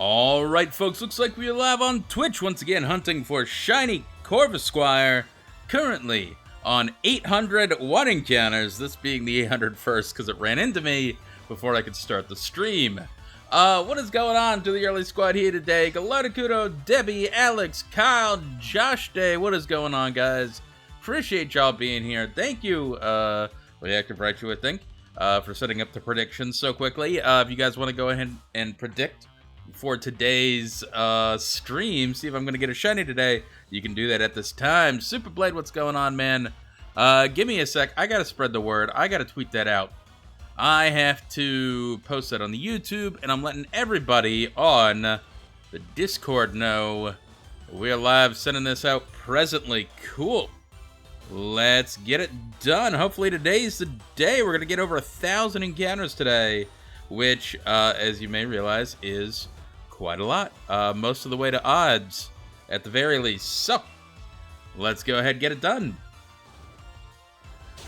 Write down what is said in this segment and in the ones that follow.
Alright folks, looks like we are live on Twitch once again hunting for shiny Corvisquire, currently on 800 one encounters, this being the 801st because it ran into me before I could start the stream. What is going on to the early squad here today? Galatakudo, Debbie, Alex, Kyle, Josh Day, what is going on guys? Appreciate y'all being here. Thank you, Reactive Raichu, I think, for setting up the predictions so quickly. If you guys want to go ahead and predict for today's stream, see if I'm gonna get a shiny today, you can do that at this time. Superblade, what's going on, man? Give me a sec. I gotta spread the word. I gotta tweet that out. I have to post that on the YouTube, and I'm letting everybody on the Discord know we are live sending this out presently. Cool. Let's get it done. Hopefully today's the day. We're gonna get over 1,000 encounters today, which, as you may realize, is quite a lot. Most of the way to odds, at the very least. So, let's go ahead and get it done.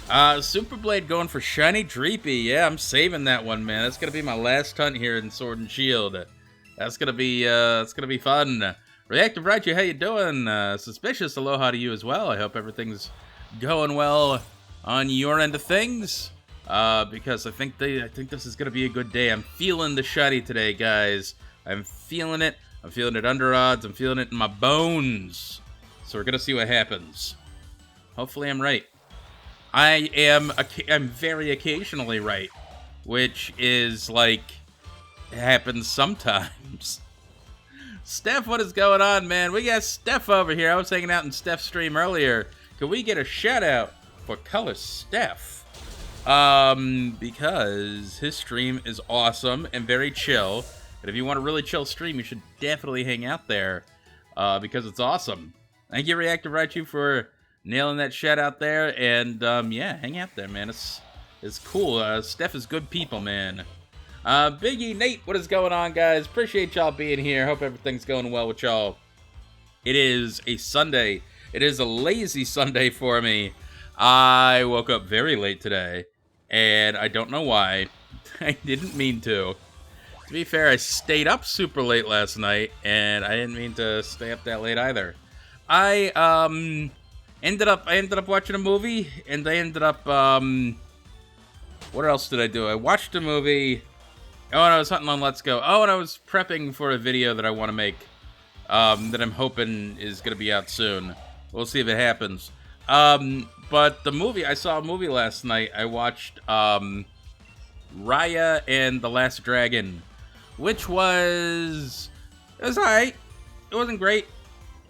Superblade going for Shiny Dreepy. Yeah, I'm saving that one, man. That's gonna be my last hunt here in Sword and Shield. That's gonna be fun. Reactive Raichu, how you doing? Suspicious aloha to you as well. I hope everything's going well on your end of things. Because I think this is gonna be a good day. I'm feeling the shiny today, guys. I'm feeling it. I'm feeling it under odds. I'm feeling it in my bones. So we're gonna see what happens. Hopefully I'm right. I'm very occasionally right, which is like happens sometimes. Steph, what is going on, man? We got Steph over here. I was hanging out in Steph's stream earlier. Could we get a shout out for Color Steph? Because his stream is awesome and very chill. And if you want a really chill stream, you should definitely hang out there, because it's awesome. Thank you, Reactive Raichu, for nailing that shout out there. And, yeah, hang out there, man. It's cool. Steph is good people, man. Biggie, Nate, what is going on, guys? Appreciate y'all being here. Hope everything's going well with y'all. It is a Sunday. It is a lazy Sunday for me. I woke up very late today, and I don't know why. I didn't mean to. To be fair, I stayed up super late last night, and I didn't mean to stay up that late either. I ended up watching a movie, and I ended up what else did I do? I watched a movie. Oh, and I was hunting on Let's Go. Oh, and I was prepping for a video that I want to make, that I'm hoping is gonna be out soon. We'll see if it happens. But the movie, I saw a movie last night. I watched Raya and the Last Dragon, which was, it was alright. It wasn't great.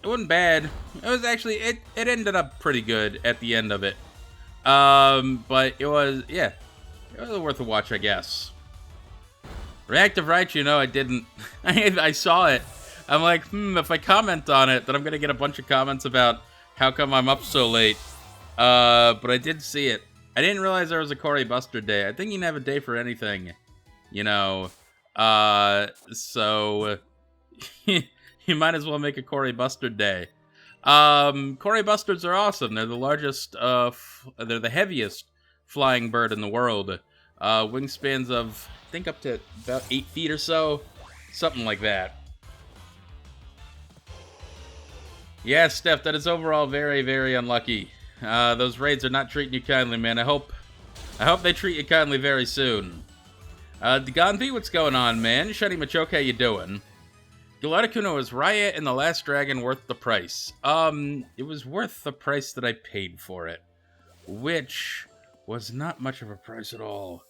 It wasn't bad. It was actually, it ended up pretty good at the end of it. But it was, yeah, it was worth a watch, I guess. Reactive Raichu, no, I didn't. I saw it. I'm like, if I comment on it, then I'm gonna get a bunch of comments about how come I'm up so late. But I did see it. I didn't realize there was a Cory Buster day. I think you can have a day for anything, you know. So you might as well make a Cory Buster day. Cory Busters are awesome. They're the largest, they're the heaviest flying bird in the world. Wingspans of, I think, up to about 8 feet or so. Something like that. Yeah, Steph, that is overall very, very unlucky. Those raids are not treating you kindly, man. I hope they treat you kindly very soon. Degonvi, what's going on, man? Shiny Machoke, how you doing? Galatakuno, is Raya and the Last Dragon worth the price? It was worth the price that I paid for it, which was not much of a price at all.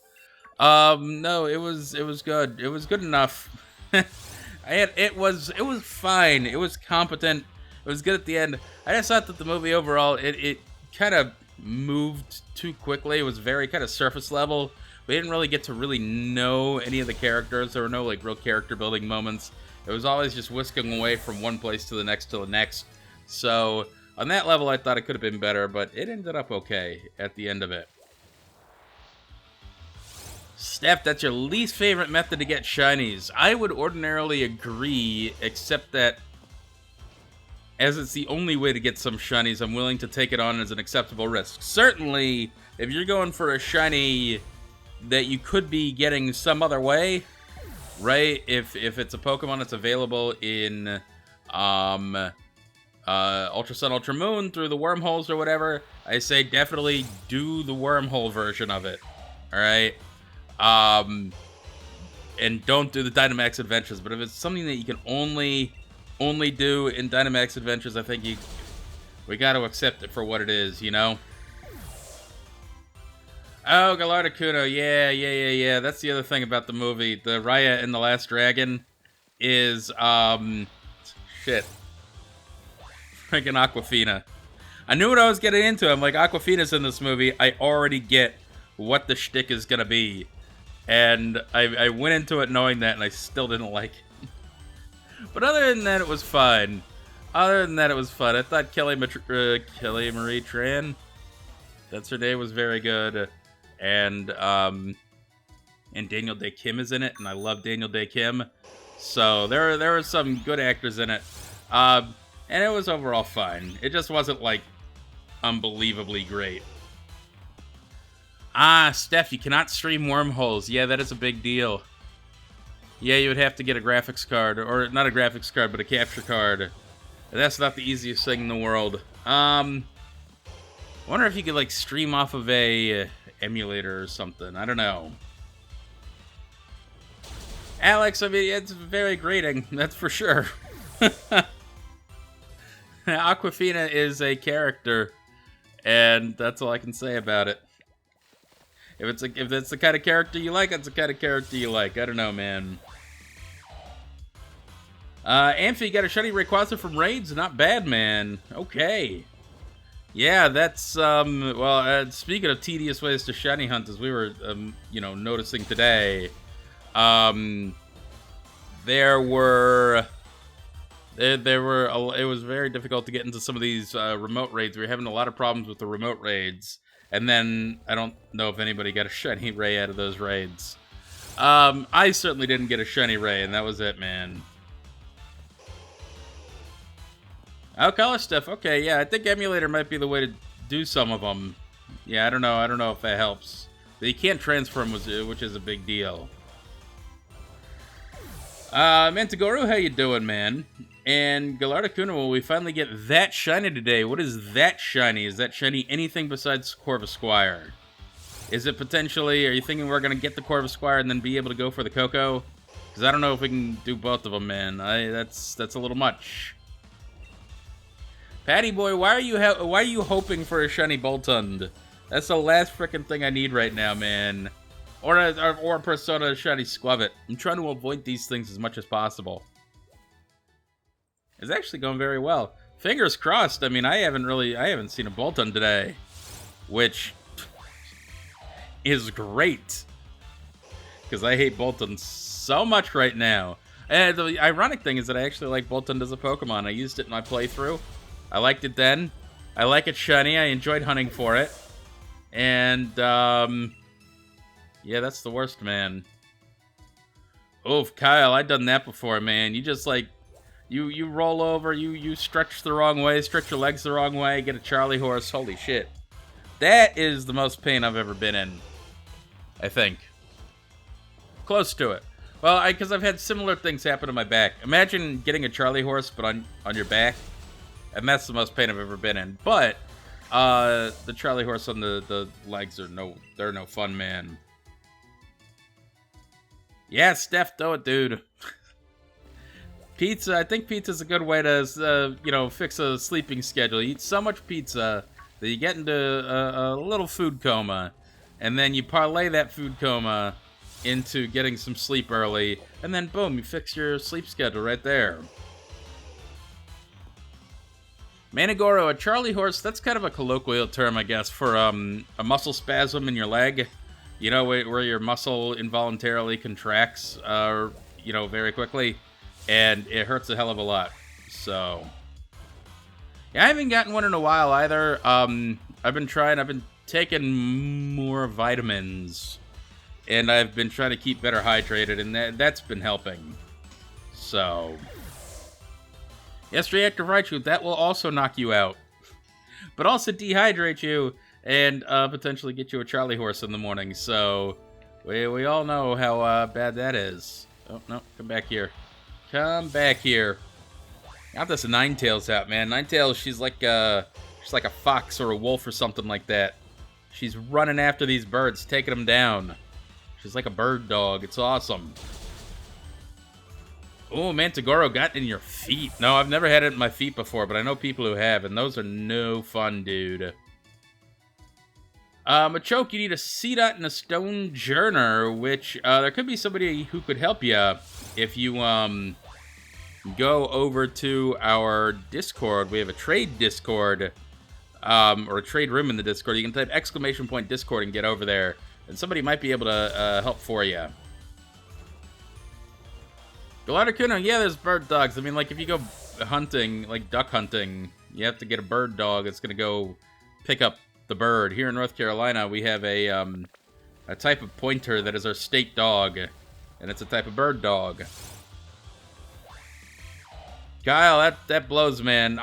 No, it was good. It was good enough. It was fine. It was competent. It was good at the end. I just thought that the movie overall, it kind of moved too quickly. It was very kind of surface level. We didn't really get to really know any of the characters. There were no like real character building moments. It was always just whisking away from one place to the next to the next. So on that level, I thought it could have been better, but it ended up okay at the end of it. Steph, that's your least favorite method to get shinies. I would ordinarily agree, except that as it's the only way to get some shinies, I'm willing to take it on as an acceptable risk. Certainly, if you're going for a shiny that you could be getting some other way, right? If it's a Pokemon that's available in Ultra Sun, Ultra Moon through the wormholes or whatever, I say definitely do the wormhole version of it. All right. And don't do the Dynamax Adventures. But if it's something that you can only do in Dynamax Adventures, I think we got to accept it for what it is, you know? Oh, Gallardicuno, yeah. That's the other thing about the movie. The Raya and the Last Dragon is, shit. Freaking Aquafina. I knew what I was getting into. I'm like, Aquafina's in this movie. I already get what the shtick is gonna be. And I went into it knowing that, and I still didn't like it. But other than that, it was fun. I thought Kelly Marie Tran, that's her name, was very good. And Daniel Day Kim is in it, and I love Daniel Day Kim. So there were some good actors in it. And it was overall fine. It just wasn't, like, unbelievably great. Steph, you cannot stream wormholes. Yeah, that is a big deal. Yeah, you would have to get a graphics card. Or, not a graphics card, but a capture card. And that's not the easiest thing in the world. I wonder if you could, like, stream off of a emulator or something. I don't know. Alex, I mean, it's very grating. That's for sure. Aquafina is a character, and that's all I can say about it. If it's the kind of character you like, it's the kind of character you like. I don't know, man. Amphi got a shiny Rayquaza from raids. Not bad, man. Okay. Yeah, that's well. Speaking of tedious ways to shiny hunt, as we were noticing today, it was very difficult to get into some of these remote raids. We were having a lot of problems with the remote raids. And then, I don't know if anybody got a shiny Ray out of those raids. I certainly didn't get a shiny Ray, and that was it, man. Oh, color stuff. Okay, yeah, I think emulator might be the way to do some of them. Yeah, I don't know if that helps. But you can't transfer them, which is a big deal. Mantigoru, how you doing, man? And Gallardicuno, will we finally get that shiny today? What is that shiny? Is that shiny anything besides Corvisquire? Is it potentially, are you thinking we're going to get the Corvisquire and then be able to go for the Coco? Because I don't know if we can do both of them, man. That's a little much. Patty boy, why are you hoping for a shiny Boltund? That's the last frickin' thing I need right now, man. Or a Persona shiny Squavit. I'm trying to avoid these things as much as possible. It's actually going very well. Fingers crossed. I mean, I haven't seen a Boltund today, which is great, because I hate Boltund so much right now. And the ironic thing is that I actually like Boltund as a Pokemon. I used it in my playthrough. I liked it then. I like it shiny. I enjoyed hunting for it. And, yeah, that's the worst, man. Oof, Kyle, I've done that before, man. You just, like, you roll over, you stretch the wrong way, stretch your legs the wrong way, get a Charlie horse. Holy shit. That is the most pain I've ever been in, I think. Close to it. Well, because I've had similar things happen to my back. Imagine getting a Charlie horse, but on your back. And that's the most pain I've ever been in. But, the Charlie horse on the legs are they're no fun, man. Yeah, Steph, do it, dude. Pizza, I think pizza's a good way to, fix a sleeping schedule. You eat so much pizza that you get into a little food coma. And then you parlay that food coma into getting some sleep early. And then, boom, you fix your sleep schedule right there. Manigoro, a Charlie horse, that's kind of a colloquial term, I guess, for a muscle spasm in your leg. You know, where your muscle involuntarily contracts, very quickly. And it hurts a hell of a lot. So, yeah, I haven't gotten one in a while either. I've been taking more vitamins. And I've been trying to keep better hydrated, and that's been helping. So, yes, Reactive Raichu, that will also knock you out. But also dehydrate you, and potentially get you a Charlie horse in the morning. So, we all know how bad that is. Oh, no. Come back here. Come back here. Got this Ninetales out, man. Ninetales, she's like a fox or a wolf or something like that. She's running after these birds, taking them down. She's like a bird dog. It's awesome. Oh, Mantagoro got in your feet. No, I've never had it in my feet before, but I know people who have, and those are no fun, dude. Machoke, you need a Seedot and a Stone Journer, which, there could be somebody who could help you if you, go over to our Discord. We have a trade Discord, or a trade room in the Discord. You can type !Discord and get over there, and somebody might be able to, help for you. Galatakuno, yeah, there's bird dogs. I mean, like, if you go hunting, like duck hunting, you have to get a bird dog that's gonna go pick up the bird. Here in North Carolina, we have a type of pointer that is our state dog, and it's a type of bird dog. Kyle, that blows, man.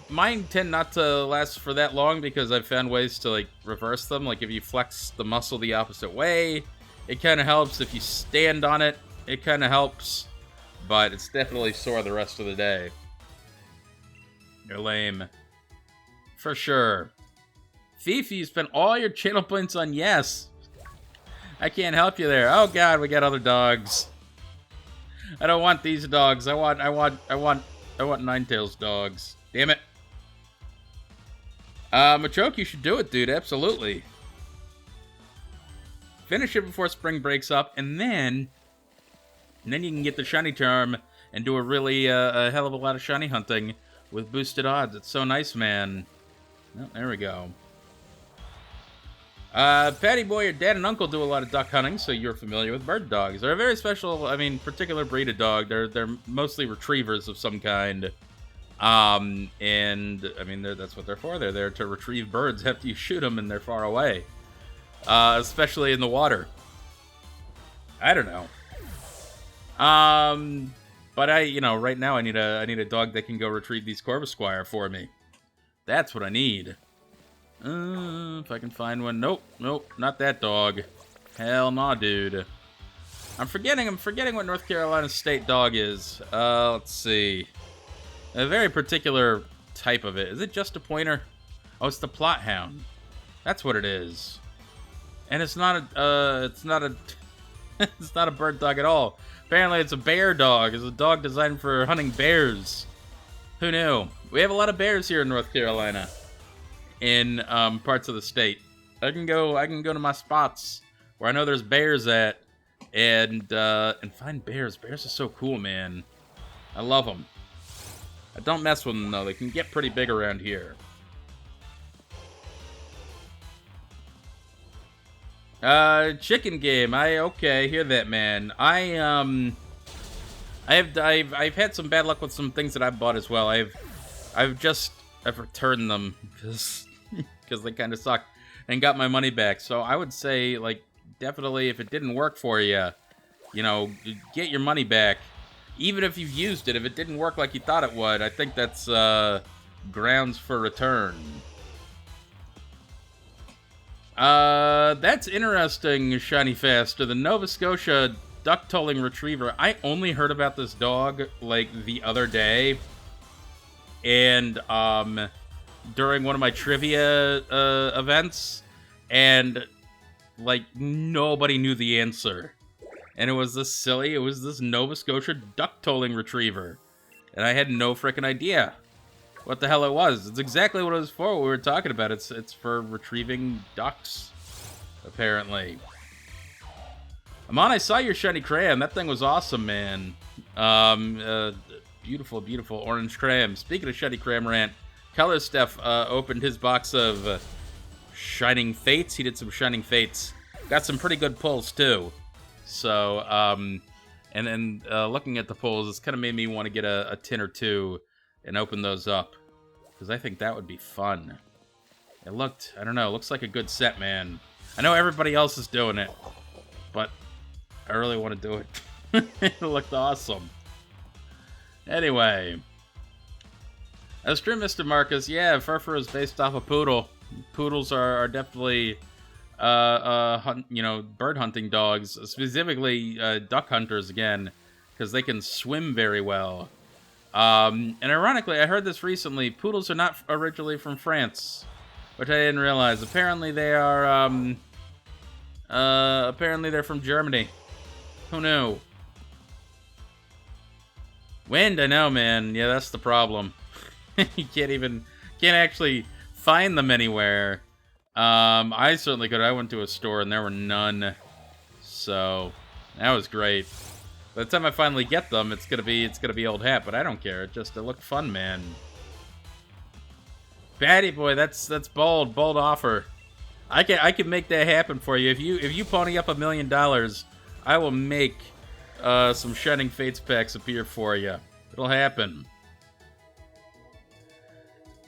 Mine tend not to last for that long because I've found ways to, like, reverse them. Like, if you flex the muscle the opposite way, it kind of helps. If you stand on it, it kind of helps. But it's definitely sore the rest of the day. You're lame. For sure. Fifi, you spent all your channel points on yes. I can't help you there. Oh god, we got other dogs. I don't want these dogs. I want Ninetales dogs. Damn it. Machoke, you should do it, dude. Absolutely. Finish it before spring breaks up, and then you can get the shiny charm and do a really a hell of a lot of shiny hunting with boosted odds. It's so nice, man. Oh, there we go. Patty Boy, your dad and uncle do a lot of duck hunting, so you're familiar with bird dogs. They're a very special, I mean, particular breed of dog. They're mostly retrievers of some kind. And, I mean, that's what they're for. They're there to retrieve birds after you shoot them and they're far away. Especially in the water. I don't know. But right now I need a dog that can go retrieve these Corvisquire for me. That's what I need. If I can find one. Nope, not that dog. Hell no, dude. I'm forgetting what North Carolina state dog is. Let's see. A very particular type of it. Is it just a pointer? Oh, it's the plot hound. That's what it is. And it's not a, it's not a bird dog at all. Apparently it's a bear dog. It's a dog designed for hunting bears. Who knew? We have a lot of bears here in North Carolina. In parts of the state. I can go to my spots where I know there's bears at and find bears. Bears are so cool, man. I love them. I don't mess with them though. They can get pretty big around here. Chicken game. Okay, hear that, man. I've had some bad luck with some things that I've bought as well. I've returned them because they kind of suck and got my money back. So I would say, like, definitely if it didn't work for you, get your money back. Even if you've used it, if it didn't work like you thought it would, I think that's grounds for return. That's interesting, Shiny Faster. The Nova Scotia duck-tolling retriever. I only heard about this dog, like, the other day. And, during one of my trivia, events. And, like, nobody knew the answer. And it was this Nova Scotia duck-tolling retriever. And I had no frickin' idea what the hell it was. It's exactly what it was for, what we were talking about. It's for retrieving ducks, apparently. Amon, I saw your shiny cram. That thing was awesome, man. Beautiful, beautiful orange cram. Speaking of shiny cram rant, Color Steph opened his box of Shining Fates. He did some Shining Fates. Got some pretty good pulls, too. So, and then looking at the pulls, it's kind of made me want to get a tin or two and open those up. Because I think that would be fun. It looked, I don't know, it looks like a good set, man. I know everybody else is doing it, but I really want to do it. It looked awesome. Anyway. As Stream Mr. Marcus, yeah, Furfur is based off a poodle. Poodles are definitely, bird hunting dogs. Specifically, duck hunters, again. because they can swim very well. And ironically, I heard this recently, poodles are not originally from France, which I didn't realize. Apparently they are, apparently they're from Germany. Who knew? Wind, I know, man. Yeah, that's the problem. You can't actually find them anywhere. I certainly could. I went to a store and there were none. So, that was great. By the time I finally get them, it's gonna be old hat, but I don't care. It looked fun, man. Batty boy, that's bold offer. I can make that happen for you. If you pony up $1 million, I will make some Shining Fates packs appear for you. It'll happen.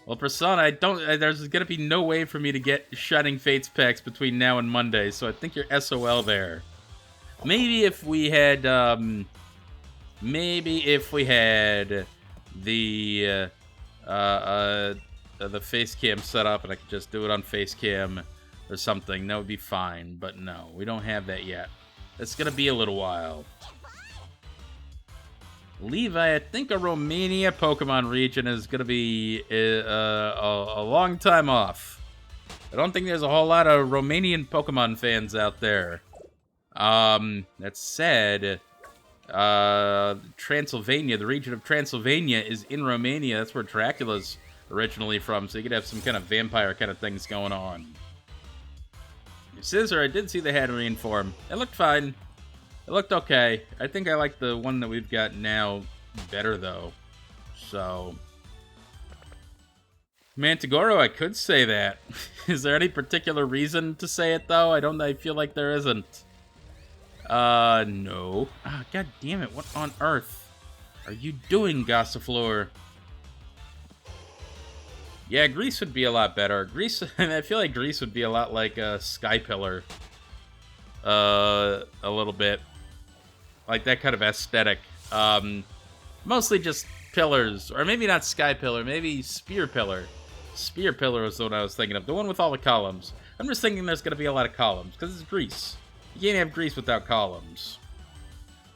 Well, Persona, there's gonna be no way for me to get Shining Fates packs between now and Monday, so I think you're SOL there. Maybe if we had the face cam set up and I could just do it on face cam or something, that would be fine. But no, we don't have that yet. It's gonna be a little while. Levi, I think a Romania Pokemon region is gonna be a long time off. I don't think there's a whole lot of Romanian Pokemon fans out there. That said, Transylvania, the region of Transylvania is in Romania. That's where Dracula's originally from, so you could have some kind of vampire kind of things going on. Scissor, I did see the Hatterene form. It looked fine. It looked okay. I think I like the one that we've got now better, though. So, Mantagoro, I could say that. Is there any particular reason to say it, though? I feel like there isn't. No. Ah, god damn it, what on earth are you doing, Gossifleur? Yeah, Grease would be a lot better. Grease, I feel like Grease would be a lot like Skypillar. A little bit. Like that kind of aesthetic. Mostly just pillars. Or maybe not Skypillar, maybe Spear Pillar. Spear Pillar was the one I was thinking of. The one with all the columns. I'm just thinking there's going to be a lot of columns, because it's Greece. You can't have Greece without columns.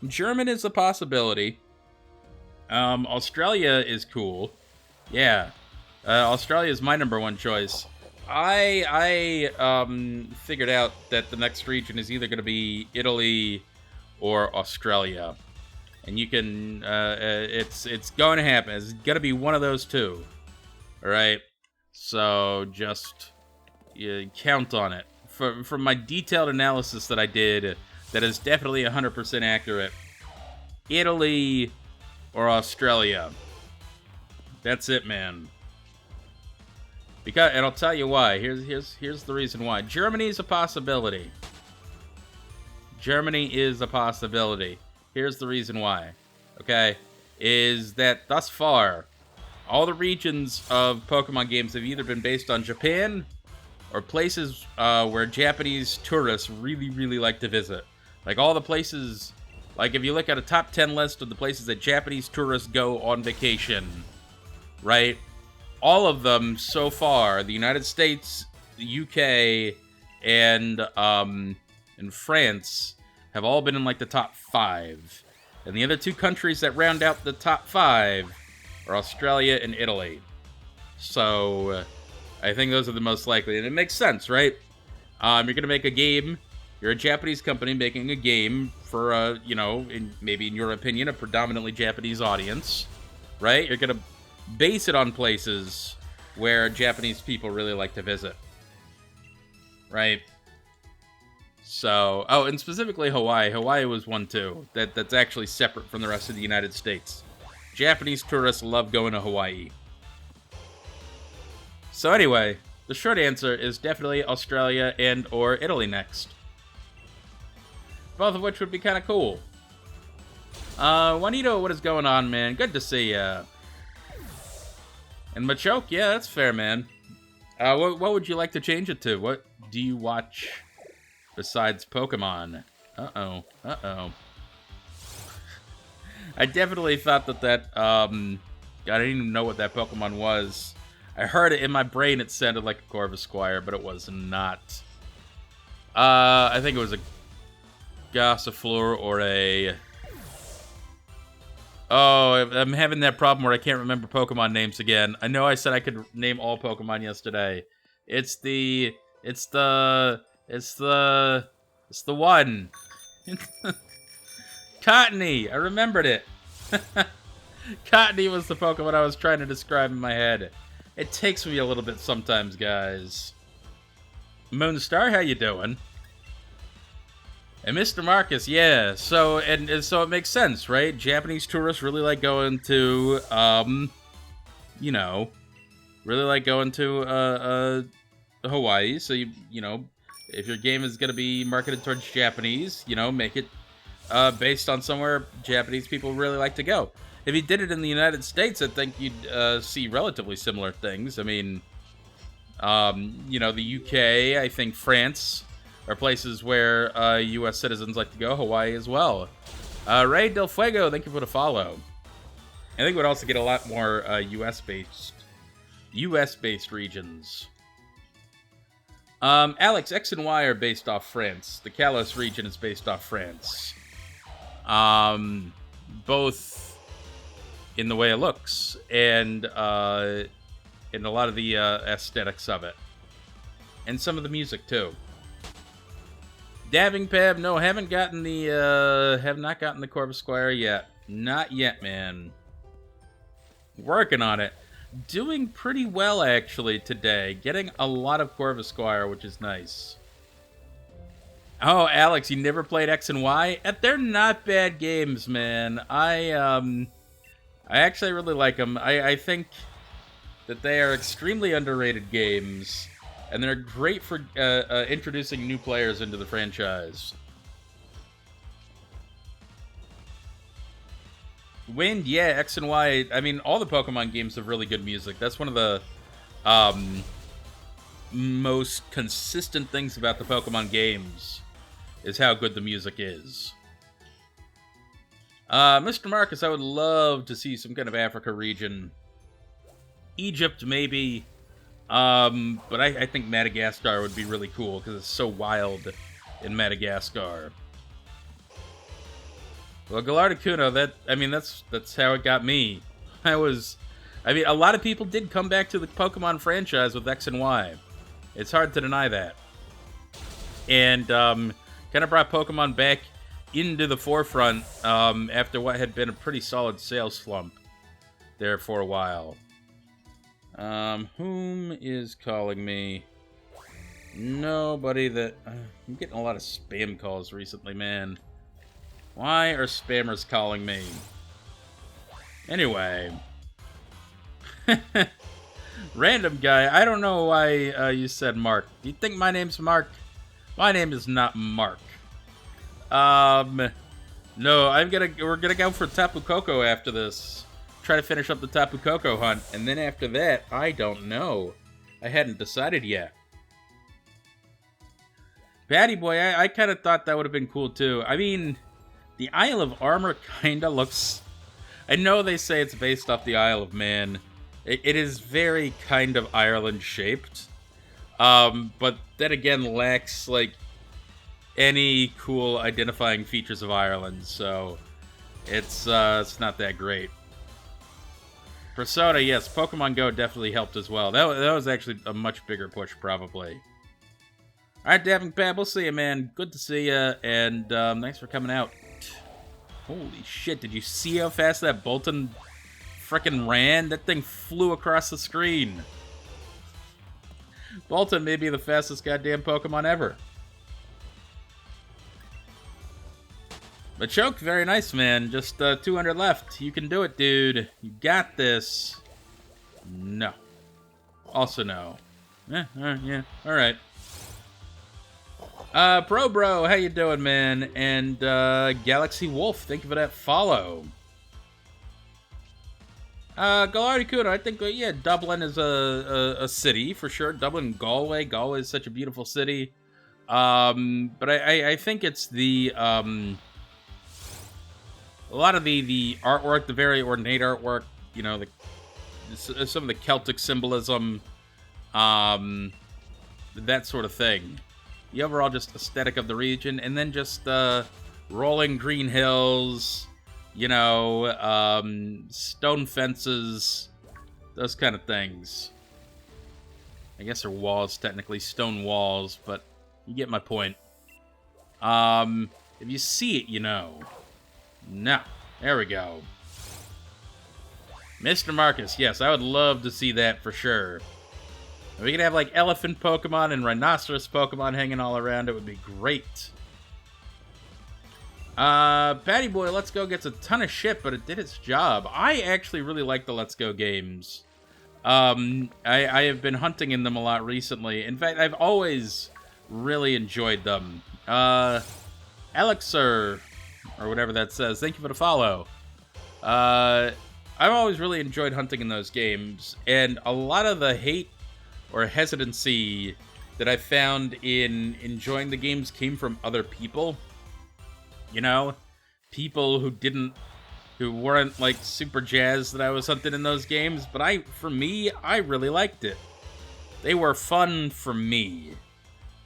German is a possibility. Australia is cool. Yeah. Australia is my #1 choice. I figured out that the next region is either going to be Italy or Australia. And you can, it's going to happen. It's going to be one of those two. Alright? So, just count on it. From my detailed analysis that I did, that is definitely 100% accurate. Italy or Australia. That's it, man. And I'll tell you why. Here's the reason why. Germany's a possibility. Germany is a possibility. Here's the reason why. Okay? Is that thus far, all the regions of Pokemon games have either been based on Japan or places where Japanese tourists really, really like to visit. Like all the places, like if you look at a top 10 list of the places that Japanese tourists go on vacation, right? All of them so far, the United States, the UK, and France, have all been in like the top 5. And the other 2 countries that round out the top 5 are Australia and Italy. So, I think those are the most likely. And it makes sense, right? You're going to make a game. You're a Japanese company making a game for, maybe in your opinion, a predominantly Japanese audience, right? You're going to base it on places where Japanese people really like to visit, right? So, oh, and specifically Hawaii. Hawaii was one, too. That's actually separate from the rest of the United States. Japanese tourists love going to Hawaii. So anyway, the short answer is definitely Australia and or Italy next. Both of which would be kind of cool. Juanito, what is going on, man? Good to see ya. And Machoke, yeah, that's fair, man. What would you like to change it to? What do you watch besides Pokemon? Uh-oh. I definitely thought that, I didn't even know what that Pokemon was. I heard it in my brain, it sounded like a Corvisquire, but it was not. I think it was a Gossifleur or a Oh, I'm having that problem where I can't remember Pokemon names again. I know I said I could name all Pokemon yesterday. It's the one. Cottony. I remembered it. Cottony was the Pokemon I was trying to describe in my head. It takes me a little bit sometimes, guys. Moonstar, how you doing? And Mr. Marcus, yeah. So so it makes sense, right? Japanese tourists really like going to, you know, really like going to Hawaii. So you know, if your game is gonna be marketed towards Japanese, you know, make it based on somewhere Japanese people really like to go. If you did it in the United States, I think you'd see relatively similar things. I mean, you know, the UK, I think France are places where U.S. citizens like to go. Hawaii as well. Ray Del Fuego, thank you for the follow. I think we'd also get a lot more U.S.-based regions. Alex, X and Y are based off France. The Kalos region is based off France. Both in the way it looks and in a lot of the aesthetics of it, and some of the music too. Dabbing Pab, no, have not gotten the Corvisquire yet. Not yet, man. Working on it. Doing pretty well actually today. Getting a lot of Corvisquire, which is nice. Oh, Alex, you never played X and Y? They're not bad games, man. I actually really like them. I think that they are extremely underrated games, and they're great for introducing new players into the franchise. Wind, yeah, X and Y. I mean, all the Pokemon games have really good music. That's one of the most consistent things about the Pokemon games, is how good the music is. Mr. Marcus, I would love to see some kind of Africa region. Egypt, maybe. But I think Madagascar would be really cool, because it's so wild in Madagascar. Well, Gallardicuno, that's how it got me. I mean, a lot of people did come back to the Pokemon franchise with X and Y. It's hard to deny that. And, kind of brought Pokemon back into the forefront, after what had been a pretty solid sales slump there for a while. Whom is calling me? Nobody that... I'm getting a lot of spam calls recently, man. Why are spammers calling me? Anyway. Random guy, I don't know why you said Mark. Do you think my name's Mark? My name is not Mark. No, we're gonna go for Tapu Koko after this. Try to finish up the Tapu Koko hunt, and then after that, I don't know. I hadn't decided yet. Batty Boy, I kind of thought that would have been cool too. I mean, the Isle of Armor kind of looks... I know they say it's based off the Isle of Man. It is very kind of Ireland-shaped. But that again lacks, like, any cool identifying features of Ireland, so it's not that great. Persona, yes, Pokemon Go definitely helped as well. That was actually a much bigger push, probably. Alright, Dabbing Pab, we'll see you, man. Good to see you, and thanks for coming out. Holy shit, did you see how fast that Bolton frickin' ran? That thing flew across the screen. Bolton may be the fastest goddamn Pokemon ever. But Choke, very nice, man. Just 200 left. You can do it, dude. You got this. No. Also no. Yeah, alright. Pro Bro, how you doing, man? And Galaxy Wolf, thank you for that follow. Gallardicuno, I think, yeah, Dublin is a city, for sure. Dublin, Galway. Galway is such a beautiful city. But I think it's the, a lot of the artwork, the very ornate artwork, you know, some of the Celtic symbolism, that sort of thing. The overall just aesthetic of the region, and then just rolling green hills, you know, stone fences, those kind of things. I guess they're walls, technically, stone walls, but you get my point. If you see it, you know. No. There we go. Mr. Marcus, yes, I would love to see that for sure. If we could have, like, elephant Pokemon and rhinoceros Pokemon hanging all around, it would be great. Patty Boy Let's Go gets a ton of shit, but it did its job. I actually really like the Let's Go games. I have been hunting in them a lot recently. In fact, I've always really enjoyed them. Elixir, or whatever that says, thank you for the follow. I've always really enjoyed hunting in those games, and a lot of the hate or hesitancy that I found in enjoying the games came from other people. You know, people who weren't like super jazzed that I was hunting in those games, but for me, I really liked it. They were fun for me.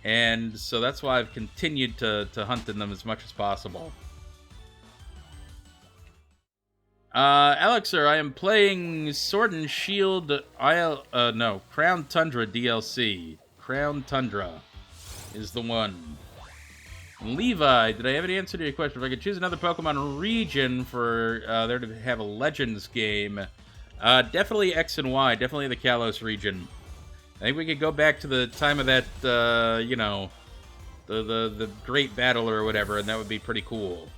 And so that's why I've continued to hunt in them as much as possible. Elixir, I am playing Sword and Shield, Crown Tundra DLC. Crown Tundra is the one. Levi, did I have an answer to your question? If I could choose another Pokemon region for there to have a Legends game, definitely X and Y, definitely the Kalos region. I think we could go back to the time of that, you know, the Great Battle or whatever, and that would be pretty cool.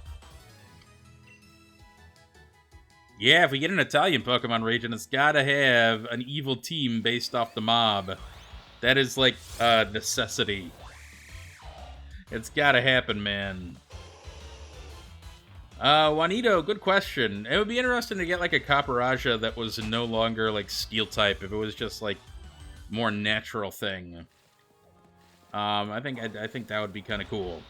Yeah, if we get an Italian Pokemon region, it's gotta have an evil team based off the mob. That is, like, a necessity. It's gotta happen, man. Juanito, good question. It would be interesting to get, like, a Caparajah that was no longer, like, Steel type, if it was just, like, more natural thing. I think that would be kind of cool.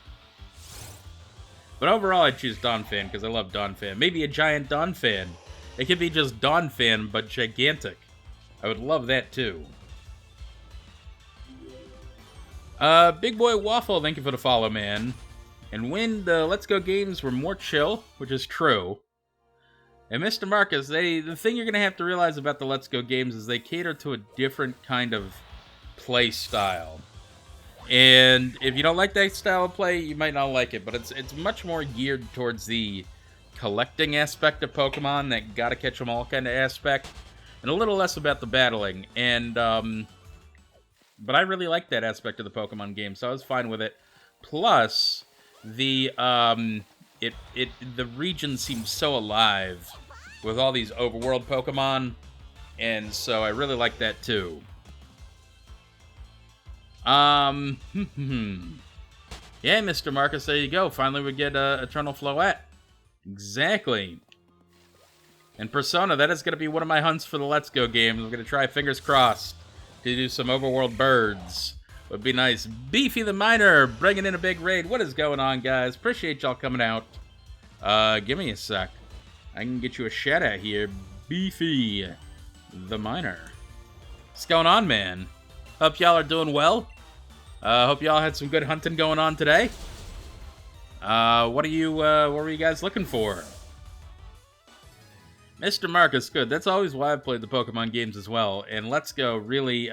But overall, I'd choose Donphan, because I love Donphan. Maybe a giant Donphan. It could be just Donphan, but gigantic. I would love that, too. Big Boy Waffle, thank you for the follow, man. And when the Let's Go games were more chill, which is true. And Mr. Marcus, the thing you're going to have to realize about the Let's Go games is they cater to a different kind of play style. And if you don't like that style of play, you might not like it. But it's much more geared towards the collecting aspect of Pokemon, that gotta catch them all kind of aspect. And a little less about the battling. And, but I really like that aspect of the Pokemon game, so I was fine with it. Plus, the region seems so alive with all these overworld Pokemon, and so I really like that too. Yeah, Mr. Marcus, there you go. Finally we get Eternal Floette. Exactly. And Persona, that is going to be one of my hunts for the Let's Go games. I'm going to try, fingers crossed, to do some overworld birds. Would be nice. Beefy the Miner, bringing in a big raid. What is going on, guys? Appreciate y'all coming out. Give me a sec. I can get you a shout out here. Beefy the Miner. What's going on, man? Hope y'all are doing well. Hope y'all had some good hunting going on today. What were you guys looking for? Mr. Marcus, good. That's always why I've played the Pokemon games as well. And Let's Go really,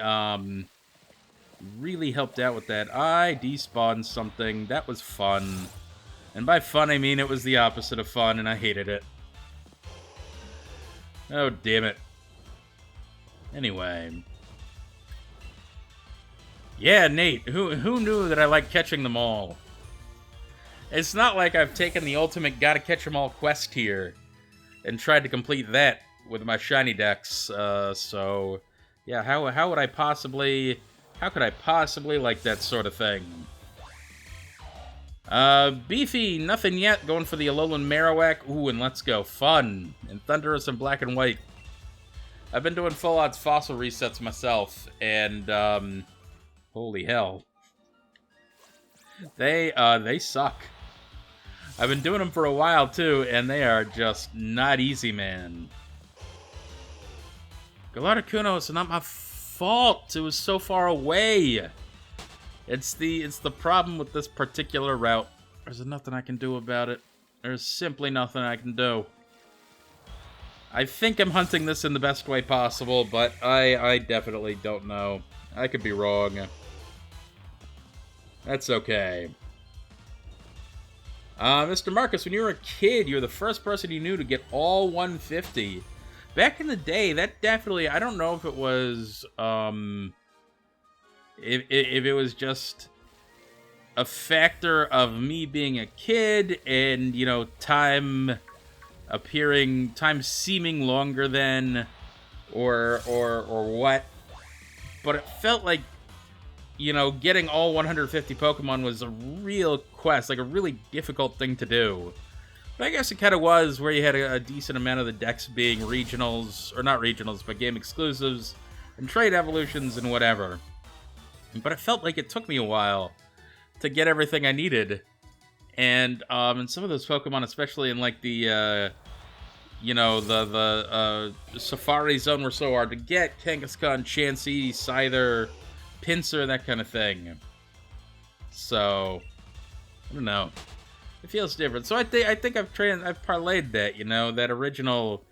really helped out with that. I despawned something. That was fun. And by fun, I mean it was the opposite of fun, and I hated it. Oh, damn it. Anyway. Yeah, Nate, who knew that I like catching them all? It's not like I've taken the ultimate gotta catch them all quest here and tried to complete that with my shiny decks, so yeah, how could I possibly like that sort of thing? Beefy, nothing yet, going for the Alolan Marowak. Ooh, and Let's Go, fun, and Thundurus and Black and White. I've been doing full odds fossil resets myself, and, holy hell. They suck. I've been doing them for a while, too, and they are just not easy, man. Gallardo-Kuno, it's not my fault. It was so far away. It's the problem with this particular route. There's nothing I can do about it. There's simply nothing I can do. I think I'm hunting this in the best way possible, but I definitely don't know. I could be wrong. That's okay. Mr. Marcus, when you were a kid, you were the first person you knew to get all 150. Back in the day, that definitely, I don't know if it was, if it was just a factor of me being a kid and, you know, time seeming longer than, or what. But it felt like, you know, getting all 150 Pokemon was a real quest, like a really difficult thing to do. But I guess it kind of was, where you had a decent amount of the decks being regionals, or not regionals, but game exclusives, and trade evolutions and whatever. But it felt like it took me a while to get everything I needed. And some of those Pokemon, especially in like the, you know, the Safari Zone were so hard to get. Kangaskhan, Chansey, Scyther, Pinsir, that kind of thing. So, I don't know. It feels different. So I think I've parlayed that, you know, that original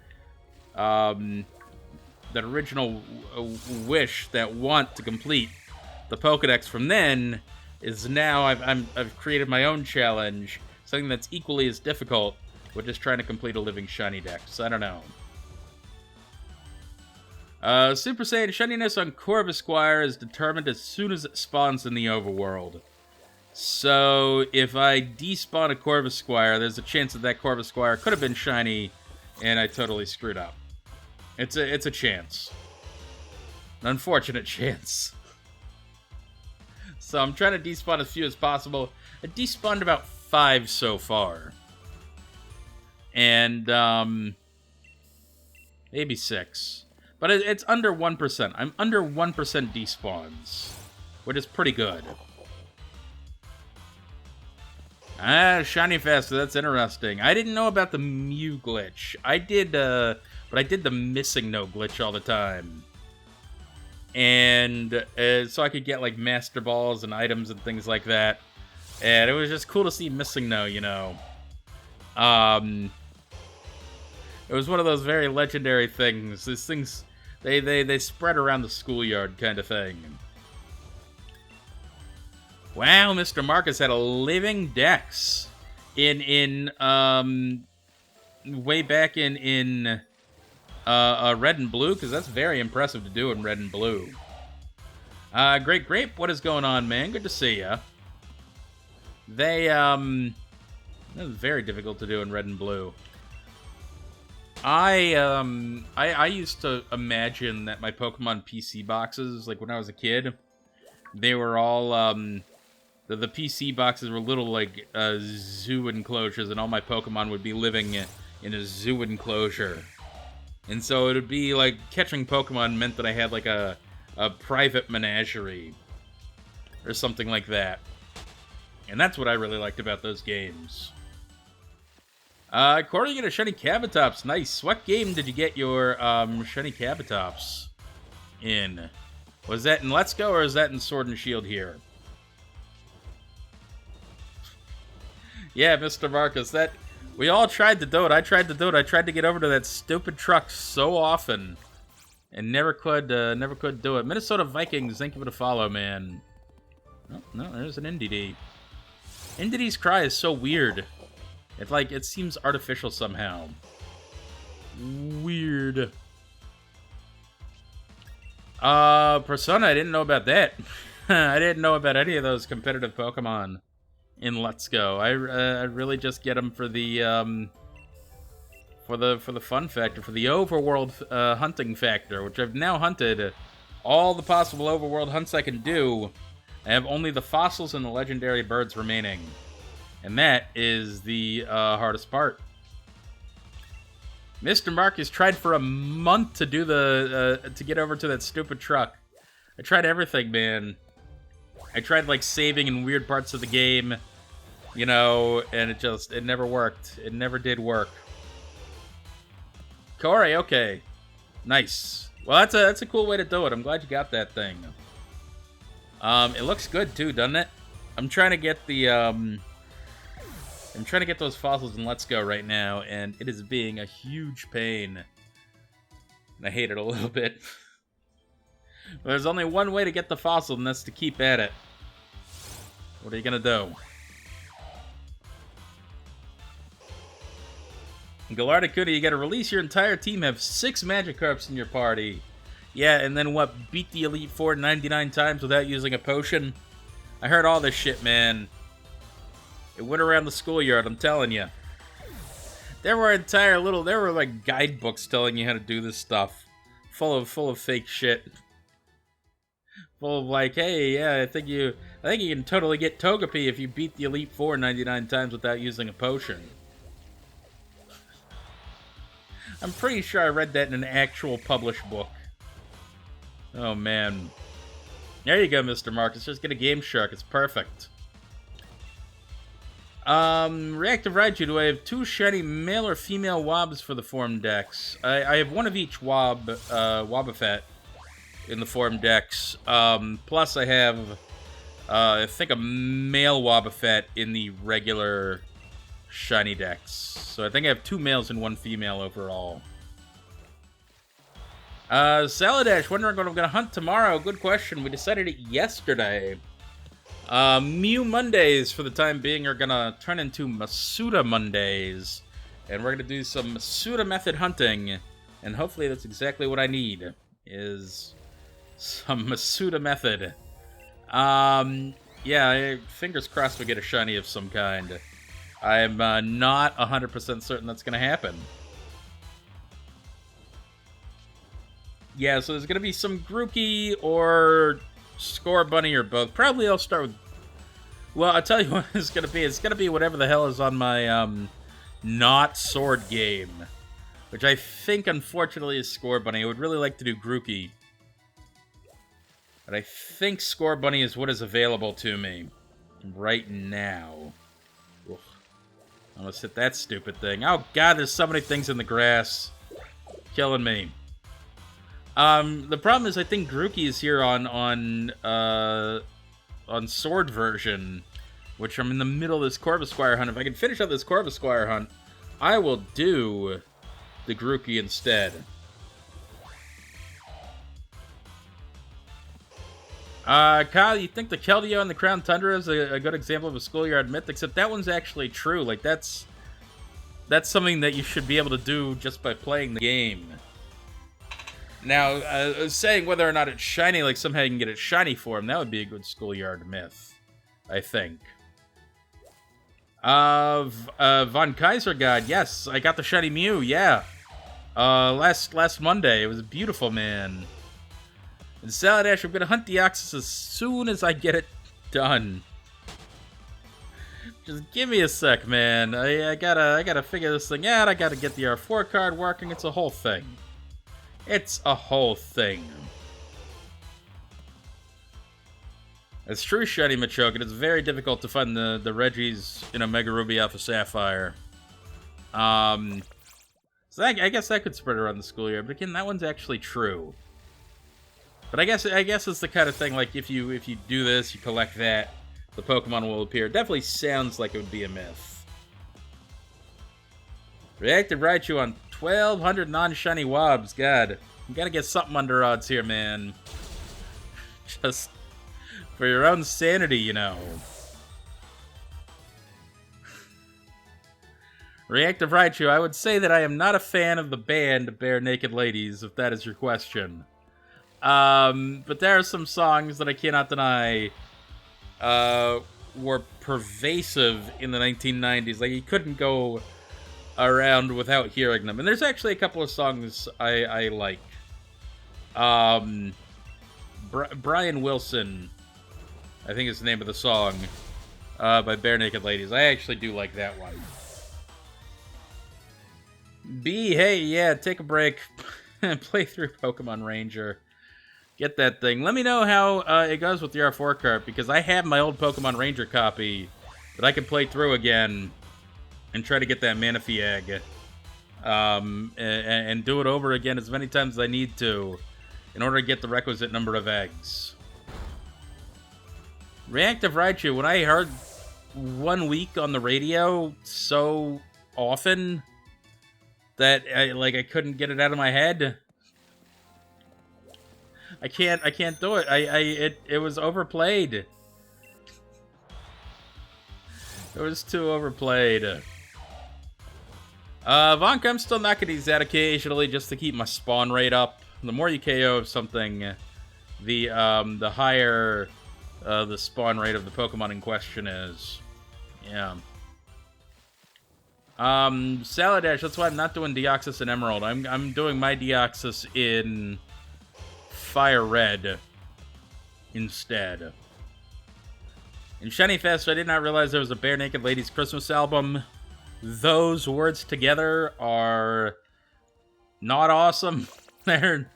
wish, that want to complete the Pokedex from then is now I've created my own challenge, something that's equally as difficult, with just trying to complete a living shiny dex. I don't know. Super Saiyan shininess on Corvisquire is determined as soon as it spawns in the overworld. So if I despawn a Corvisquire, there's a chance that Corvisquire could have been shiny, and I totally screwed up. It's a chance. An unfortunate chance. So I'm trying to despawn as few as possible. I despawned about 5 so far. And, maybe 6. But it's under 1%. I'm under 1% despawns, which is pretty good. Shiny faster, that's interesting. I didn't know about the Mew glitch. I did, but I did the missing no glitch all the time. And so I could get, like, Master Balls and items and things like that. And it was just cool to see missing no, you know. It was one of those very legendary things. These things, they spread around the schoolyard kind of thing. Wow, Mr. Marcus had a living dex in way back in red and blue, because that's very impressive to do in red and blue. Great Grape, what is going on, man? Good to see ya. That was very difficult to do in red and blue. I used to imagine that my Pokemon PC boxes, like when I was a kid, they were all, the PC boxes were little, like, zoo enclosures, and all my Pokemon would be living in a zoo enclosure. And so it would be like catching Pokemon meant that I had like a private menagerie or something like that. And that's what I really liked about those games. Corey, you get a shiny Cabatops. Nice. What game did you get your shiny Cabatops in? Was that in Let's Go or is that in Sword and Shield here? Yeah, Mr. Marcus, that... We all tried to do it. I tried to do it. I tried to get over to that stupid truck so often, and never could do it. Minnesota Vikings, thank you for the follow, man. Oh, no, there's an NDD. NDD's cry is so weird. It seems artificial somehow. Weird. Persona, I didn't know about that. I didn't know about any of those competitive Pokemon in Let's Go. I really just get them for the fun factor, for the overworld hunting factor, which I've now hunted all the possible overworld hunts I can do. I have only the fossils and the legendary birds remaining, and that is the hardest part. Mr. Marcus tried for a month to do to get over to that stupid truck. I tried everything, man. I tried like saving in weird parts of the game, you know, and it never worked. It never did work. Corey, okay. Nice. Well, that's a cool way to do it. I'm glad you got that thing. It looks good too, doesn't it? I'm trying to get the I'm trying to get those fossils in Let's Go right now, and it is being a huge pain And I hate it a little bit. But there's only one way to get the fossil, and that's to keep at it. What are you gonna do? Gallardicuna, you gotta release your entire team, have 6 Magikarps in your party. Yeah, and then what, beat the Elite Four 99 times without using a potion? I heard all this shit, man. It went around the schoolyard, I'm telling you. There were like guidebooks telling you how to do this stuff. Full of fake shit. Full of like, hey, yeah, I think you can totally get Togepi if you beat the Elite Four 99 times without using a potion. I'm pretty sure I read that in an actual published book. Oh, man. There you go, Mr. Marcus. Just get a Game Shark. It's perfect. Reactive Raichu, do I have 2 shiny male or female Wobs for the Form Dex? I have 1 of each Wobbuffet in the Form Dex. Plus I have, I think a male Wobbuffet in the regular shiny Dex. So I think I have 2 males and 1 female overall. Saladash, wondering what I'm going to hunt tomorrow. Good question. We decided it yesterday. Mew Mondays, for the time being, are going to turn into Masuda Mondays. And we're going to do some Masuda method hunting. And hopefully that's exactly what I need, is some Masuda method. Yeah, fingers crossed we get a shiny of some kind. I'm not 100% certain that's going to happen. Yeah, so there's going to be some Grookey or Score Bunny or both. Probably I'll start with... Well, I'll tell you what it's going to be. It's going to be whatever the hell is on my not sword game. Which I think, unfortunately, is Score Bunny. I would really like to do Grookey. But I think Score Bunny is what is available to me right now. Ugh. I almost hit that stupid thing. Oh, God, there's so many things in the grass. Killing me. The problem is I think Grookey is here on sword version, which I'm in the middle of this Corvisquire hunt. If I can finish up this Corvisquire hunt, I will do the Grookey instead. Kyle, you think the Keldeo and the Crown Tundra is a good example of a schoolyard myth, except that one's actually true. Like, that's something that you should be able to do just by playing the game. Now, saying whether or not it's shiny, like somehow you can get it shiny for him, that would be a good schoolyard myth, I think. Von Kaiser God, yes, I got the shiny Mew, yeah. Last Monday, it was beautiful, man. And Saladash, I'm gonna hunt Deoxys as soon as I get it done. Just give me a sec, man. I gotta figure this thing out. I gotta get the R4 card working. It's a whole thing. It's a whole thing. It's true, Shiny Machoke. It's very difficult to find the Reggies in Omega Ruby Alpha Sapphire. So I guess that could spread around the school year. But again, that one's actually true. But I guess it's the kind of thing, like, if you do this, you collect that, the Pokemon will appear. It definitely sounds like it would be a myth. Reactive Raichu on 1,200 non-shiny Wobs. God, you gotta get something under odds here, man. Just for your own sanity, you know. Reactive Raichu, I would say that I am not a fan of the band Bare Naked Ladies, if that is your question. But there are some songs that I cannot deny were pervasive in the 1990s. Like, you couldn't go around without hearing them. And there's actually a couple of songs I like. Brian Wilson, I think is the name of the song, by Bare Naked Ladies. I actually do like that one. B, hey, yeah, take a break. Play through Pokemon Ranger. Get that thing. Let me know how it goes with the R4 cart, because I have my old Pokemon Ranger copy that I can play through again and try to get that Manaphy egg. And do it over again as many times as I need to in order to get the requisite number of eggs. Reactive Raichu, when I heard 1 week on the radio so often that I couldn't get it out of my head, I can't do it. It was overplayed. It was too overplayed. Vonka, I'm still knocking these out occasionally just to keep my spawn rate up. The more you KO something, the higher the spawn rate of the Pokemon in question is. Yeah. Saladash, that's why I'm not doing Deoxys and Emerald. I'm doing my Deoxys in Fire Red instead. In Shiny Fest, I did not realize there was a Bare Naked Ladies Christmas album. Those words together are not awesome. That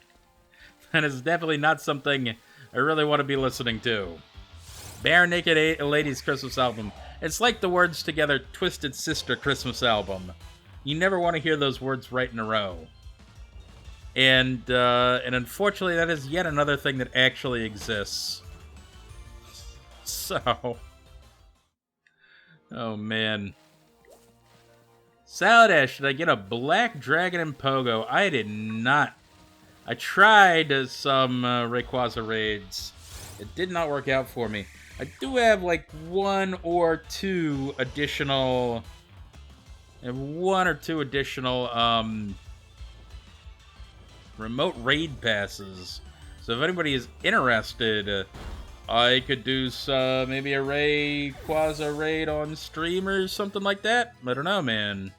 is definitely not something I really want to be listening to. Bare Naked Ladies Christmas album. It's like the words together Twisted Sister Christmas album. You never want to hear those words right in a row. And unfortunately, that is yet another thing that actually exists. So, oh man. Saladash, should I get a Black Dragon and Pogo? I did not. I tried some Rayquaza raids. It did not work out for me. I do have like one or two additional remote raid passes. So if anybody is interested, I could do maybe a Rayquaza raid on stream or something like that. I don't know, man.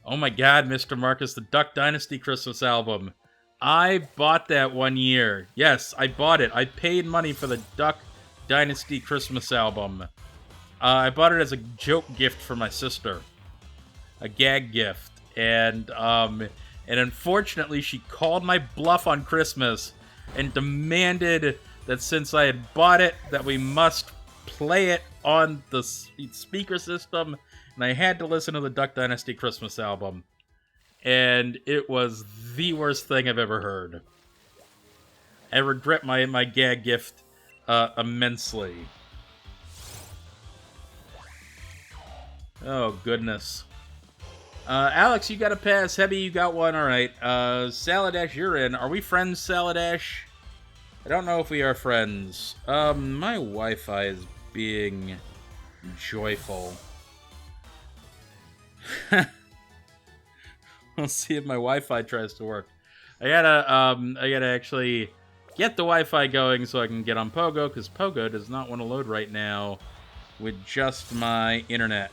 Oh my god, Mr. Marcus, the Duck Dynasty Christmas album. I bought that one year. Yes, I bought it. I paid money for the Duck Dynasty Christmas album. I bought it as a joke gift for my sister. A gag gift. And unfortunately, she called my bluff on Christmas and demanded that since I had bought it, that we must play it on the speaker system, and I had to listen to the Duck Dynasty Christmas album. And it was the worst thing I've ever heard. I regret my gag gift immensely. Oh, goodness. Alex, you got a pass. Heavy, you got one. All right. Saladash, you're in. Are we friends, Saladash? I don't know if we are friends. My Wi-Fi is being joyful. We'll see if my Wi-Fi tries to work. I gotta actually get the Wi-Fi going so I can get on Pogo, because Pogo does not want to load right now with just my internet.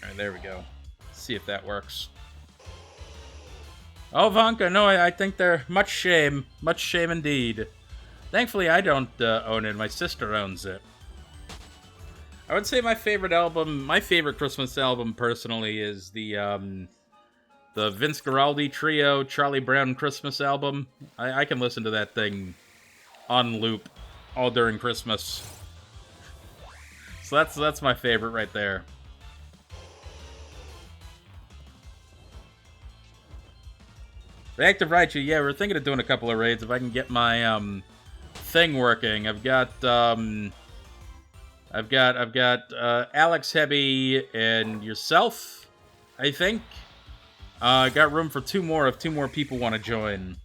Alright, there we go. Let's see if that works. Oh, Vonka, no, I think they're much shame. Much shame indeed. Thankfully, I don't own it. My sister owns it. I would say my favorite album, my favorite Christmas album, personally, is the Vince Guaraldi Trio Charlie Brown Christmas album. I can listen to that thing on loop all during Christmas. So that's my favorite right there. Reactive Raichu, yeah, we're thinking of doing a couple of raids if I can get my thing working. I've got Alex, Hebby, and yourself, I think. Got room for two more if two more people want to join.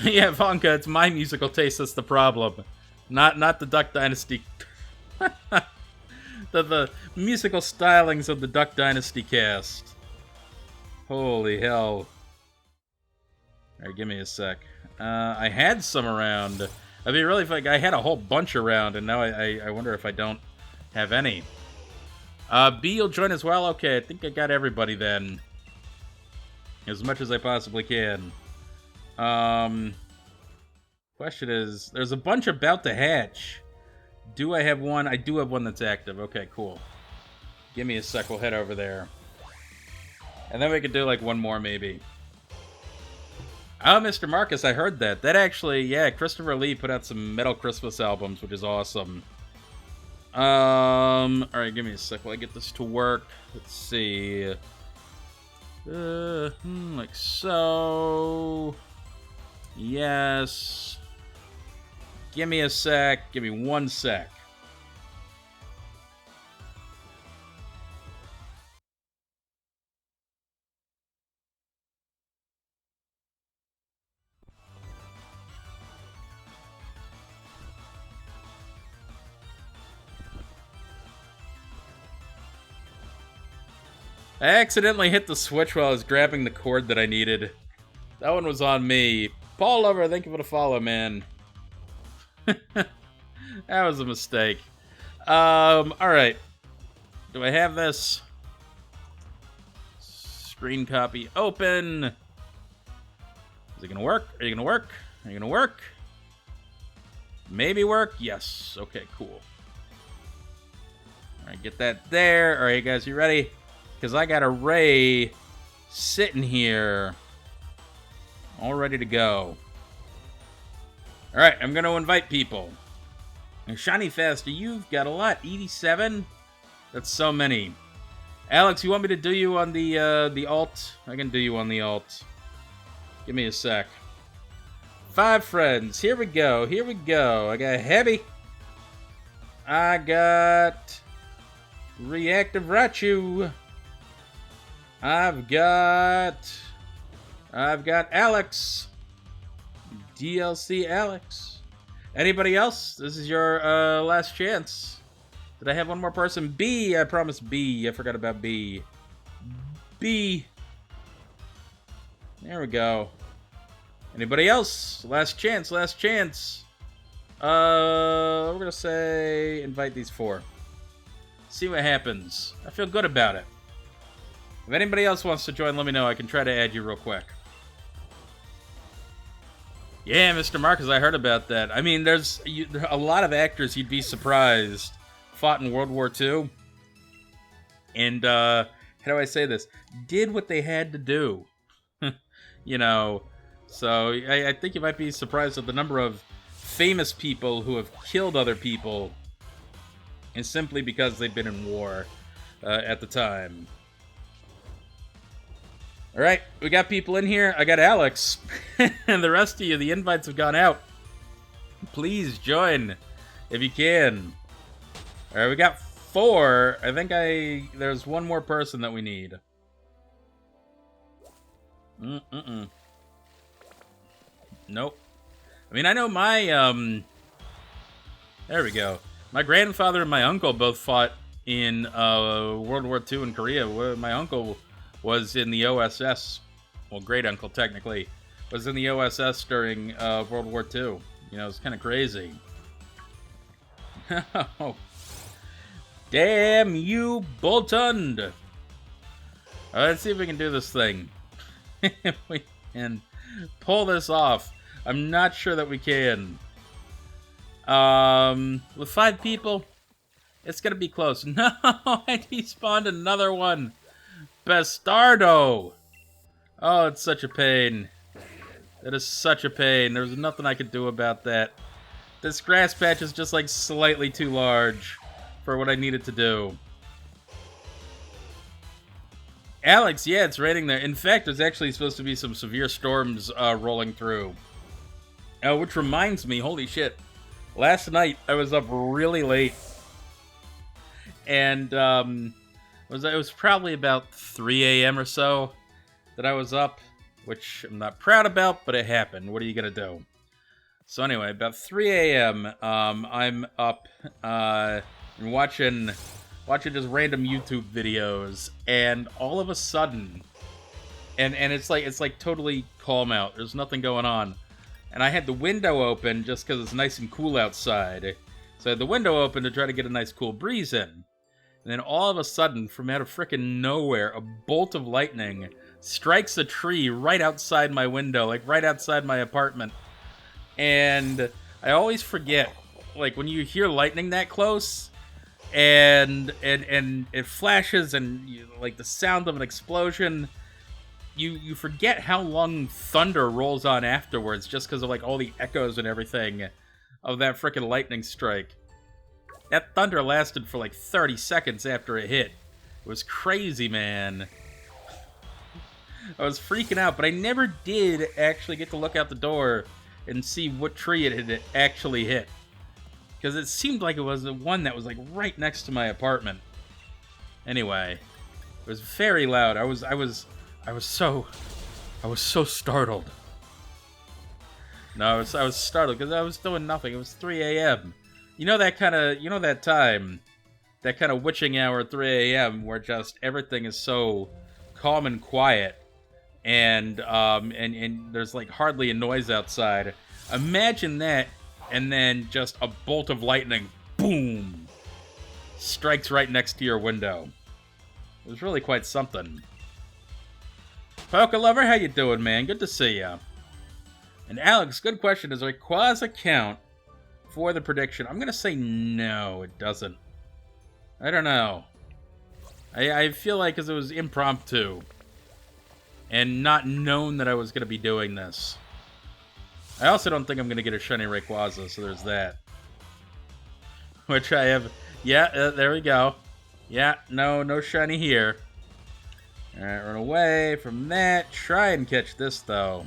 Yeah, Vonka, it's my musical taste that's the problem. Not the Duck Dynasty. the musical stylings of the Duck Dynasty cast. Holy hell. Alright, give me a sec. I had some around. I'd be really like I had a whole bunch around, and now I wonder if I don't have any. B, you'll join as well? Okay, I think I got everybody then. As much as I possibly can. Question is, there's a bunch about to hatch. Do I have one? I do have one that's active. Okay, cool. Give me a sec, we'll head over there. And then we could do like one more maybe. Oh, Mr. Marcus, I heard that. That actually, yeah, Christopher Lee put out some Metal Christmas albums, which is awesome. Alright, give me a sec while I get this to work. Let's see. Like so. Yes. Give me a sec. Give me 1 sec. I accidentally hit the switch while I was grabbing the cord that I needed. That one was on me. Paul Lover, thank you for the follow, man. That was a mistake. Alright. Do I have this? Screen copy open. Is it gonna work? Are you gonna work? Are you gonna work? Maybe work? Yes. Okay, cool. Alright, get that there. Alright, guys, you ready? Because I got a Ray sitting here. All ready to go. Alright, I'm gonna invite people. And Shiny Faster, you've got a lot. 87? That's so many. Alex, you want me to do you on the alt? I can do you on the alt. Give me a sec. 5 friends. Here we go. Here we go. I got Heavy. I got Reactive Raichu. I've got Alex. DLC Alex. Anybody else? This is your last chance. Did I have one more person? B. I promised B. I forgot about B. B. There we go. Anybody else? Last chance. Last chance. We're gonna say invite these 4. See what happens. I feel good about it. If anybody else wants to join, let me know. I can try to add you real quick. Yeah, Mr. Marcus, I heard about that. I mean, there's a lot of actors you'd be surprised fought in World War II. And, how do I say this? Did what they had to do. You know, so I think you might be surprised at the number of famous people who have killed other people. And simply because they've been in war at the time. Alright, we got people in here. I got Alex. And the rest of you, the invites have gone out. Please join if you can. Alright, we got 4. I think there's one more person that we need. Nope. I mean, I know my, there we go. My grandfather and my uncle both fought in World War II in Korea. My uncle was in the OSS. Well, great uncle, technically. Was in the OSS during World War II. You know, it's kind of crazy. Damn you, Boltund! Let's see if we can do this thing. If we can pull this off. I'm not sure that we can. With 5 people, it's gonna be close. No, I despawned another one. Bastardo! Oh, it's such a pain. It is such a pain. There's nothing I could do about that. This grass patch is just like slightly too large for what I needed to do. Alex, yeah, it's raining there. In fact, there's actually supposed to be some severe storms rolling through. Which reminds me, holy shit. Last night, I was up really late. And, it was probably about 3 a.m. or so that I was up, which I'm not proud about, but it happened. What are you gonna do? So anyway, about 3 a.m., I'm up and watching just random YouTube videos, and all of a sudden, and it's like totally calm out. There's nothing going on, and I had the window open just because it's nice and cool outside. So I had the window open to try to get a nice cool breeze in. And then all of a sudden, from out of frickin' nowhere, a bolt of lightning strikes a tree right outside my window, like right outside my apartment. And I always forget, like when you hear lightning that close, and it flashes, and like the sound of an explosion, you forget how long thunder rolls on afterwards, just because of like all the echoes and everything of that frickin' lightning strike. That thunder lasted for like 30 seconds after it hit. It was crazy, man. I was freaking out, but I never did actually get to look out the door and see what tree it had actually hit. Because it seemed like it was the one that was like right next to my apartment. Anyway, it was very loud. I was so startled. No, I was startled because I was doing nothing. It was 3 a.m. You know that time that kind of witching hour at 3 a.m. where just everything is so calm and quiet, and there's like hardly a noise outside. Imagine that, and then just a bolt of lightning, boom, strikes right next to your window. It was really quite something. Poker Lover, how you doing, man? Good to see ya. And Alex, good question. Does Rayquaza count for the prediction? I'm gonna say no, it doesn't. I don't know. I feel like because it was impromptu and not known that I was gonna be doing this. I also don't think I'm gonna get a shiny Rayquaza, so there's that. Which I have. Yeah, there we go. Yeah, no shiny here. Alright, run away from that. Try and catch this, though.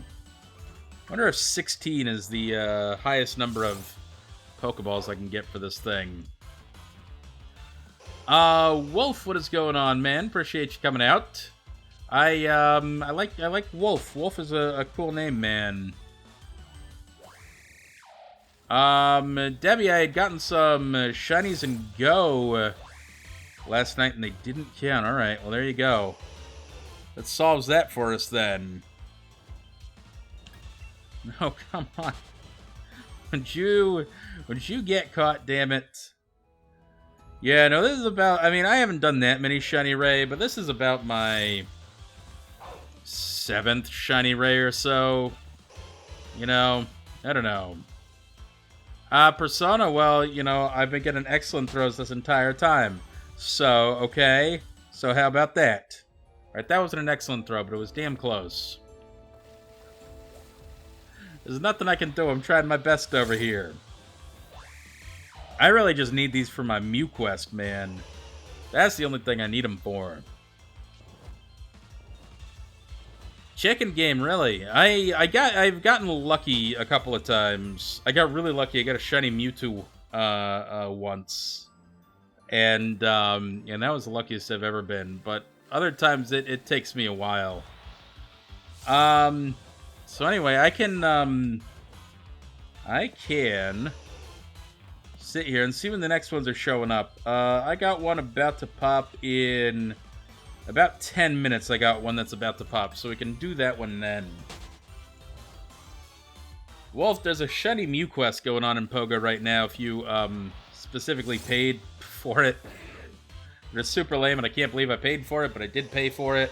Wonder if 16 is the highest number of Pokeballs I can get for this thing. Wolf, what is going on, man? Appreciate you coming out. I like Wolf. Wolf is a cool name, man. Debbie, I had gotten some shinies and go last night, and they didn't count. Alright, well, there you go. That solves that for us, then. No, come on. Would you get caught, damn it. Yeah, no, this is about... I mean, I haven't done that many Shiny Ray, but this is about my 7th Shiny Ray or so. You know, I don't know. Persona, well, you know, I've been getting excellent throws this entire time. So, okay. So how about that? Alright, that wasn't an excellent throw, but it was damn close. There's nothing I can do. I'm trying my best over here. I really just need these for my Mew quest, man. That's the only thing I need them for. Chicken game, really. I've gotten lucky a couple of times. I got really lucky. I got a shiny Mewtwo once. And that was the luckiest I've ever been. But other times it takes me a while. So anyway, I can sit here and see when the next ones are showing up. I got one about to pop in about 10 minutes. I got one that's about to pop, so we can do that one then. Wolf, there's a shiny Mew quest going on in Pogo right now if you specifically paid for it. It's super lame, and I can't believe I paid for it, but I did pay for it.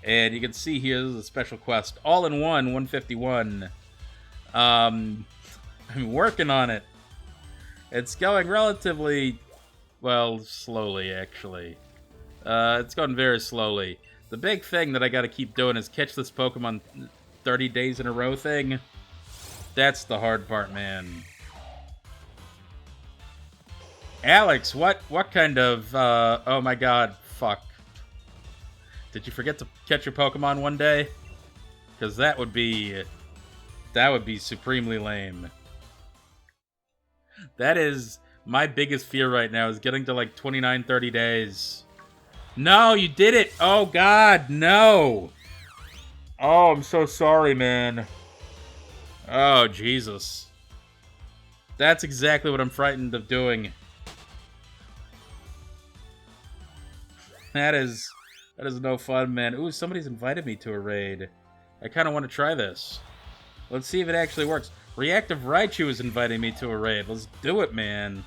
And you can see here, this is a special quest. All in one, 151. I'm working on it. It's going relatively, well, slowly, actually. It's going very slowly. The big thing that I gotta keep doing is catch this Pokemon 30 days in a row thing. That's the hard part, man. Alex, what kind of, oh my god, fuck. Did you forget to catch your Pokemon one day? Because that would be supremely lame. That is my biggest fear right now, is getting to like 29, 30 days. No, you did it! Oh god, no! Oh, I'm so sorry, man. Oh, Jesus. That's exactly what I'm frightened of doing. That is no fun, man. Ooh, somebody's invited me to a raid. I kind of want to try this. Let's see if it actually works. Reactive Raichu is inviting me to a raid. Let's do it, man.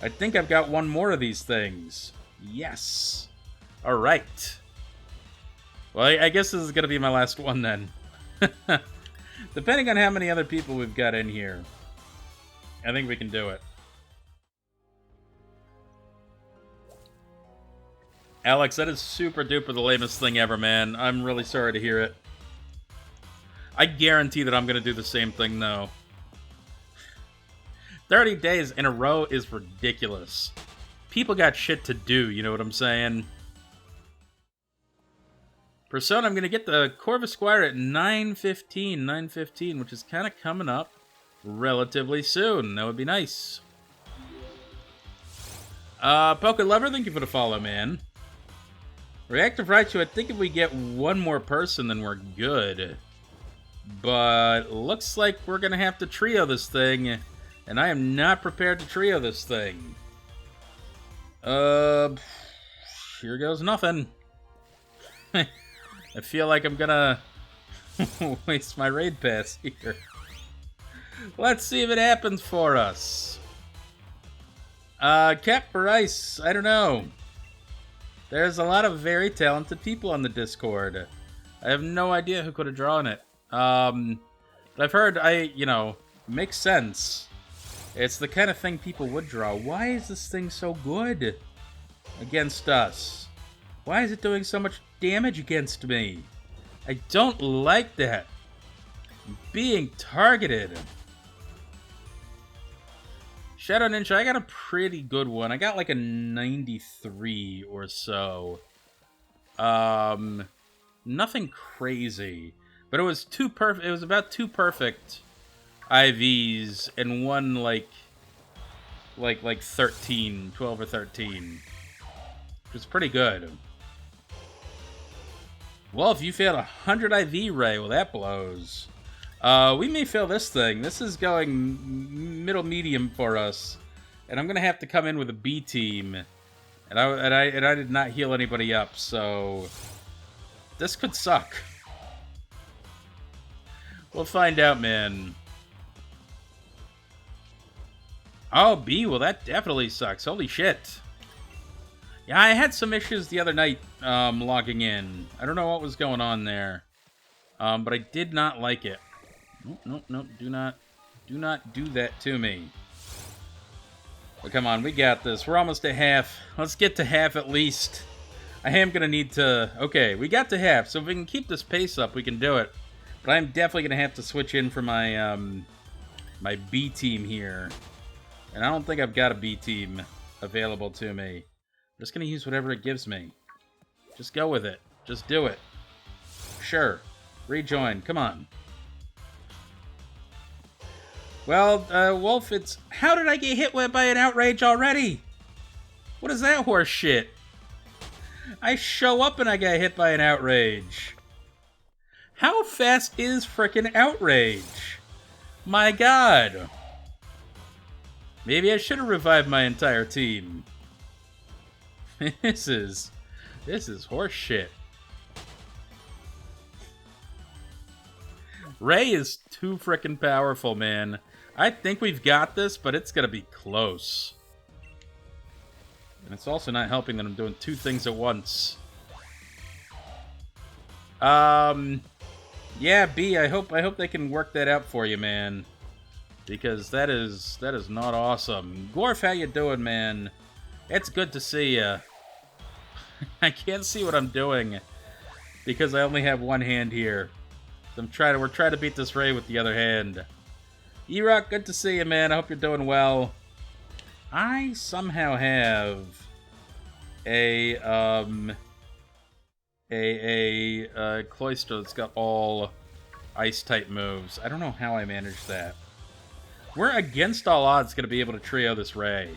I think I've got one more of these things. Yes. Alright. Well, I guess this is going to be my last one, then. Depending on how many other people we've got in here. I think we can do it. Alex, that is super duper the lamest thing ever, man. I'm really sorry to hear it. I guarantee that I'm going to do the same thing, though. 30 days in a row is ridiculous. People got shit to do, you know what I'm saying? Persona, I'm going to get the Corvisquire at 9:15, which is kind of coming up relatively soon. That would be nice. Poke Lover, thank you for the follow, man. Reactive Raichu, I think if we get one more person, then we're good. But looks like we're going to have to trio this thing, and I am not prepared to trio this thing. Uh, here goes nothing. I feel like I'm gonna waste my raid pass here. Let's see if it happens for us. Cap for Ice, I don't know. There's a lot of very talented people on the Discord. I have no idea who could have drawn it. But I've heard, makes sense. It's the kind of thing people would draw. Why is this thing so good against us? Why is it doing so much damage against me? I don't like that. I'm being targeted. Shadow Ninja, I got a pretty good one. I got like a 93 or so. Nothing crazy. But it was too perfect. It was about two perfect IVs and one like 13, 12 or 13. Which was pretty good. Well, if you failed 100 IV Ray, well that blows. We may fail this thing. This is going middle medium for us, and I'm gonna have to come in with a B team, and I did not heal anybody up, so this could suck. We'll find out, man. Oh, B. Well, that definitely sucks. Holy shit. Yeah, I had some issues the other night logging in. I don't know what was going on there, but I did not like it. Nope. Do not do that to me. Well, come on, we got this. We're almost at half. Let's get to half at least. I am gonna need to. Okay, we got to half. So if we can keep this pace up, we can do it. But I'm definitely gonna have to switch in for my my B team here, and I don't think I've got a B team available to me. I'm just gonna use whatever it gives me. Just go with it. Just do it. Sure. Rejoin. Come on. Well, Wolf, it's... How did I get hit by an outrage already? What is that horse shit? I show up and I got hit by an outrage. How fast is frickin' outrage? My god. Maybe I should have revived my entire team. This is horse shit. Ray is too frickin' powerful, man. I think we've got this, but it's gonna be close. And it's also not helping that I'm doing two things at once. Yeah, B, I hope they can work that out for you, man. Because that is not awesome. Gorf, how you doing, man? It's good to see ya. I can't see what I'm doing because I only have one hand here. So we're trying to beat this Ray with the other hand. E-Rock, good to see you, man. I hope you're doing well. I somehow have a Cloister that's got all ice-type moves. I don't know how I managed that. We're against all odds going to be able to trio this Ray.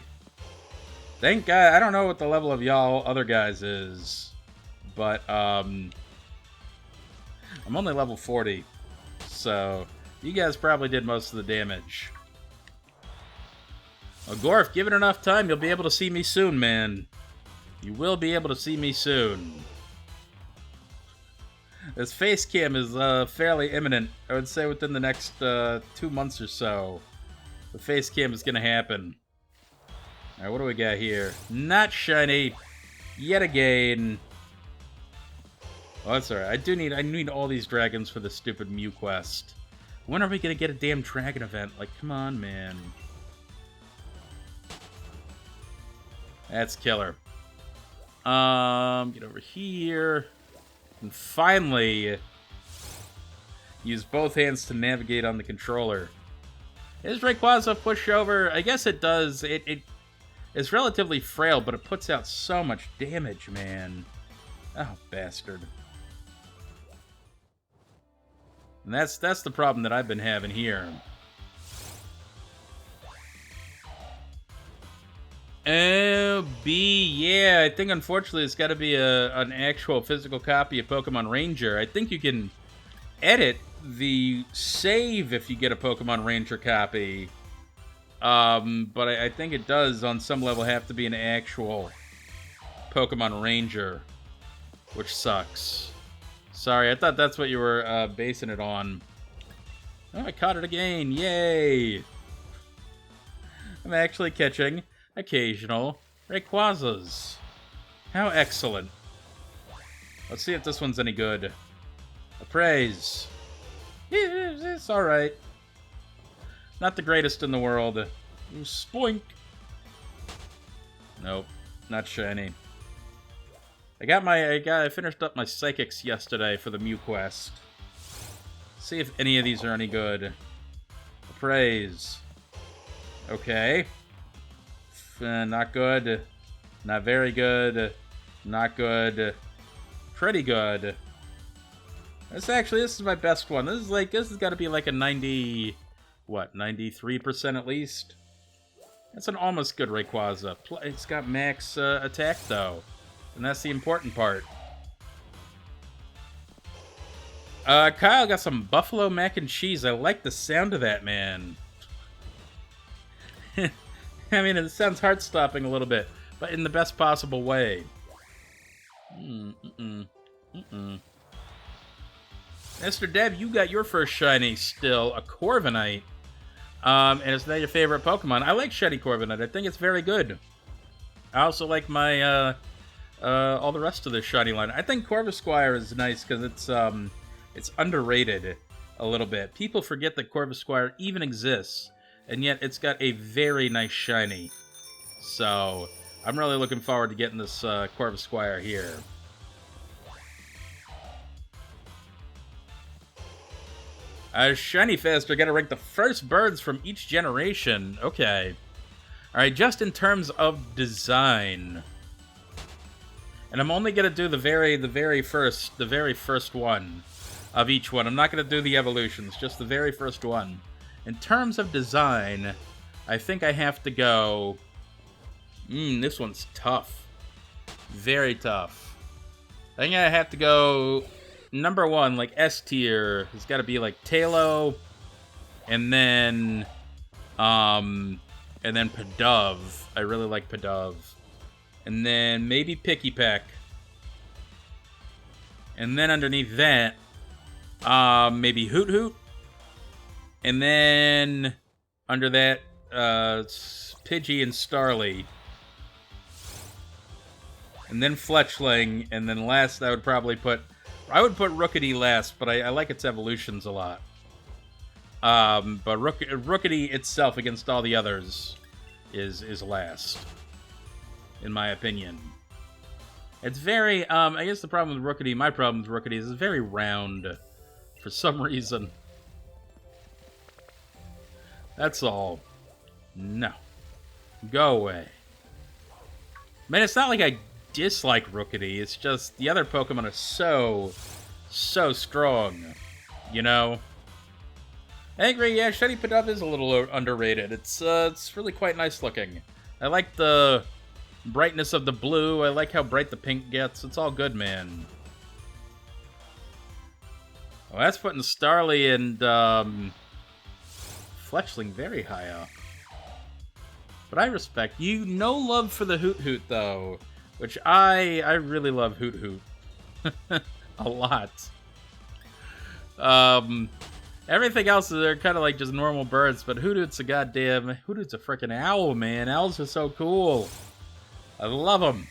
Thank God. I don't know what the level of y'all other guys is, but I'm only level 40, so you guys probably did most of the damage. Well, Gorf, give it enough time, you'll be able to see me soon, man. You will be able to see me soon. This face cam is fairly imminent. I would say within the next 2 months or so, the face cam is going to happen. Alright, what do we got here? Not shiny. Yet again. Oh, that's alright. I need all these dragons for the stupid Mew quest. When are we going to get a damn dragon event? Like, come on, man. That's killer. Get over here. And finally, use both hands to navigate on the controller. Is Rayquaza pushover? I guess it does. It's relatively frail, but it puts out so much damage, man. Oh, bastard. And that's the problem that I've been having here. Oh, B, yeah, I think unfortunately it's got to be an actual physical copy of Pokemon Ranger. I think you can edit the save if you get a Pokemon Ranger copy. But I think it does on some level have to be an actual Pokemon Ranger, which sucks. Sorry, I thought that's what you were basing it on. Oh, I caught it again. Yay! I'm actually catching occasional Rayquazas. How excellent. Let's see if this one's any good. Appraise. It's alright. Not the greatest in the world. Ooh, spoink. Nope, not shiny. I finished up my Psychics yesterday for the Mew quest. See if any of these are any good. Appraise. Okay. Not good. Not very good. Not good. Pretty good. This is my best one. This has got to be like a 90, what, 93% at least? That's an almost good Rayquaza. It's got max attack though. And that's the important part. Kyle got some buffalo mac and cheese. I like the sound of that, man. I mean, it sounds heart-stopping a little bit, but in the best possible way. Mr. Deb, you got your first shiny still, a Corviknight. And it's not your favorite Pokemon. I like shiny Corviknight. I think it's very good. I also like my, all the rest of the shiny line. I think Corvisquire is nice because it's underrated a little bit. People forget that Corvisquire even exists, and yet it's got a very nice shiny. So, I'm really looking forward to getting this Corvisquire here. Shiny Faster, gotta rank the first birds from each generation. Okay. Alright, just in terms of design. And I'm only gonna do the very first one of each one. I'm not gonna do the evolutions, just the very first one. In terms of design, I think I have to go... this one's tough. Very tough. I think I have to go... Number one, like S tier, has got to be like Tailo, and then Pidove. I really like Pidove. And then maybe Pikipek. And then underneath that, maybe Hoot Hoot. And then under that, Pidgey and Starly. And then Fletchling, and then last I would probably put Rookity last, but I like its evolutions a lot. But Rookity itself against all the others is last, in my opinion. It's very, I guess the problem with Rookity, my problem with Rookity is it's very round for some reason. That's all. No. Go away. Man, it's not like I dislike Rookity, it's just the other Pokemon are so strong, you know? I agree, yeah, Shiny Pidove is a little underrated. It's really quite nice looking. I like the brightness of the blue, I like how bright the pink gets, it's all good, man. Well, that's putting Starly and Fletchling very high up. But I respect you. No love for the Hoot Hoot, though. Which I really love Hoot Hoot. A lot. Everything else are kind of like just normal birds, but Hoot Hoot's a freaking owl, man. Owls are so cool. I love them.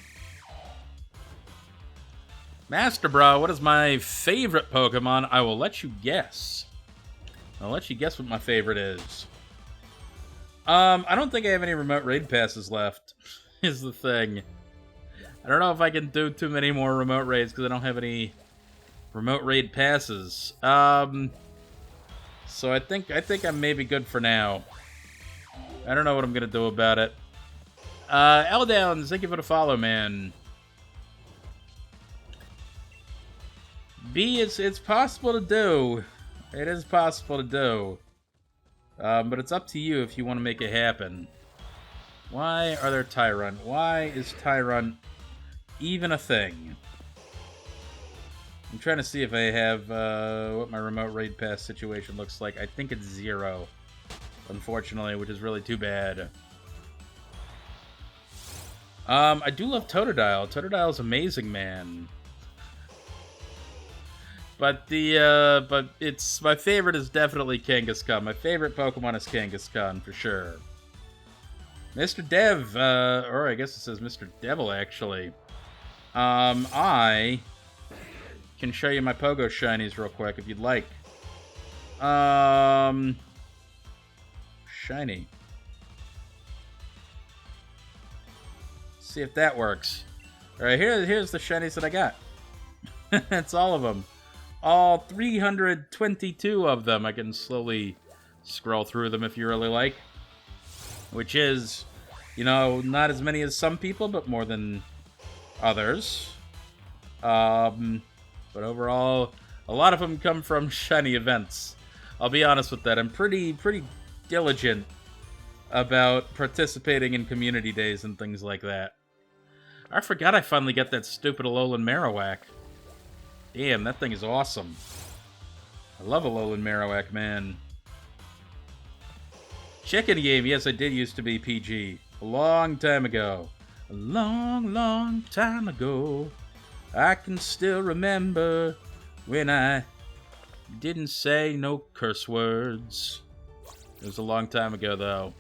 Master Bra, what is my favorite Pokemon? I will let you guess. I'll let you guess what my favorite is. I don't think I have any remote raid passes left, is the thing. I don't know if I can do too many more remote raids because I don't have any remote raid passes. So I think I'm maybe good for now. I don't know what I'm gonna do about it. L-Downs, thank you for the follow, man. B, it's possible to do. It is possible to do. But it's up to you if you want to make it happen. Why are there Tyrunt? Why is Tyrunt even a thing? I'm trying to see if I have what my remote raid pass situation looks like. I think it's 0, unfortunately, which is really too bad. I do love Totodile. Totodile's amazing, man. But it's my favorite is definitely Kangaskhan. My favorite Pokemon is Kangaskhan for sure. Mr. Dev, or I guess it says Mr. Devil actually. I can show you my Pogo Shinies real quick if you'd like. Shiny. See if that works. Alright, here's the shinies that I got. That's all of them. All 322 of them. I can slowly scroll through them if you really like. Which is, you know, not as many as some people, but more than others. But overall, a lot of them come from shiny events. I'll be honest with that. I'm pretty diligent about participating in community days and things like that. I forgot I finally got that stupid Alolan Marowak. Damn, that thing is awesome. I love Alolan Marowak, man. Chicken game, yes, I did used to be PG. A long time ago. A long time ago. I can still remember when I didn't say no curse words. It was a long time ago, though.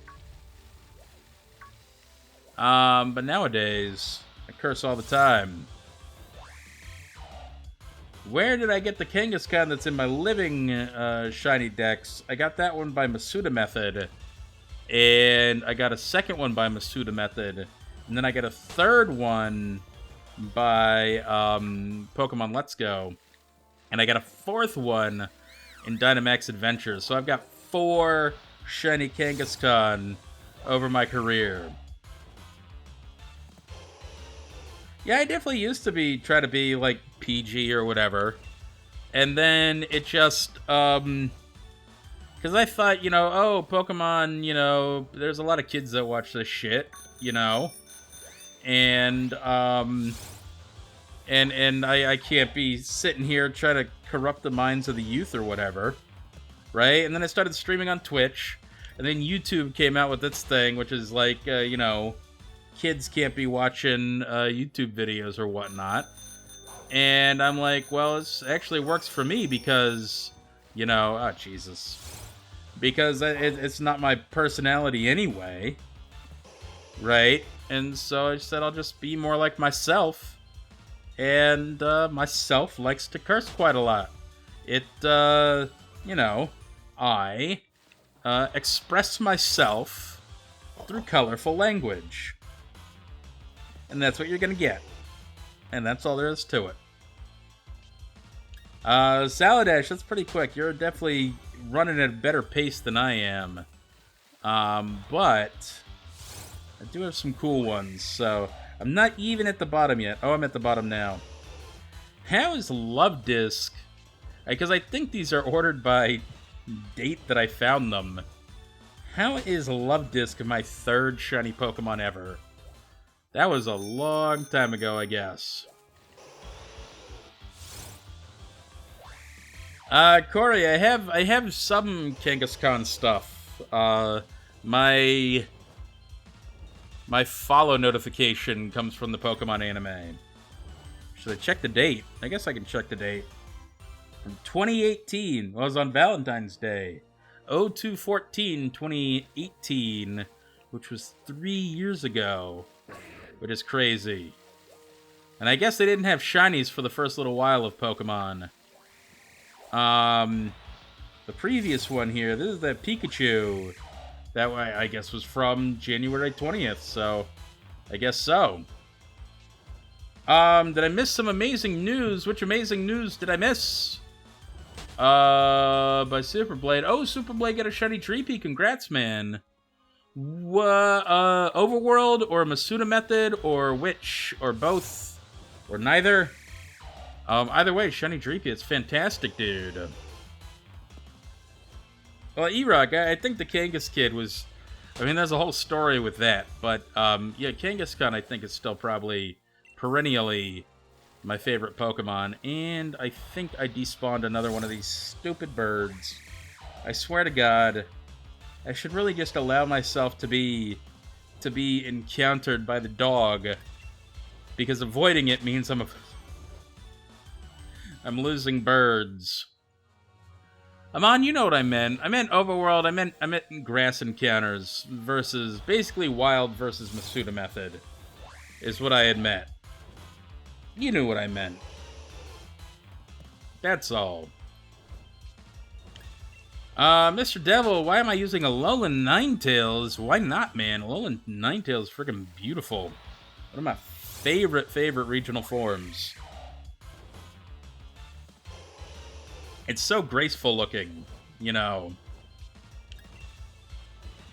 But nowadays, I curse all the time. Where did I get the Kangaskhan that's in my living shiny decks? I got that one by Masuda Method. And I got a second one by Masuda Method. And then I got a third one by Pokemon Let's Go. And I got a fourth one in Dynamax Adventures. So I've got 4 shiny Kangaskhan over my career. Yeah, I definitely used to try to be like PG or whatever. And then it just, because I thought, you know, oh, Pokemon, you know, there's a lot of kids that watch this shit, you know. And I can't be sitting here trying to corrupt the minds of the youth or whatever, right? And then I started streaming on Twitch, and then YouTube came out with its thing, which is like, you know, kids can't be watching YouTube videos or whatnot. And I'm like, well, this actually works for me because, you know, oh, Jesus. Because it's not my personality anyway, right? And so I said I'll just be more like myself. And myself likes to curse quite a lot. It, you know, I express myself through colorful language. And that's what you're going to get. And that's all there is to it. Saladash, that's pretty quick. You're definitely running at a better pace than I am. But I do have some cool ones. So I'm not even at the bottom yet. Oh, I'm at the bottom now. How is Love Disc? Because I think these are ordered by date that I found them. How is Love Disc my 3rd shiny Pokemon ever? That was a long time ago, I guess. Corey, I have some Kangaskhan stuff. My follow notification comes from the Pokemon anime. Should I check the date? I guess I can check the date. From 2018. Well, it was on Valentine's Day. 02/14/2018, which was 3 years ago. Which is crazy. And I guess they didn't have shinies for the first little while of Pokemon. The previous one here, this is that Pikachu. That way, I guess, was from January 20th, so I guess so. Did I miss some amazing news? Which amazing news did I miss? By Superblade. Oh, Superblade got a shiny Treepy. Congrats, man. Overworld or Masuda Method or which or both or neither. Either way, shiny Dreepy, it's fantastic, dude. Well, E-Rock, I think the Kangas kid was. I mean, there's a whole story with that, but yeah, Kangaskhan I think is still probably perennially my favorite Pokemon, and I think I despawned another one of these stupid birds. I swear to God. I should really just allow myself to be to be encountered by the dog, because avoiding it means I'm losing birds. Amon, you know what I meant. I meant overworld. I meant grass encounters versus basically wild versus Masuda method is what I had meant. You knew what I meant. That's all. Mr. Devil, why am I using a Alolan Ninetales? Why not, man? Alolan Ninetales is freaking beautiful. One of my favorite regional forms. It's so graceful looking, you know.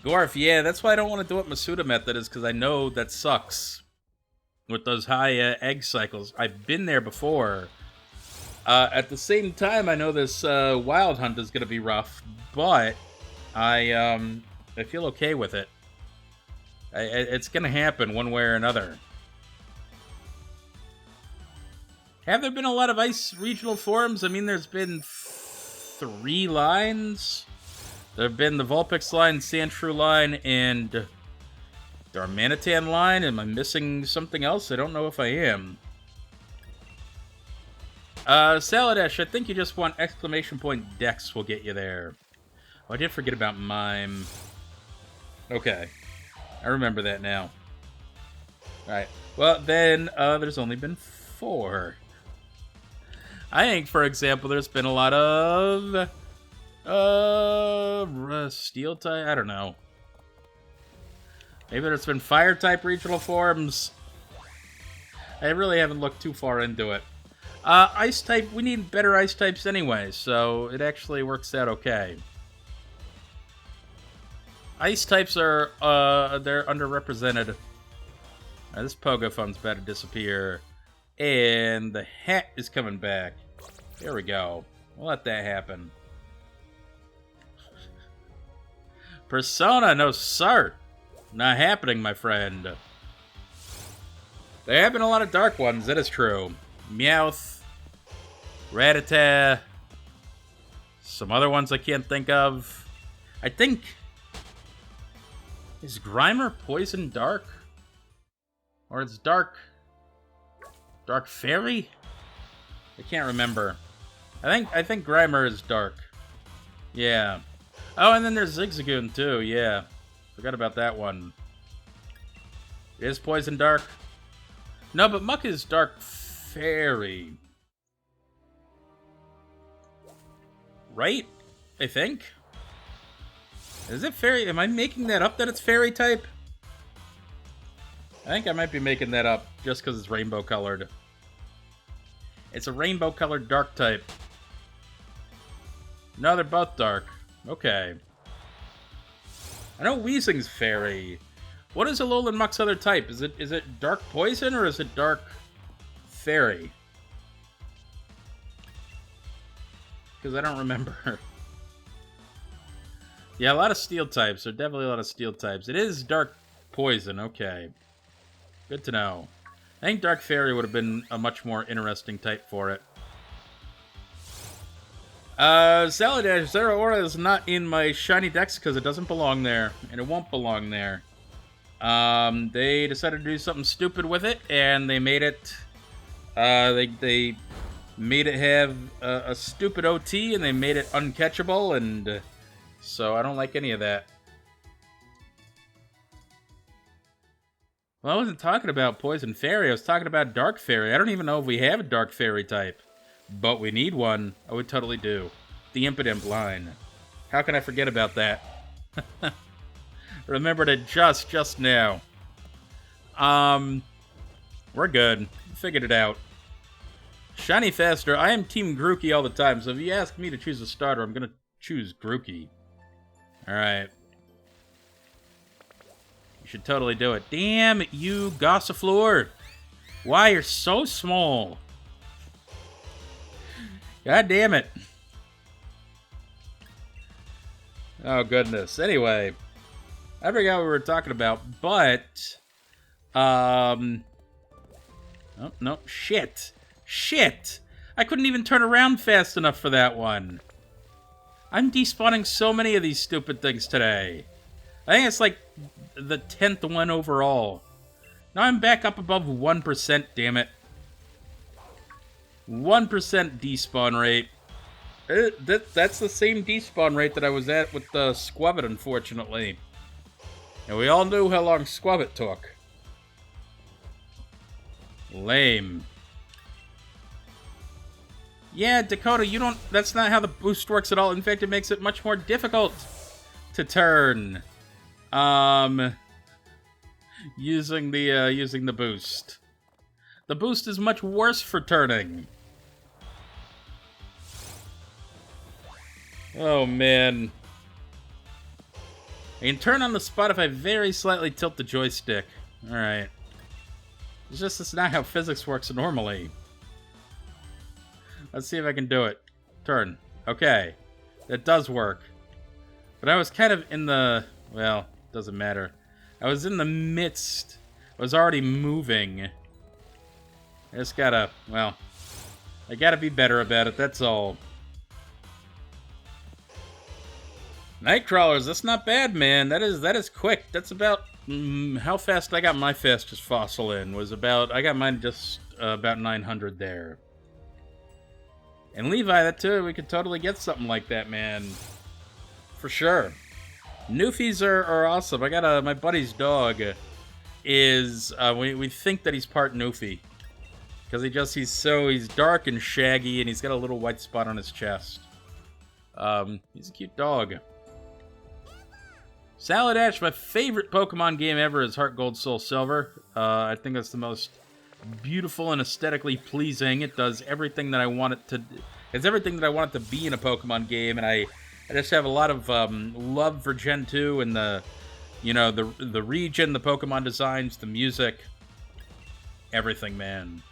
Gorf, yeah, that's why I don't want to do it Masuda method, is because I know that sucks. With those high egg cycles. I've been there before. At the same time, I know this wild hunt is going to be rough, but I feel okay with it. It's going to happen one way or another. Have there been a lot of ice regional forms? I mean, there's been 3 lines. There have been the Vulpix line, Sandshrew line, and the Darmanitan line. Am I missing something else? I don't know if I am. Saladesh, I think you just want exclamation point Dex will get you there. Oh, I did forget about Mime. Okay. I remember that now. Alright. Well, then, there's only been 4. I think, for example, there's been a lot of... Steel type? I don't know. Maybe there's been Fire type regional forms. I really haven't looked too far into it. Ice type, we need better ice types anyway, so it actually works out okay. Ice types are, they're underrepresented. This Pogo Fun's about to disappear. And the hat is coming back. There we go. We'll let that happen. Persona, no sir. Not happening, my friend. There have been a lot of dark ones, that is true. Meowth, Rattata, some other ones I can't think of. I think... Is Grimer Poison Dark? Or it's Dark... Dark Fairy? I can't remember. I think Grimer is Dark. Yeah. Oh, and then there's Zigzagoon too, yeah. Forgot about that one. Is Poison Dark? No, but Muck is Dark Fairy. Right? I think? Is it Fairy? Am I making that up that it's Fairy type? I think I might be making that up just because it's rainbow colored. It's a rainbow colored dark type. No, they're both dark. Okay. I know Weezing's Fairy. What is Alolan Muck's other type? Is it Dark Poison or is it Dark Fairy? Because I don't remember. Yeah, a lot of Steel types. There are definitely a lot of Steel types. It is Dark Poison. Okay. Good to know. I think Dark Fairy would have been a much more interesting type for it. Saladash, Zeraora is not in my shiny Dex because it doesn't belong there. And it won't belong there. They decided to do something stupid with it, and they made it... They made it have a stupid OT, and they made it uncatchable, and... so I don't like any of that. Well, I wasn't talking about Poison Fairy, I was talking about Dark Fairy. I don't even know if we have a Dark Fairy type. But we need one. I would totally do. The Impidimp line. How can I forget about that? Remembered it just now. We're good. Figured it out. Shiny Faster. I am Team Grookey all the time, so if you ask me to choose a starter, I'm gonna choose Grookey. Alright. You should totally do it. Damn you, Gossifleur! Why, you're so small! God damn it. Oh, goodness. Anyway. I forgot what we were talking about, but... Oh, no. Shit. Shit! I couldn't even turn around fast enough for that one. I'm despawning so many of these stupid things today. I think it's like the 10th one overall. Now I'm back up above 1%, damn it. 1% despawn rate. That's the same despawn rate that I was at with the Squabbit, unfortunately. And we all knew how long Squabbit took. Lame. Yeah, Dakota, you don't... That's not how the boost works at all. In fact, it makes it much more difficult to turn. Using the boost. The boost is much worse for turning. Oh, man. I can turn on the spot if I very slightly tilt the joystick. Alright. It's just that's not how physics works normally. Let's see if I can do it. Turn. Okay. That does work. But I was kind of in the... Well, doesn't matter. I was in the midst. I was already moving. I just gotta... Well, I gotta be better about it, that's all. Nightcrawlers, that's not bad, man. That is quick. That's about... how fast I got my fastest fossil in was about... I got mine just about 900 there. And Levi, that too, we could totally get something like that, man. For sure. Newfies are awesome. I got my buddy's dog is, we think that he's part Newfie. Because he's dark and shaggy, and he's got a little white spot on his chest. He's a cute dog. Salad Ash, my favorite Pokemon game ever is Heart Gold Soul Silver. I think that's the most beautiful and aesthetically pleasing. It does everything that I want it to. It's everything that I want it to be in a Pokemon game, and I just have a lot of love for Gen 2 and the region, the Pokemon designs, the music, everything, man.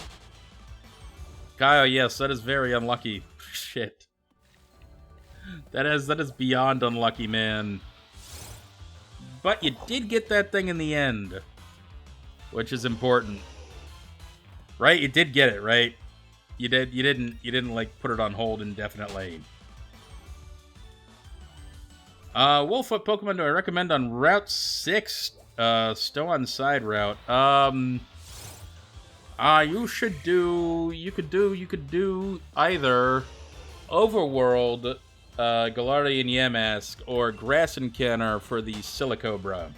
Kyle, yes, that is very unlucky. Shit. That is beyond unlucky, man. But you did get that thing in the end, which is important. Right? You did get it, right? You didn't like put it on hold indefinitely. What Pokemon do I recommend on Route 6? Still on side route. You could do either Overworld, Galarian Yamask, or Grass Encounter for the Silicobra.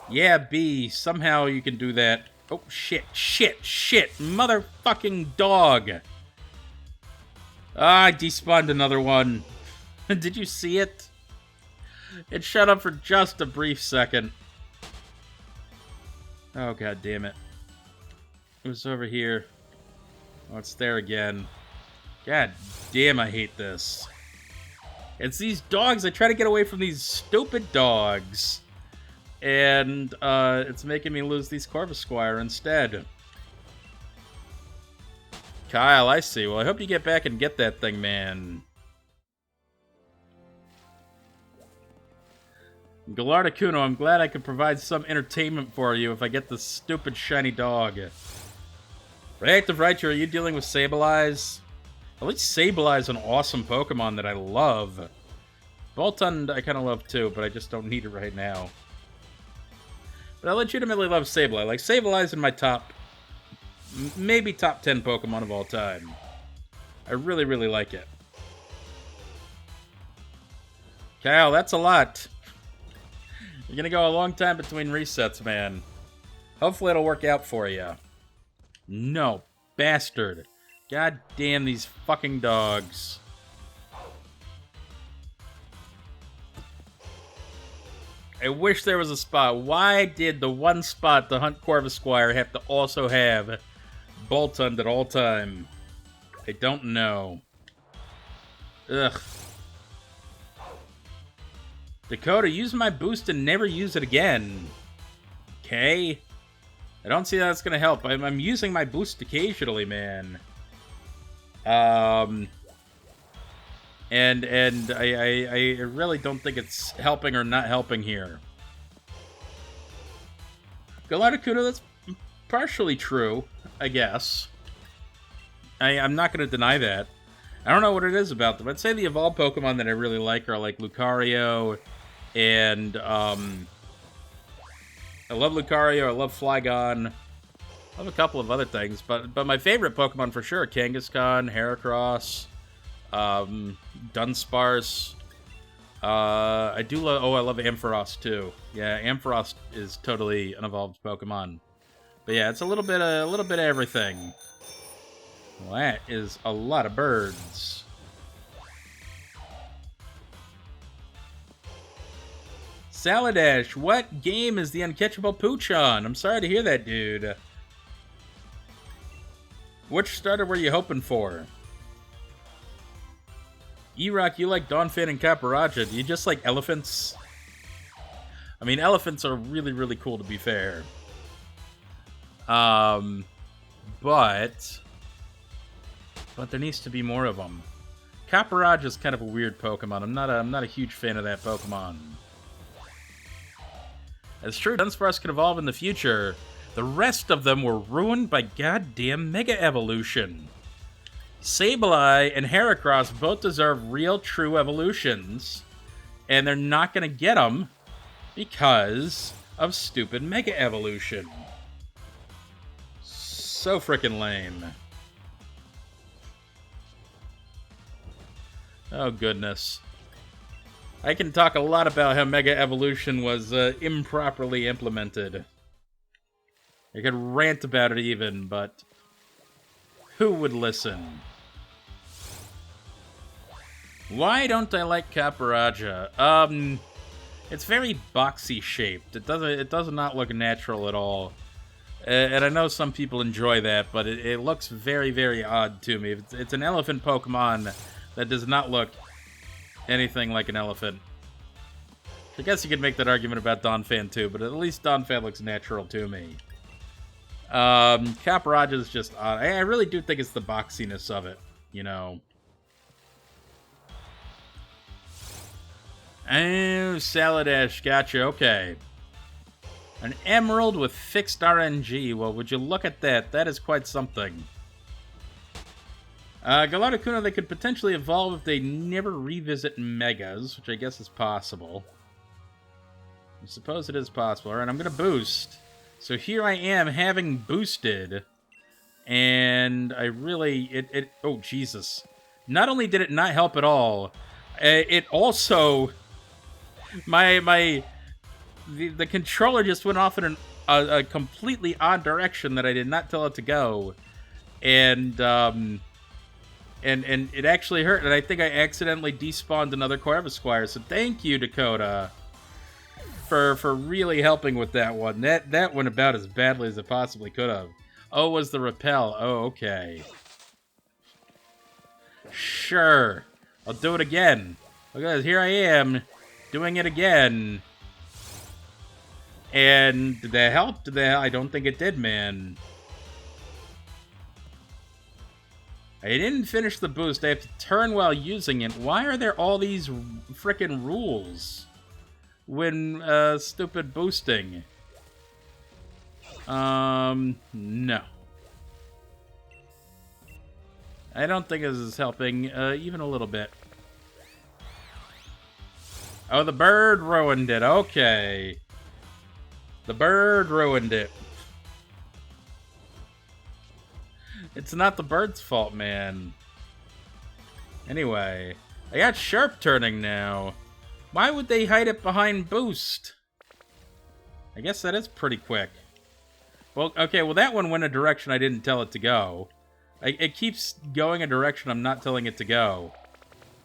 Yeah, B, somehow you can do that. Oh, shit, motherfucking dog. I despawned another one. Did you see it? It shut up for just a brief second. Oh, god damn it. It was over here. Oh, it's there again. God damn, I hate this. It's these dogs. I try to get away from these stupid dogs. And it's making me lose these Corvisquire instead. Kyle, I see. Well, I hope you get back and get that thing, man. Gallardicuno, I'm glad I could provide some entertainment for you if I get this stupid shiny dog. Reactive Raichu, are you dealing with Sableye? At least Sableye is an awesome Pokemon that I love. Boltund I kind of love too, but I just don't need it right now. But I legitimately love Sableye. Like, Sableye's in my top... maybe top 10 Pokemon of all time. I really, really like it. Kyle, that's a lot. You're gonna go a long time between resets, man. Hopefully it'll work out for you. No. Bastard. God damn these fucking dogs. I wish there was a spot. Why did the one spot to hunt Corvisquire have to also have Boltund at all time? I don't know. Ugh. Dakota, use my boost and never use it again. Okay? I don't see how that's gonna help. I'm using my boost occasionally, man. And I really don't think it's helping or not helping here. Gallardicuno, that's partially true, I guess. I'm not going to deny that. I don't know what it is about them. I'd say the evolved Pokemon that I really like are like Lucario and, I love Lucario, I love Flygon, I love a couple of other things, but my favorite Pokemon for sure, Kangaskhan, Heracross, Dunsparce. I do love. Oh, I love Ampharos too. Yeah, Ampharos is totally an evolved Pokemon. But yeah, it's a little bit of everything. Well, that is a lot of birds. Saladash, what game is the uncatchable Pooch on? I'm sorry to hear that, dude. Which starter were you hoping for? E-Rock, you like Donphan and Caparaja. Do you just like elephants? I mean, elephants are really, really cool, to be fair. But there needs to be more of them. Caparaja is kind of a weird Pokemon. I'm not a huge fan of that Pokemon. It's true, Dunsparce could evolve in the future. The rest of them were ruined by goddamn Mega Evolution. Sableye and Heracross both deserve real, true evolutions, and they're not going to get them because of stupid Mega Evolution. So frickin' lame. Oh, goodness. I can talk a lot about how Mega Evolution was improperly implemented. I could rant about it even, but who would listen? Why don't I like Caparaja? It's very boxy shaped. It does not look natural at all. And I know some people enjoy that, but it looks very, very odd to me. It's an elephant Pokemon that does not look anything like an elephant. I guess you could make that argument about Donphan too, but at least Donphan looks natural to me. Caparaja is just odd. I really do think it's the boxiness of it, you know. Oh, Saladash, gotcha, okay. An emerald with fixed RNG. Well, would you look at that? That is quite something. Galacticuna, they could potentially evolve if they never revisit Megas, which I guess is possible. I suppose it is possible. Alright, I'm going to boost. So here I am, having boosted. And I really... Oh, Jesus. Not only did it not help at all, it also... The controller just went off in a completely odd direction that I did not tell it to go. And it actually hurt, and I think I accidentally despawned another Corvisquire. So thank you, Dakota, for really helping with that one. That went about as badly as it possibly could have. Oh, was the repel? Oh, okay. Sure. I'll do it again. Look at this. Here I am, doing it again. And did that help? I don't think it did, man. I didn't finish the boost. I have to turn while using it. Why are there all these frickin' rules when stupid boosting? No. I don't think this is helping even a little bit. Oh, the bird ruined it. Okay. The bird ruined it. It's not the bird's fault, man. Anyway, I got sharp turning now. Why would they hide it behind boost? I guess that is pretty quick. Well, okay, well that one went a direction I didn't tell it to go. It keeps going a direction I'm not telling it to go.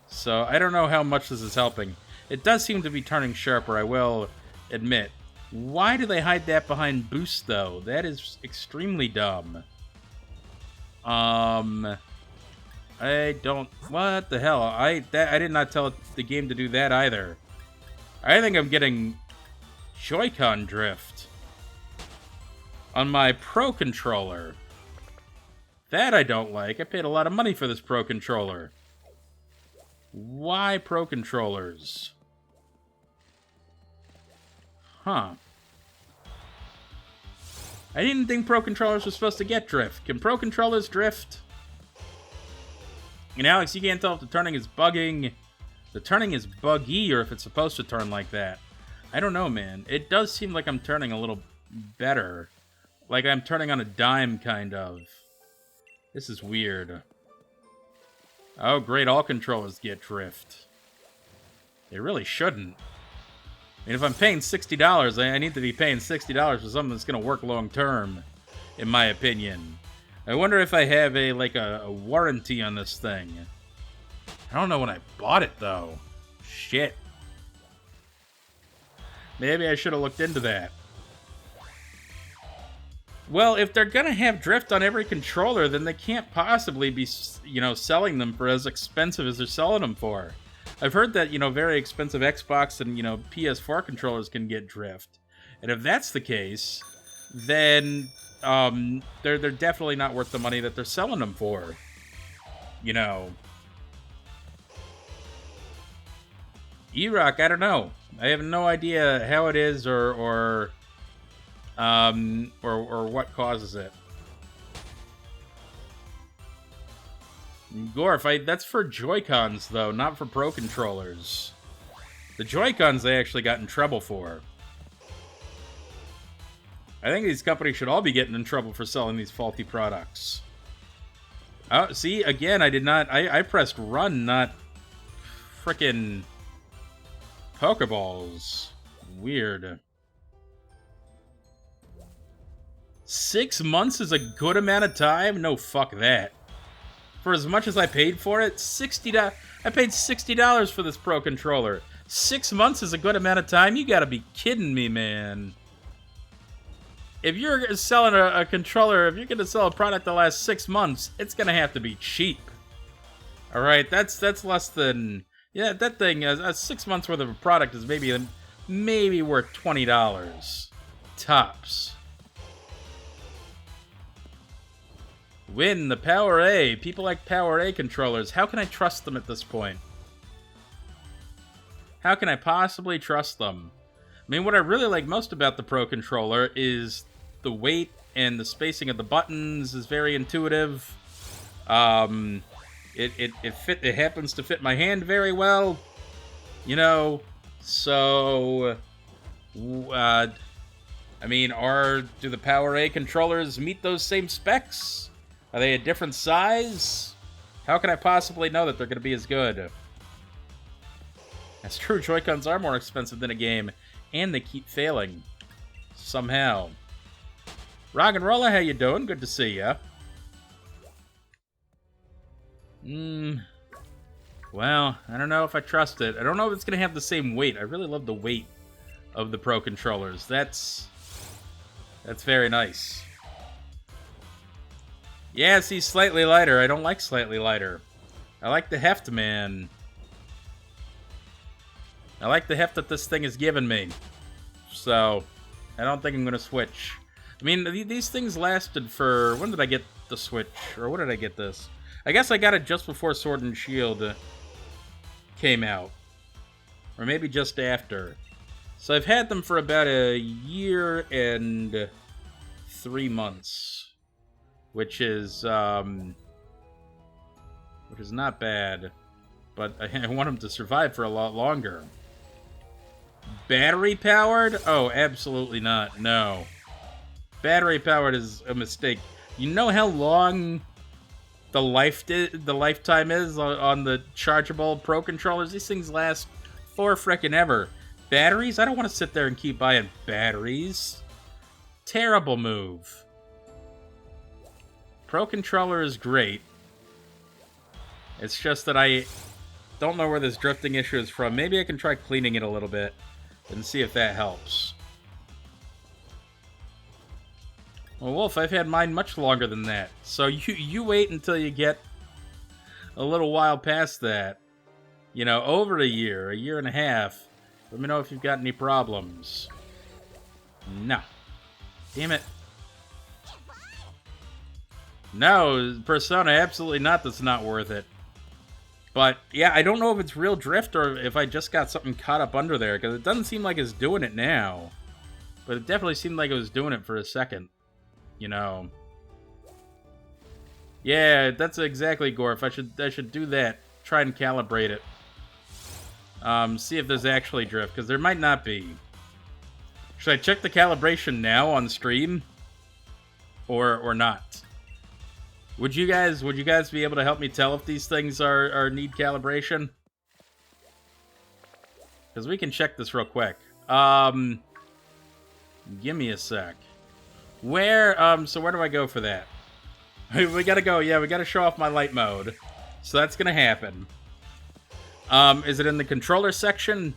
So I don't know how much this is helping. It does seem to be turning sharper, I will admit. Why do they hide that behind boost, though? That is extremely dumb. I don't... What the hell? I did not tell the game to do that either. I think I'm getting Joy-Con drift on my Pro Controller. That I don't like. I paid a lot of money for this Pro Controller. Why Pro Controllers? Huh. I didn't think Pro Controllers were supposed to get drift. Can Pro Controllers drift? And Alex, you can't tell if the turning is bugging. The turning is buggy, or if it's supposed to turn like that. I don't know, man. It does seem like I'm turning a little better. Like I'm turning on a dime, kind of. This is weird. Oh, great. All controllers get drift. They really shouldn't. I mean, if I'm paying $60, I need to be paying $60 for something that's going to work long term, in my opinion. I wonder if I have a warranty on this thing. I don't know when I bought it, though. Shit. Maybe I should have looked into that. Well, if they're going to have drift on every controller, then they can't possibly be, selling them for as expensive as they're selling them for. I've heard that, very expensive Xbox and, PS4 controllers can get drift. And if that's the case, then they're definitely not worth the money that they're selling them for. E-Rock, I don't know. I have no idea how it is or what causes it. Gorf, that's for Joy-Cons, though, not for Pro Controllers. The Joy-Cons I actually got in trouble for. I think these companies should all be getting in trouble for selling these faulty products. Oh, see, again, I did not... I pressed run, not frickin' Pokeballs. Weird. 6 months is a good amount of time? No, fuck that. For as much as I paid for it, $60. I paid $60 for this Pro Controller. 6 months is a good amount of time? You gotta be kidding me, man. If you're selling a controller, if you're gonna sell a product that lasts 6 months, it's gonna have to be cheap. Alright, that's less than... Yeah, that thing, 6 months worth of a product is maybe worth $20. Tops. Win the Power A. People like Power A controllers. How can I trust them at this point? How can I possibly trust them? I mean, what I really like most about the Pro Controller is the weight and the spacing of the buttons is very intuitive. It happens to fit my hand very well. So... I mean, do the Power A controllers meet those same specs? Are they a different size? How can I possibly know that they're going to be as good? That's true, Joy-Cons are more expensive than a game, and they keep failing. Somehow. Rock and Roller, how you doing? Good to see ya. Well, I don't know if I trust it. I don't know if it's going to have the same weight. I really love the weight of the Pro Controllers. That's very nice. Yeah, see, slightly lighter. I don't like slightly lighter. I like the heft, man. I like the heft that this thing has given me. So, I don't think I'm going to switch. I mean, these things lasted for... When did I get the Switch? Or when did I get this? I guess I got it just before Sword and Shield came out. Or maybe just after. So I've had them for about a year and 3 months. Which is not bad. But I want them to survive for a lot longer. Battery powered? Oh, absolutely not. No. Battery powered is a mistake. You know how long the lifetime is on the chargeable Pro Controllers? These things last for frickin' ever. Batteries? I don't want to sit there and keep buying batteries. Terrible move. Pro Controller is great. It's just that I don't know where this drifting issue is from. Maybe I can try cleaning it a little bit and see if that helps. Well, Wolf, I've had mine much longer than that. So you wait until you get a little while past that. Over a year and a half. Let me know if you've got any problems. No. Damn it. No, Persona, absolutely not. That's not worth it. But, yeah, I don't know if it's real drift or if I just got something caught up under there, because it doesn't seem like it's doing it now. But it definitely seemed like it was doing it for a second. Yeah, that's exactly, Gorf. I should do that. Try and calibrate it. See if there's actually drift, because there might not be. Should I check the calibration now on stream? Or not? Would you guys be able to help me tell if these things are need calibration? Because we can check this real quick. Give me a sec. So where do I go for that? We gotta go, yeah, we gotta show off my light mode. So that's gonna happen. Is it in the controller section?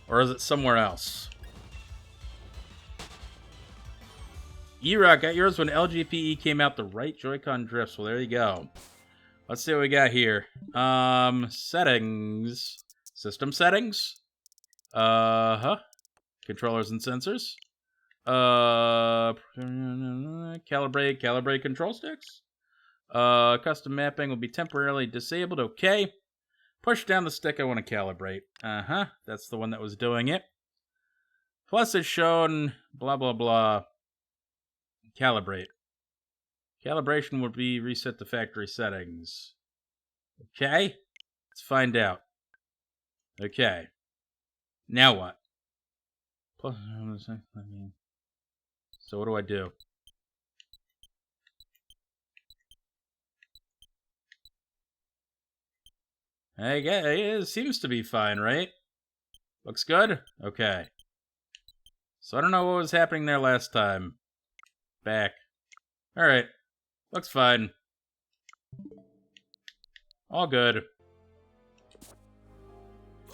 Or is it somewhere else? E-Rock got yours when LGPE came out, the right Joy-Con drifts. Well, there you go. Let's see what we got here. Settings. System settings. Controllers and sensors. Calibrate control sticks. Custom mapping will be temporarily disabled. Okay. Push down the stick I want to calibrate. That's the one that was doing it. Plus it's shown blah blah blah. Calibrate. Calibration would be reset to factory settings. Okay. Let's find out. Okay. Now what? So what do I do? I guess it seems to be fine, right? Looks good? Okay. So I don't know what was happening there last time. Back. Alright. Looks fine. All good.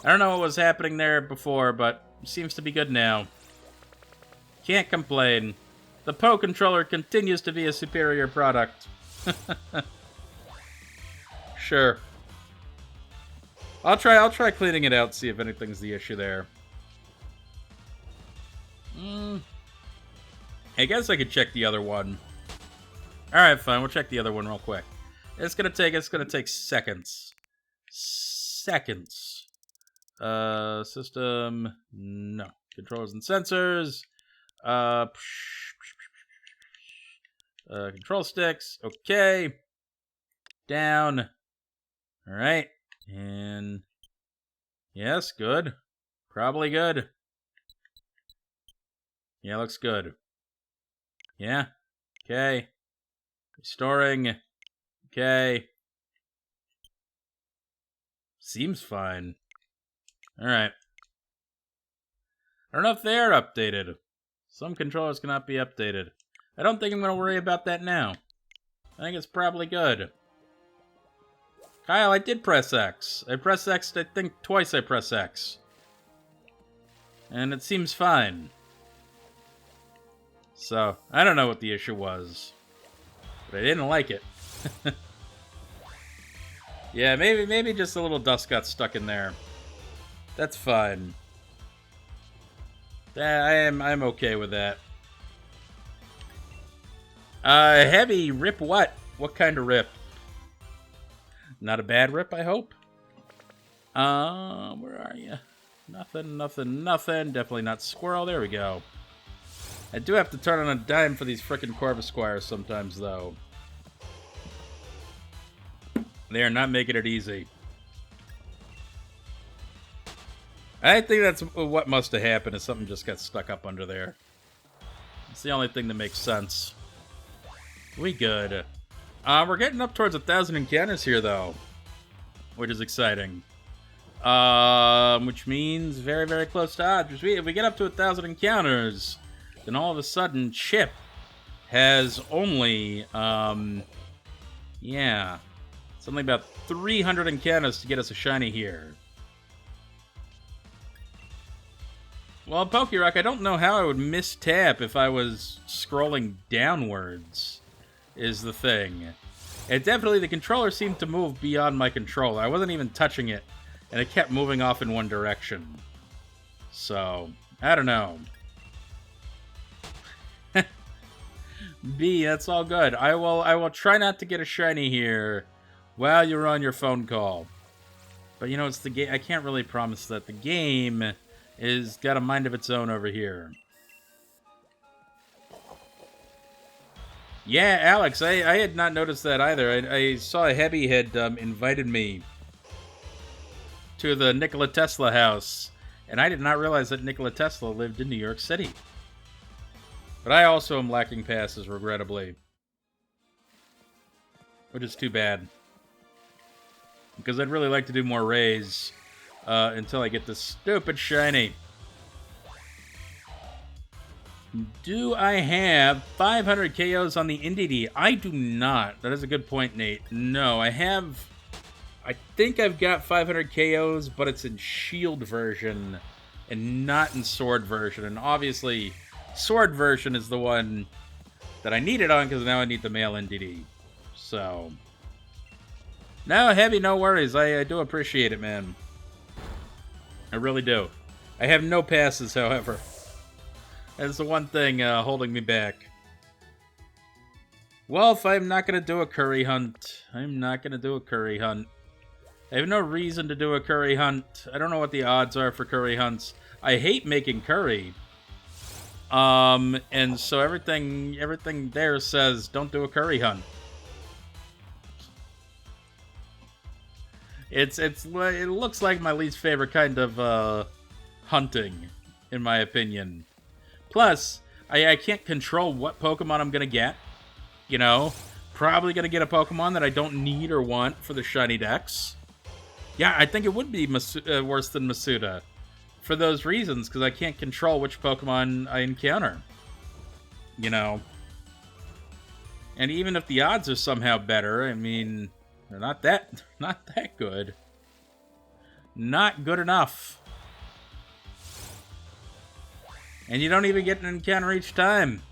I don't know what was happening there before, but seems to be good now. Can't complain. The Pro controller continues to be a superior product. Sure. I'll try cleaning it out, see if anything's the issue there. I guess I could check the other one. Alright, fine, we'll check the other one real quick. It's gonna take seconds. Seconds. System, no. Controllers and sensors. Control sticks, okay. Down. Alright. And yes, good. Probably good. Yeah, looks good. Yeah. Okay. Restoring. Okay. Seems fine. Alright. I don't know if they are updated. Some controllers cannot be updated. I don't think I'm going to worry about that now. I think it's probably good. Kyle, I did press X. I pressed X, I think twice I pressed X. And it seems fine. So, I don't know what the issue was. But I didn't like it. Yeah, maybe just a little dust got stuck in there. That's fine. I'm okay with that. Heavy rip what? What kind of rip? Not a bad rip, I hope. Where are you? Nothing. Definitely not squirrel. There we go. I do have to turn on a dime for these frickin' Corvisquires sometimes, though. They are not making it easy. I think that's what must have happened, is something just got stuck up under there. It's the only thing that makes sense. We good. We're getting up towards 1,000 encounters here, though. Which is exciting. Which means very, very close to odds. If we get up to 1,000 encounters, then all of a sudden, Chip has only, yeah, it's only about 300 encounters to get us a shiny here. Well, Pokerock, I don't know how I would miss tap if I was scrolling downwards, is the thing. And definitely the controller seemed to move beyond my control. I wasn't even touching it, and it kept moving off in one direction. So, I don't know. B, that's all good. I will try not to get a shiny here while you're on your phone call. But you know, it's the game. I can't really promise that. The game is got a mind of its own over here. Yeah, Alex, I had not noticed that either. I saw Hebby had invited me to the Nikola Tesla house, and I did not realize that Nikola Tesla lived in New York City. But I also am lacking passes, regrettably. Which is too bad. Because I'd really like to do more raids until I get this stupid shiny. Do I have 500 KOs on the NDD? I do not. That is a good point, Nate. No, I have... I think I've got 500 KOs, but it's in shield version and not in sword version. And obviously, sword version is the one that I need it on because now I need the male NDD. So... No, Heavy, no worries. I do appreciate it, man. I really do. I have no passes, however. That's the one thing holding me back. Well, if I'm not going to do a curry hunt, I'm not going to do a curry hunt. I have no reason to do a curry hunt. I don't know what the odds are for curry hunts. I hate making curry. And so everything there says don't do a curry hunt. It looks like my least favorite kind of hunting, in my opinion. Plus, I can't control what Pokemon I'm going to get. You know? Probably going to get a Pokemon that I don't need or want for the shiny Dex. Yeah, I think it would be worse than Masuda. For those reasons, because I can't control which Pokemon I encounter. You know? And even if the odds are somehow better, I mean, they're not that good. Not good enough. And you don't even get an encounter each time.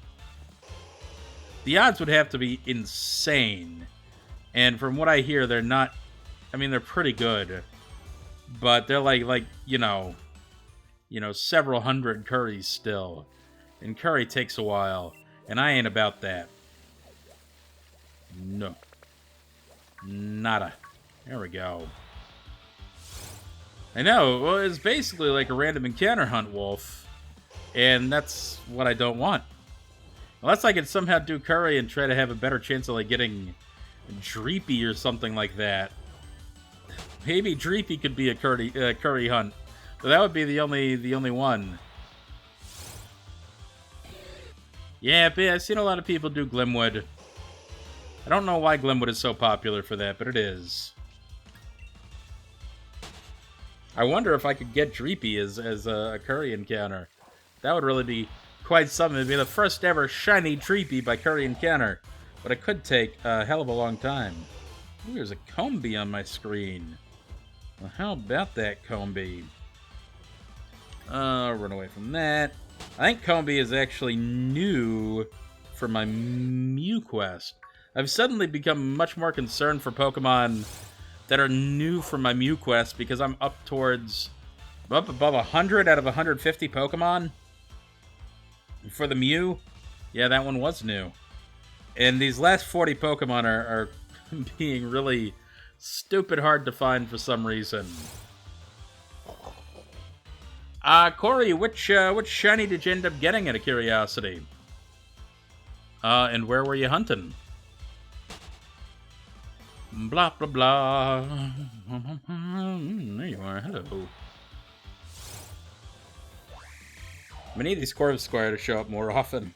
The odds would have to be insane. And from what I hear, they're not... I mean, they're pretty good. But they're like you know, several hundred curries still. And curry takes a while. And I ain't about that. No. Nada. There we go. I know. Well, it's basically like a random encounter hunt, Wolf. And that's what I don't want. Unless I could somehow do curry and try to have a better chance of like getting Dreepy or something like that. Maybe Dreepy could be a curry hunt. But that would be the only one. Yeah, but I've seen a lot of people do Glimwood. I don't know why Glimwood is so popular for that, but it is. I wonder if I could get Dreepy as a curry encounter. That would really be quite something. It'd be the first ever shiny Dreepy by curry encounter. But it could take a hell of a long time. Ooh, there's a Combee on my screen. Well, how about that Combee? Run away from that. I think Combee is actually new for my Mew quest. I've suddenly become much more concerned for Pokemon that are new for my Mew quest because I'm up above 100 out of 150 Pokemon. For the Mew, yeah, that one was new. And these last 40 Pokemon are being really stupid hard to find for some reason. Corey, which shiny did you end up getting out of curiosity? And where were you hunting? Blah, blah, blah. There you are. Hello. We need these Corvisquire to show up more often.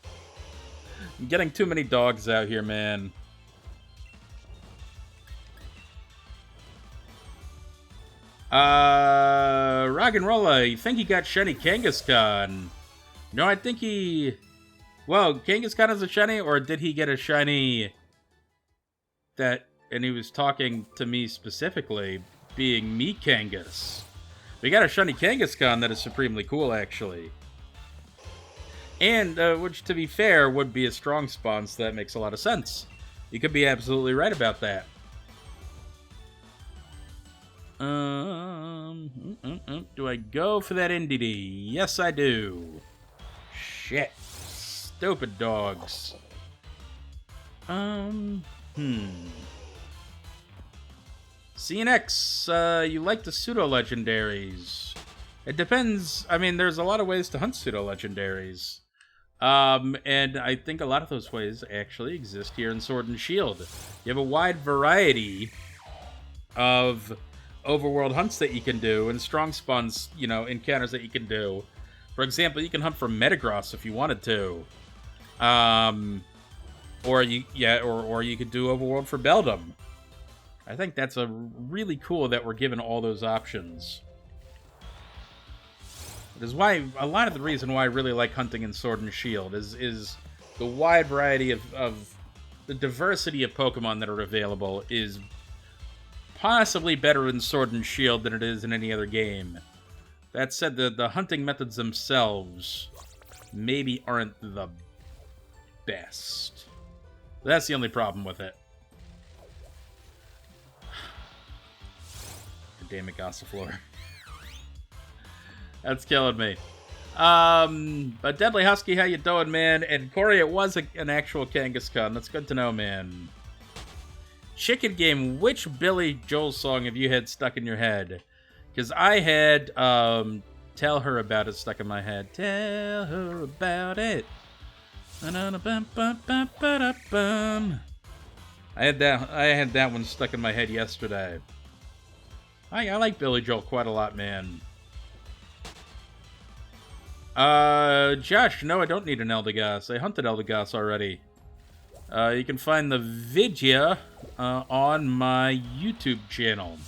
I'm getting too many dogs out here, man. Rock'n'Rolla, you think he got shiny Kangaskhan? No, I think he... Well, Kangaskhan is a shiny, or did he get a shiny that... And he was talking to me specifically, being me Kangas. We got a shiny Kangaskhan that is supremely cool, actually. And, which, to be fair, would be a strong spawn, so that makes a lot of sense. You could be absolutely right about that. Do I go for that NDD? Yes, I do. Shit. Stupid dogs. CNX, you like the pseudo-legendaries. It depends. I mean, there's a lot of ways to hunt pseudo-legendaries. And I think a lot of those ways actually exist here in Sword and Shield. You have a wide variety of overworld hunts that you can do, and strong spawns, encounters that you can do. For example, you can hunt for Metagross if you wanted to. Or you could do overworld for Beldum. I think that's a really cool that we're given all those options. It is why a lot of the reason why I really like hunting in Sword and Shield is the wide variety of the diversity of Pokemon that are available is possibly better in Sword and Shield than it is in any other game. That said, the hunting methods themselves maybe aren't the best. That's the only problem with it. Damn it, Gossifleur. That's killing me. But Deadly Husky, how you doing, man? And Corey, it was an actual Kangaskhan. That's good to know, man. Chicken Game, which Billy Joel song have you had stuck in your head? Because I had Tell Her About It stuck in my head. Tell her about it. I had that one stuck in my head yesterday. I like Billy Joel quite a lot, man. Josh, no, I don't need an Eldegoss. I hunted Eldegoss already. You can find the video on my YouTube channel.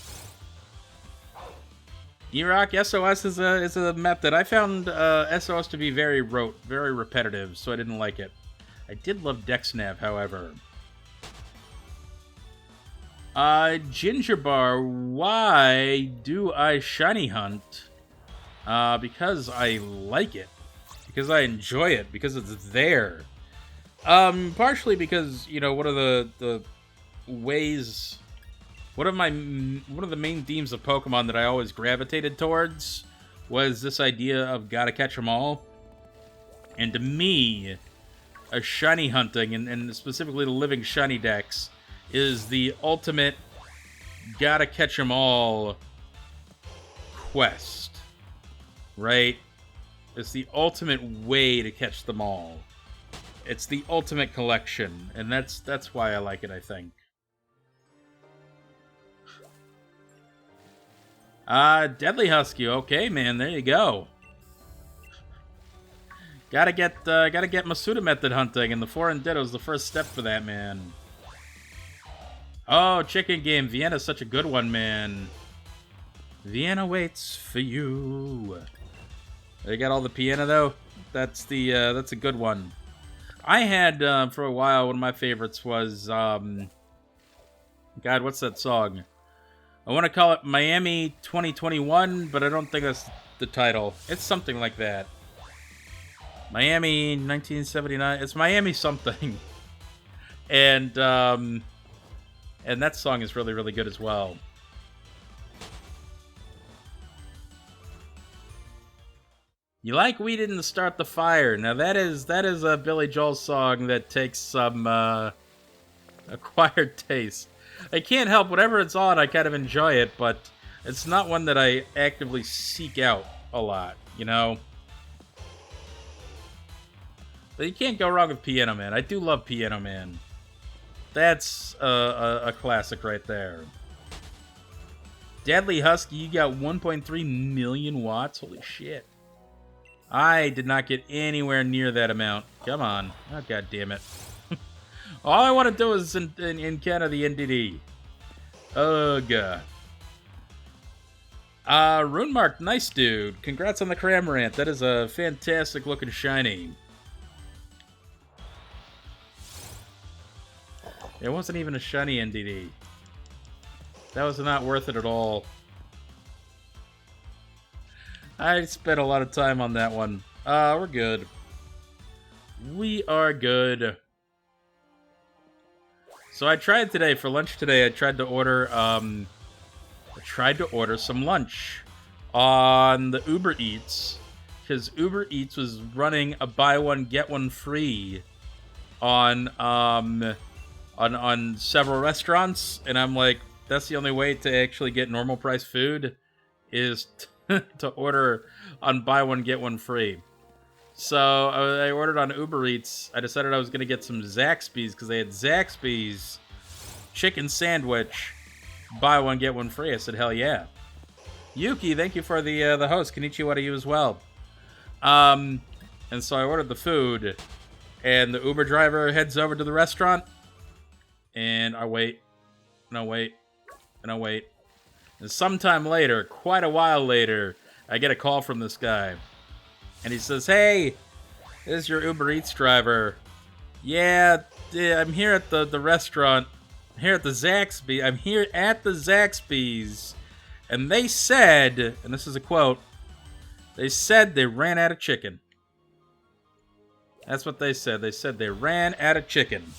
E-Rock SOS is a method. I found SOS to be very rote, very repetitive, so I didn't like it. I did love Dexnav, however. Ginger Bar, why do I shiny hunt? Because I like it. Because I enjoy it. Because it's there. Partially because, one of the ways... One of the main themes of Pokemon that I always gravitated towards was this idea of gotta catch 'em all. And to me, a shiny hunting, and specifically the living shiny dex, is the ultimate gotta catch 'em all quest. Right? It's the ultimate way to catch them all. It's the ultimate collection, and that's why I like it, I think. Deadly Husky, okay, man, there you go. Gotta get Masuda method hunting, and the Foreign Ditto's the first step for that, man. Oh, Chicken Game, Vienna's such a good one, man. Vienna waits for you. They got all the piano though. That's a good one. I had for a while, one of my favorites was God, what's that song? I want to call it Miami 2021, but I don't think that's the title. It's something like that. Miami 1979. It's Miami something. And that song is really, really good as well. You like We Didn't Start the Fire. Now that is a Billy Joel song that takes some acquired taste. I can't help, whenever it's on, I kind of enjoy it, but it's not one that I actively seek out a lot, But you can't go wrong with Piano Man. I do love Piano Man. That's a classic right there. Deadly Husky, you got 1.3 million watts? Holy shit. I did not get anywhere near that amount. Come on. Oh, god damn it. All I want to do is encounter the NDD. Ugh. Runemark, nice dude. Congrats on the Cramorant. That is a fantastic looking shiny. It wasn't even a shiny NDD. That was not worth it at all. I spent a lot of time on that one. We're good. We are good. So I tried today, for lunch today, I tried to order some lunch on the Uber Eats, because Uber Eats was running a buy one get one free on several restaurants, and I'm like, that's the only way to actually get normal price food is to order on buy one get one free. So I ordered on Uber Eats. I decided I was going to get some Zaxby's because they had Zaxby's chicken sandwich. Buy one, get one free. I said, hell yeah. Yuki, thank you for the host. Konnichiwa to you as well. And so I ordered the food. And the Uber driver heads over to the restaurant. And I wait. And I wait. And I wait. And sometime later, quite a while later, I get a call from this guy. And he says, hey, this is your Uber Eats driver. Yeah, I'm here at the restaurant. I'm here at the Zaxby's. I'm here at the Zaxby's. And they said, and this is a quote, they said they ran out of chicken. That's what they said. They said they ran out of chicken.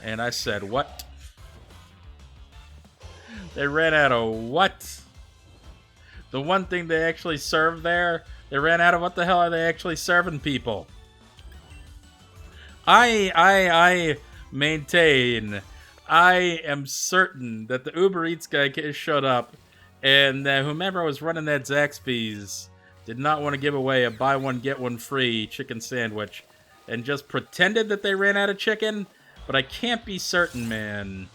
And I said, what? They ran out of what? The one thing they actually serve there, they ran out of. What the hell are they actually serving people? I maintain, I am certain that the Uber Eats guy showed up, and whomever was running that Zaxby's did not want to give away a buy one get one free chicken sandwich, and just pretended that they ran out of chicken. But I can't be certain, man.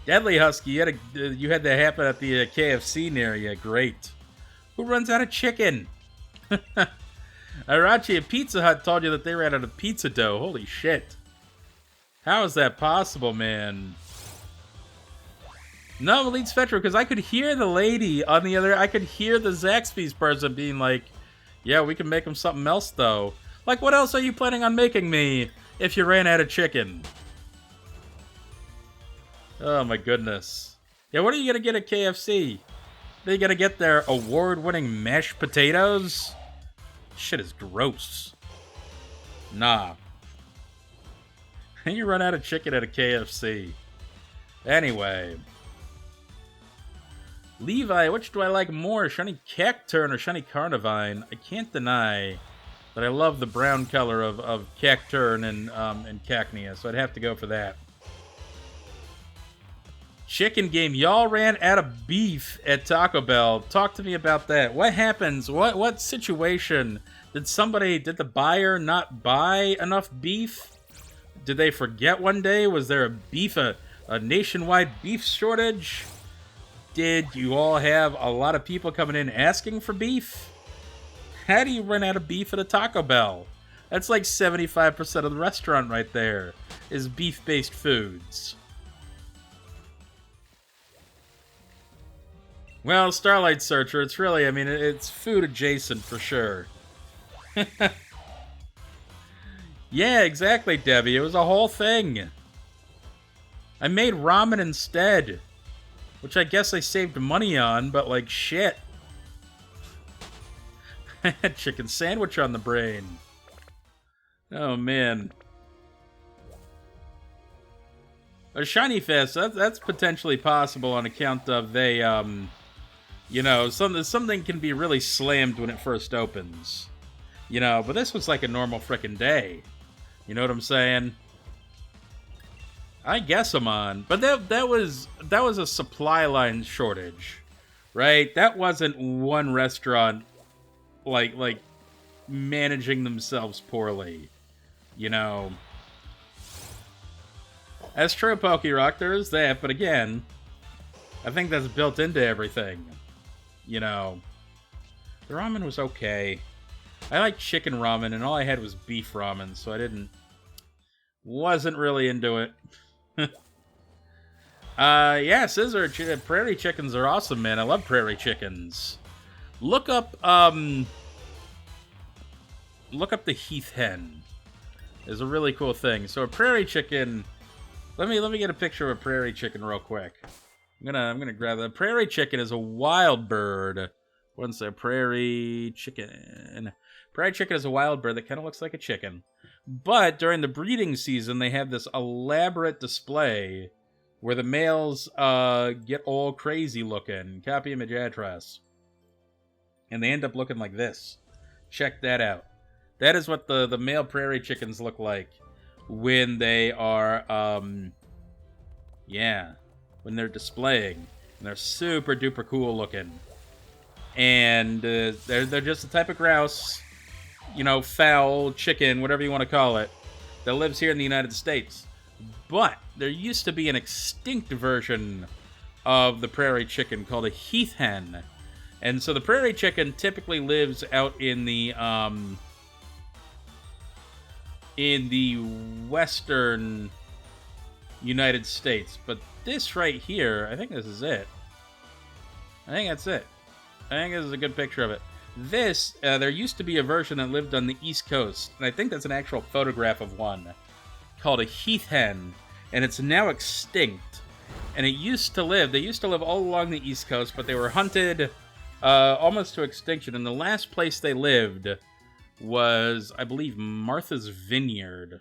Deadly Husky, you had that happen at the KFC near you. Great. Who runs out of chicken? Arachi at Pizza Hut told you that they ran out of pizza dough. Holy shit. How is that possible, man? No, Elite Spectrum, because I could hear the lady on the other... I could hear the Zaxby's person being like, yeah, we can make them something else, though. Like, what else are you planning on making me if you ran out of chicken? Oh, my goodness. Yeah, what are you going to get at KFC? Are you going to get their award-winning mashed potatoes? Shit is gross. Nah. You run out of chicken at a KFC. Anyway. Levi, which do I like more? Shiny Cacturn or Shiny Carnivine? I can't deny that I love the brown color of Cacturn and Cacnea, so I'd have to go for that. Chicken game. Y'all ran out of beef at Taco Bell. Talk to me about that. What happens? What situation? Did the buyer not buy enough beef? Did they forget one day? Was there a nationwide beef shortage? Did you all have a lot of people coming in asking for beef? How do you run out of beef at a Taco Bell? That's like 75% of the restaurant right there is beef-based foods. Well, Starlight Searcher, it's really, I mean, it's food adjacent for sure. Yeah, exactly, Debbie. It was a whole thing. I made ramen instead, which I guess I saved money on, but like shit. I had chicken sandwich on the brain. Oh, man. A Shiny Fest, that's potentially possible on account of they, you know, something can be really slammed when it first opens. You know, but this was like a normal frickin' day. You know what I'm saying? I guess I'm on. But that was a supply line shortage, right? That wasn't one restaurant like managing themselves poorly. You know. That's true, PokeRock, there is that, but again, I think that's built into everything. You know. The ramen was okay. I like chicken ramen, and all I had was beef ramen, so I wasn't really into it. Yeah, Scissor, prairie chickens are awesome, man. I love prairie chickens. Look up the heath hen. It's a really cool thing. So a prairie chicken, let me get a picture of a prairie chicken real quick. I'm gonna grab that. Prairie chicken is a wild bird. What's a prairie chicken? Prairie chicken is a wild bird that kind of looks like a chicken. But during the breeding season, they have this elaborate display where the males get all crazy looking. Copy image address. And they end up looking like this. Check that out. That is what the male prairie chickens look like when they are, when they're displaying. And they're super duper cool looking. and they're just a type of grouse, you know, fowl, chicken, whatever you want to call it, that lives here in the United States. But there used to be an extinct version of the prairie chicken called a heath hen. And so the prairie chicken typically lives out in the western United States. But this right here, I think this is it. I think that's it. I think this is a good picture of it. This, there used to be a version that lived on the East Coast, and I think that's an actual photograph of one, called a heath hen, and it's now extinct. And it used to live, they used to live all along the East Coast, but they were hunted almost to extinction, and the last place they lived was, I believe, Martha's Vineyard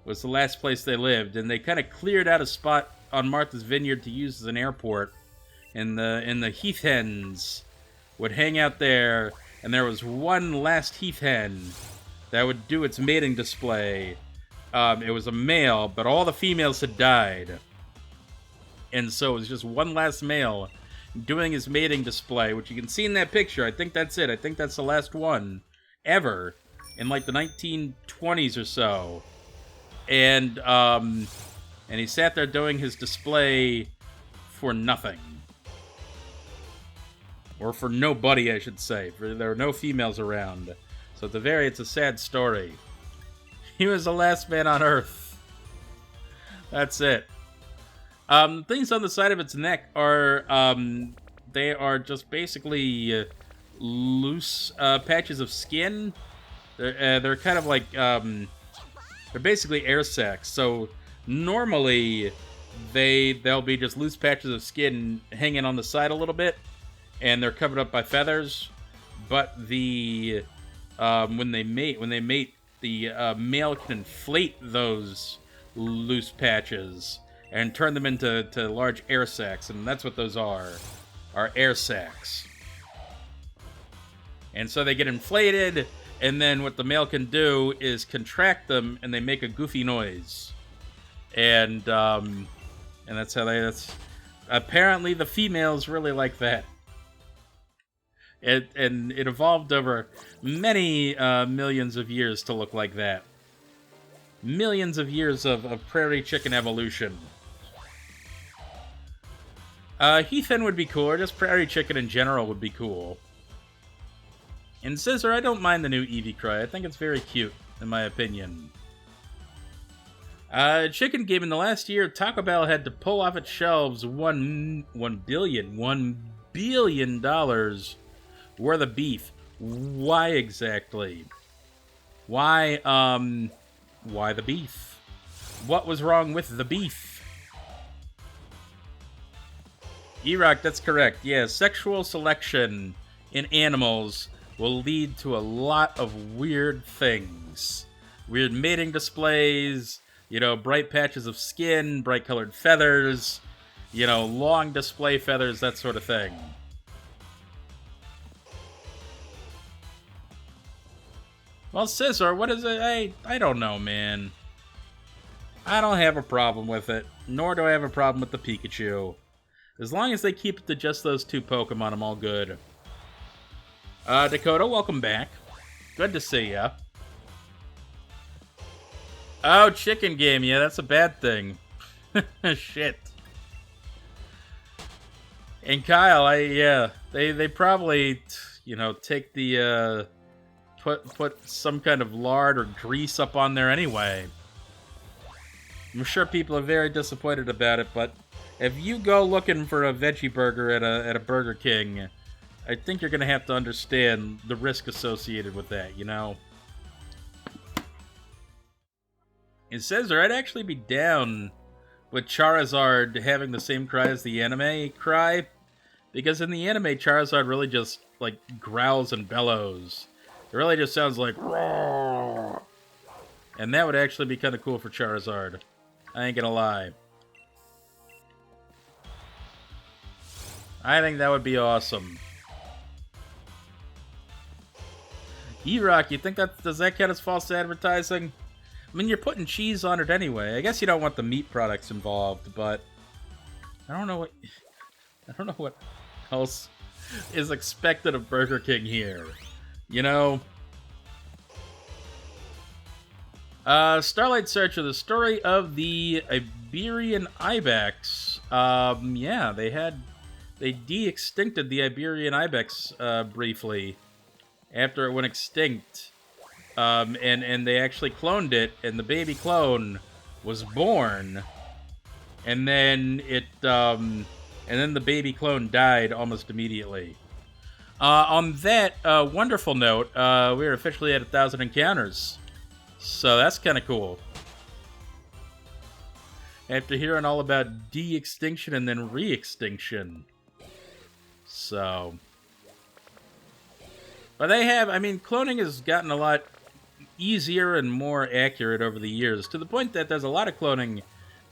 was the last place they lived, and they kind of cleared out a spot on Martha's Vineyard to use as an airport, and the heath hens would hang out there, and there was one last heath hen that would do its mating display. It was a male, but all the females had died. And so it was just one last male doing his mating display, which you can see in that picture. I think that's it. I think that's the last one ever in like the 1920s or so. And he sat there doing his display for nothing. Or for nobody, I should say. For there were no females around. So at the very, it's a sad story. He was the last man on Earth. That's it. Things on the side of its neck are, they are just basically loose patches of skin. They're kind of like, they're basically air sacs. So normally they'll be just loose patches of skin hanging on the side a little bit, and they're covered up by feathers. But the when they mate, the male can inflate those loose patches and turn them into large air sacs, and that's what those are air sacs. And so they get inflated, and then what the male can do is contract them, and they make a goofy noise. And that's how that's apparently the females really like that. It evolved over many millions of years to look like that. Millions of years of prairie chicken evolution. Heath hen would be cool, or just prairie chicken in general would be cool. And Scissor, I don't mind the new Eevee cry. I think it's very cute, in my opinion. Chicken game in the last year, Taco Bell had to pull off its shelves $1 billion worth of beef. Why exactly? Why the beef? What was wrong with the beef? E-Rock, that's correct. Yeah, sexual selection in animals will lead to a lot of weird things. Weird mating displays, bright patches of skin, bright colored feathers, long display feathers, that sort of thing. Well, Scissor, what is it? I don't know, man. I don't have a problem with it, nor do I have a problem with the Pikachu. As long as they keep it to just those two Pokemon, I'm all good. Dakota, welcome back. Good to see ya. Oh, chicken game, yeah, that's a bad thing. Shit. And Kyle, they probably, take the, put some kind of lard or grease up on there anyway. I'm sure people are very disappointed about it, but if you go looking for a veggie burger at a Burger King, I think you're going to have to understand the risk associated with that, It says there, I'd actually be down with Charizard having the same cry as the anime cry, because in the anime, Charizard really just, growls and bellows. It really just sounds like, roar. And that would actually be kind of cool for Charizard. I ain't gonna lie. I think that would be awesome. E-Rock, you think does that count as false advertising? I mean, you're putting cheese on it anyway. I guess you don't want the meat products involved, but I don't know what else is expected of Burger King here. You know? Starlight Searcher, the story of the Iberian Ibex. Yeah, they de-extincted the Iberian Ibex, briefly, after it went extinct. And they actually cloned it, and the baby clone was born, and then the baby clone died almost immediately. On that wonderful note, we're officially at 1,000 encounters. So that's kind of cool. After hearing all about de-extinction and then re-extinction. So. But they have, I mean, cloning has gotten a lot easier and more accurate over the years, to the point that there's a lot of cloning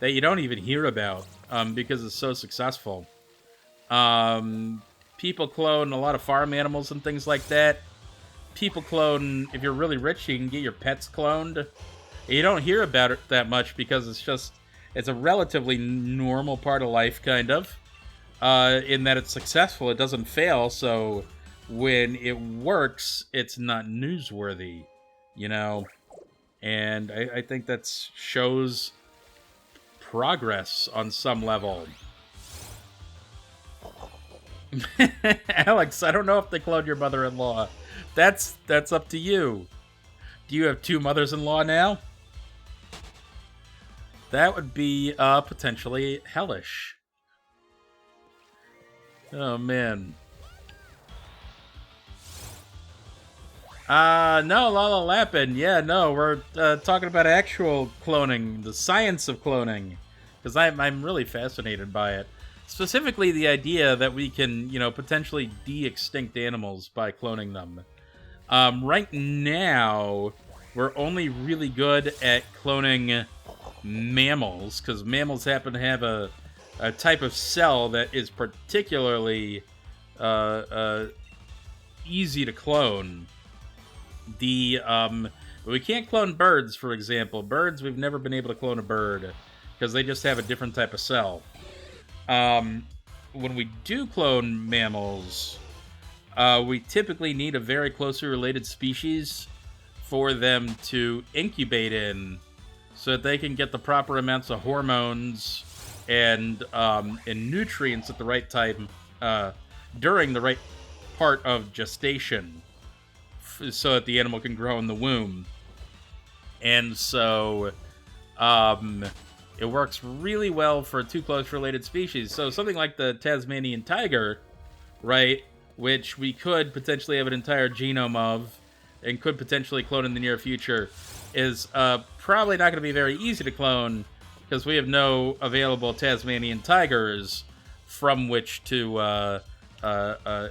that you don't even hear about because it's so successful. People clone a lot of farm animals and things like that. People clone, if you're really rich, you can get your pets cloned. You don't hear about it that much because it's a relatively normal part of life, kind of. In that it's successful, it doesn't fail, so when it works, it's not newsworthy, you know? And I think that shows progress on some level. Alex, I don't know if they cloned your mother-in-law. That's up to you. Do you have 2 mothers-in-law now? That would be potentially hellish. Oh, man. No, Lala Lapin. Yeah, no, we're talking about actual cloning, the science of cloning, because I'm really fascinated by it. Specifically, the idea that we can, potentially de-extinct animals by cloning them. Right now, we're only really good at cloning mammals, because mammals happen to have a type of cell that is particularly easy to clone. We can't clone birds, for example. Birds, we've never been able to clone a bird, because they just have a different type of cell. When we do clone mammals, we typically need a very closely related species for them to incubate in, so that they can get the proper amounts of hormones and nutrients at the right time during the right part of gestation, so that the animal can grow in the womb. And so it works really well for 2 close related species. So something like the Tasmanian tiger, right, which we could potentially have an entire genome of and could potentially clone in the near future, is probably not going to be very easy to clone, because we have no available Tasmanian tigers from which to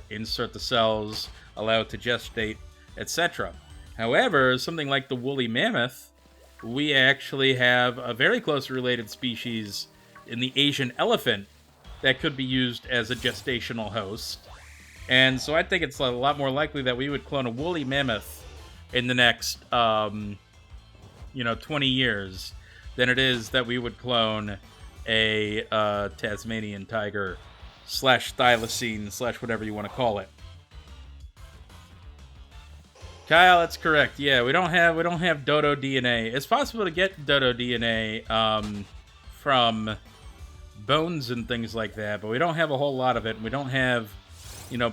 insert the cells, allow it to gestate, etc. However, something like the woolly mammoth, we actually have a very closely related species in the Asian elephant that could be used as a gestational host. And so I think it's a lot more likely that we would clone a woolly mammoth in the next 20 years than it is that we would clone a Tasmanian tiger / thylacine / whatever you want to call it. Kyle, that's correct. Yeah, we don't have dodo DNA. It's possible to get dodo DNA from bones and things like that, but we don't have a whole lot of it. We don't have,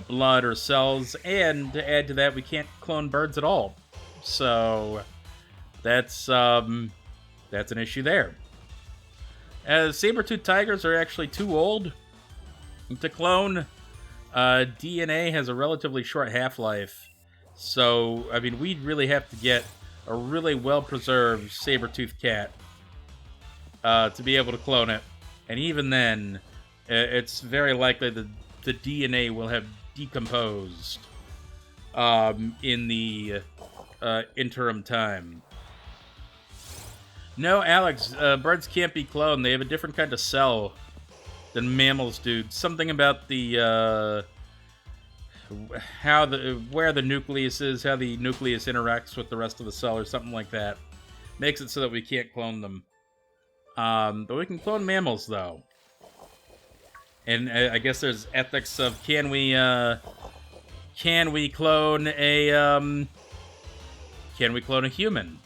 blood or cells, and to add to that, we can't clone birds at all. So that's an issue there. Saber-toothed tigers are actually too old to clone. DNA has a relatively short half-life. So, I mean, we'd really have to get a really well-preserved saber-toothed cat to be able to clone it. And even then, it's very likely that the DNA will have decomposed in the interim time. No, Alex, birds can't be cloned. They have a different kind of cell than mammals do. Something about the where the nucleus is, how the nucleus interacts with the rest of the cell, or something like that, makes it so that we can't clone them. But we can clone mammals, though. And I guess there's ethics of can we clone a human?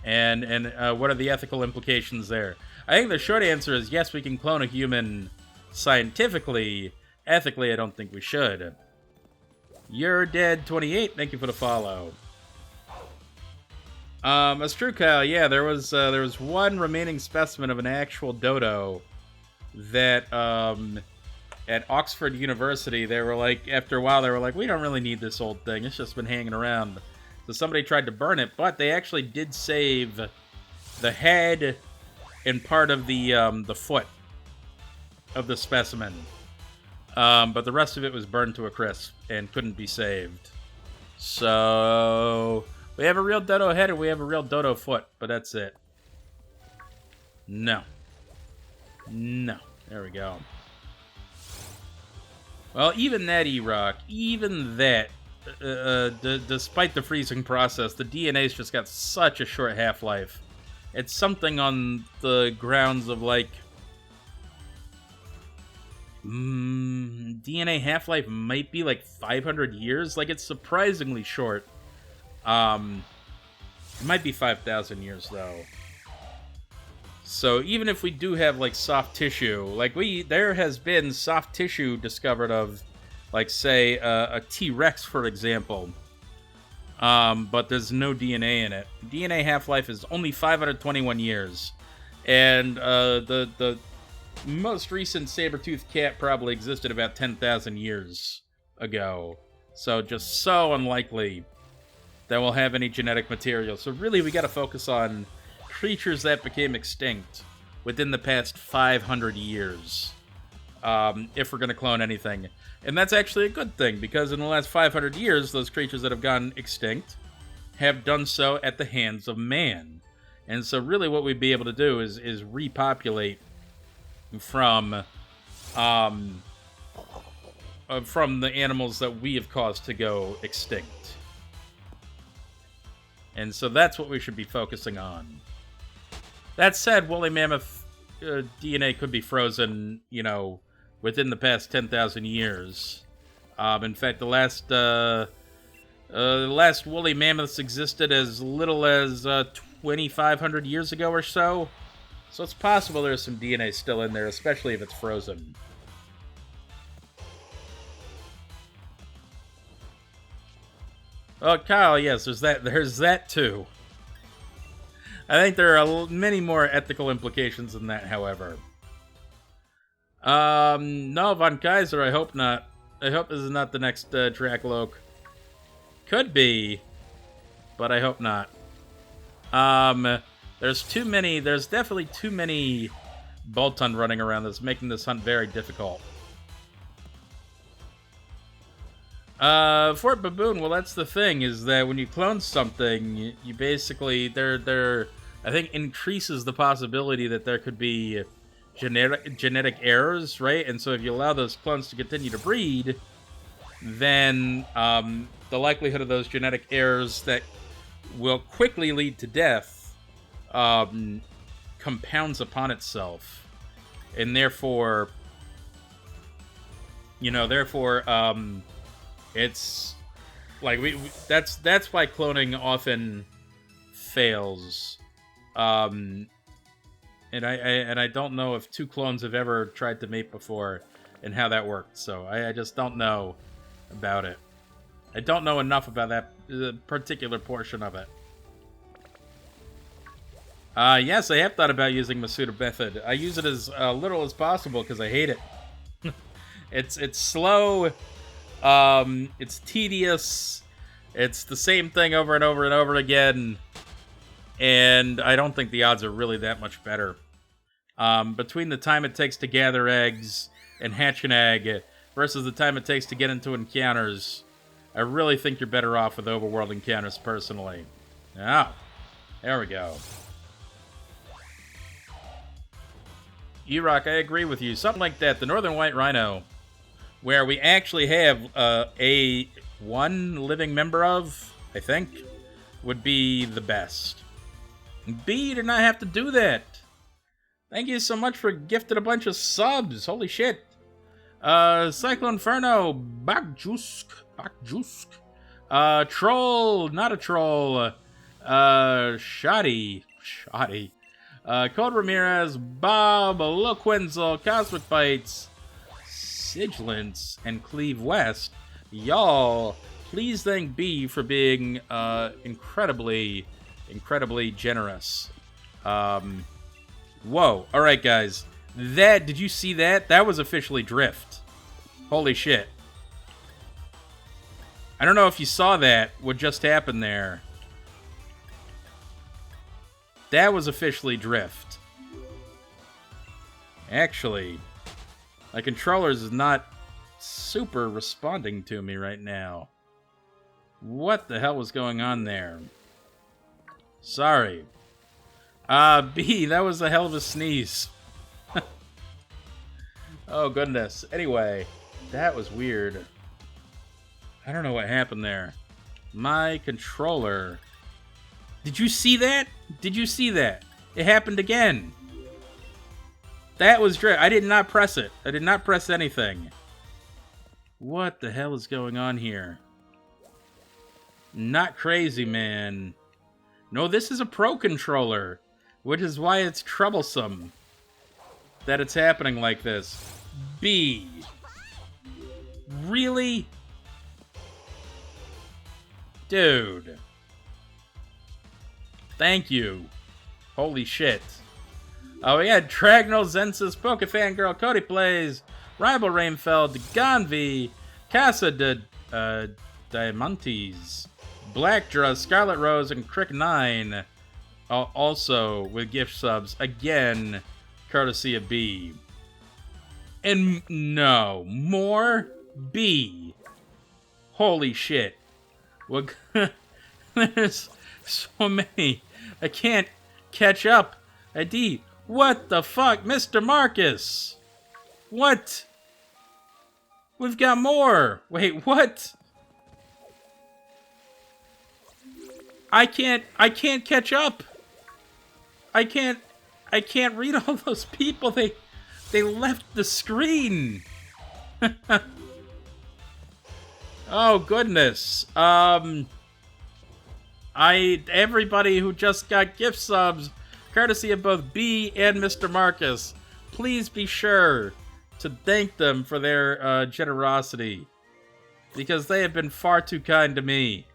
And what are the ethical implications there? I think the short answer is yes, we can clone a human scientifically. Ethically, I don't think we should. You're dead 28. Thank you for the follow. That's true, Kyle. Yeah, there was one remaining specimen of an actual dodo that at Oxford University, they were like, after a while, they were like, we don't really need this old thing. It's just been hanging around. So somebody tried to burn it, but they actually did save the head and part of the foot of the specimen. But the rest of it was burned to a crisp and couldn't be saved. So we have a real dodo head and we have a real dodo foot, but that's it. No. There we go. Well, even that, E-Rock, even that, despite the freezing process, the DNA's just got such a short half-life. It's something on the grounds of, like, DNA half-life might be, like, 500 years. Like, it's surprisingly short. It might be 5,000 years, though. So even if we do have, like, soft tissue, like, there has been soft tissue discovered of, like, say, a T-Rex, for example. But there's no DNA in it. DNA half-life is only 521 years. And the most recent saber-toothed cat probably existed about 10,000 years ago. So just so unlikely that we'll have any genetic material. So really, we gotta focus on creatures that became extinct within the past 500 years, if we're going to clone anything. And that's actually a good thing, because in the last 500 years, those creatures that have gone extinct have done so at the hands of man. And so really what we'd be able to do is repopulate from the animals that we have caused to go extinct. And so that's what we should be focusing on. That said, woolly mammoth DNA could be frozen, you know, within the past 10,000 years. In fact, the last woolly mammoths existed as little as 2,500 years ago or so. So it's possible there's some DNA still in there, especially if it's frozen. Oh, Kyle, yes, there's that too. I think there are many more ethical implications than that, however. No, Von Kaiser, I hope not. I hope this is not the next Dracloak. Could be, but I hope not. There's definitely too many Bolton running around that's making this hunt very difficult. Fort Baboon, well, that's the thing, is that when you clone something, you basically, I think, increases the possibility that there could be genetic errors, right? And so if you allow those clones to continue to breed, then the likelihood of those genetic errors that will quickly lead to death compounds upon itself. And therefore, it's like that's why cloning often fails. And I don't know if two clones have ever tried to mate before and how that worked. So I just don't know about it. I don't know enough about that particular portion of it. Yes, I have thought about using Masuda method. I use it as little as possible because I hate it. It's slow. It's tedious. It's the same thing over and over and over again. And I don't think the odds are really that much better. Between the time it takes to gather eggs and hatch an egg versus the time it takes to get into encounters, I really think you're better off with overworld encounters, personally. Ah, there we go. E-Rock, I agree with you. Something like that. The Northern White Rhino, where we actually have one living member of, I think, would be the best. B, you do not have to do that. Thank you so much for gifting a bunch of subs. Holy shit. Cyclone Inferno, Bakjusk. Troll, not a troll. Shoddy. Cold Ramirez, Bob, Loquenzel, Cosmic Bites, Sigilance, and Cleve West. Y'all, please thank B for being incredibly generous. Whoa. Alright, guys. Did you see that? That was officially drift. Holy shit. I don't know if you saw that, what just happened there. That was officially drift. Actually, my controllers is not super responding to me right now. What the hell was going on there? Sorry. B, that was a hell of a sneeze. Oh, goodness. Anyway, that was weird. I don't know what happened there. My controller... Did you see that? Did you see that? It happened again. That was drift. I did not press it. I did not press anything. What the hell is going on here? Not crazy, man. No, this is a Pro controller, which is why it's troublesome that it's happening like this. B. Really? Dude. Thank you. Holy shit. Oh, we had Tragnol, Zensis, Pokefangirl, Cody Plays, Rival Rainfeld, Ganvi, Casa de Diamantes, Blackdraw, Scarlet Rose, and Crick9. Also with gift subs. Again, courtesy of B. And no, more B. Holy shit. What? There's so many. I can't catch up. ID. What the fuck? Mr. Marcus. What? We've got more. Wait, what? I can't catch up. I can't read all those people. They left the screen. Oh goodness. Everybody who just got gift subs, courtesy of both B and Mr. Marcus, please be sure to thank them for their generosity, because they have been far too kind to me.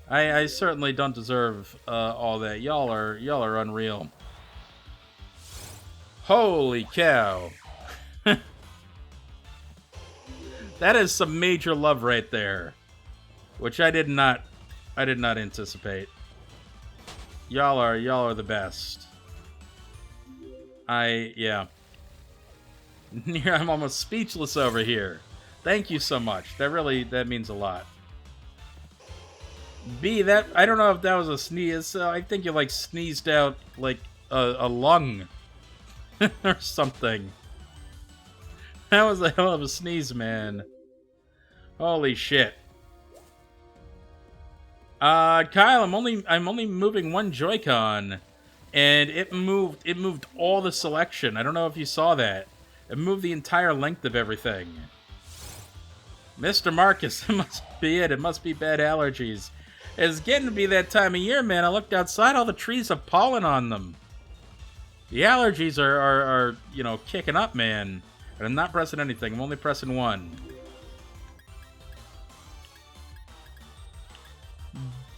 I certainly don't deserve all that. Y'all are unreal. Holy cow. That is some major love right there, which I did not anticipate. Y'all are the best. Yeah. I'm almost speechless over here. Thank you so much. That means a lot. B, I don't know if that was a sneeze. I think you sneezed out a lung or something. That was a hell of a sneeze, man. Holy shit. Kyle, I'm only moving one Joy-Con, and it moved all the selection. I don't know if you saw that. It moved the entire length of everything. Mr. Marcus, it must be it. It must be bad allergies. It's getting to be that time of year, man. I looked outside, all the trees have pollen on them. The allergies are kicking up, man. And I'm not pressing anything. I'm only pressing one.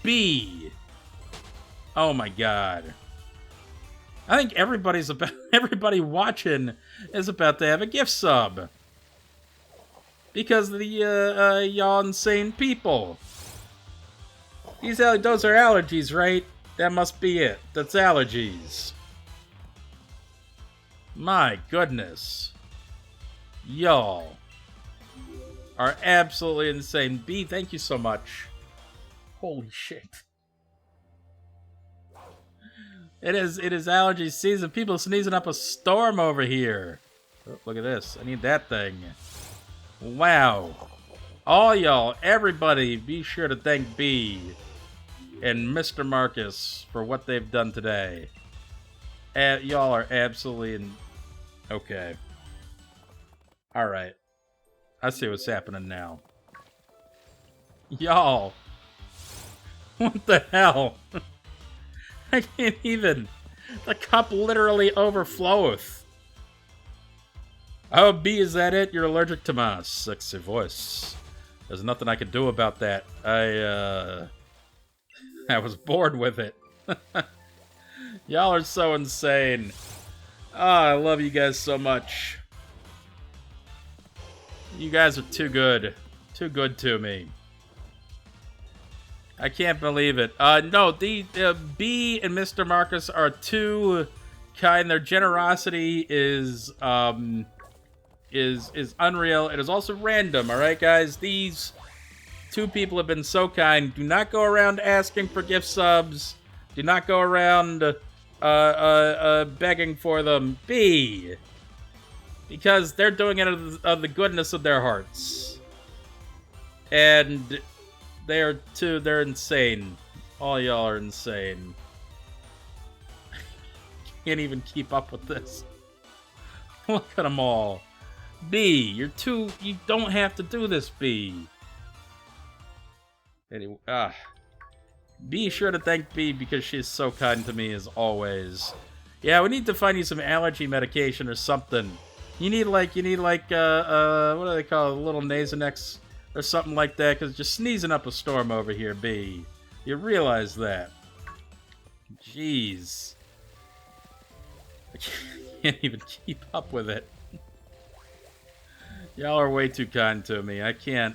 B. Oh my god. I think everybody watching is about to have a gift sub. Because of the y'all insane people. Those are allergies, right? That must be it. That's allergies. My goodness. Y'all are absolutely insane. B, thank you so much. Holy shit. It is allergy season. People sneezing up a storm over here. Oh, look at this. I need that thing. Wow. All y'all, everybody, be sure to thank B and Mr. Marcus for what they've done today. Y'all are absolutely okay. All right. I see what's happening now. Y'all. What the hell? I can't even. The cup literally overfloweth. Oh, B, is that it? You're allergic to my sexy voice. There's nothing I can do about that. I was bored with it. Y'all are so insane. I love you guys so much. You guys are too good. Too good to me. I can't believe it. No, the B and Mr. Marcus are too kind. Their generosity is unreal. It is also random, alright, guys? These two people have been so kind. Do not go around asking for gift subs. Do not go around begging for them. B. Because they're doing it of the goodness of their hearts. And they're insane. All y'all are insane. Can't even keep up with this. Look at them all. B, you don't have to do this, B. Anyway, be sure to thank B because she's so kind to me as always. Yeah, we need to find you some allergy medication or something. You need like, what do they call it? A little Nasonex or something like that, because you're sneezing up a storm over here, B. You realize that. Jeez. I can't even keep up with it. Y'all are way too kind to me. I can't.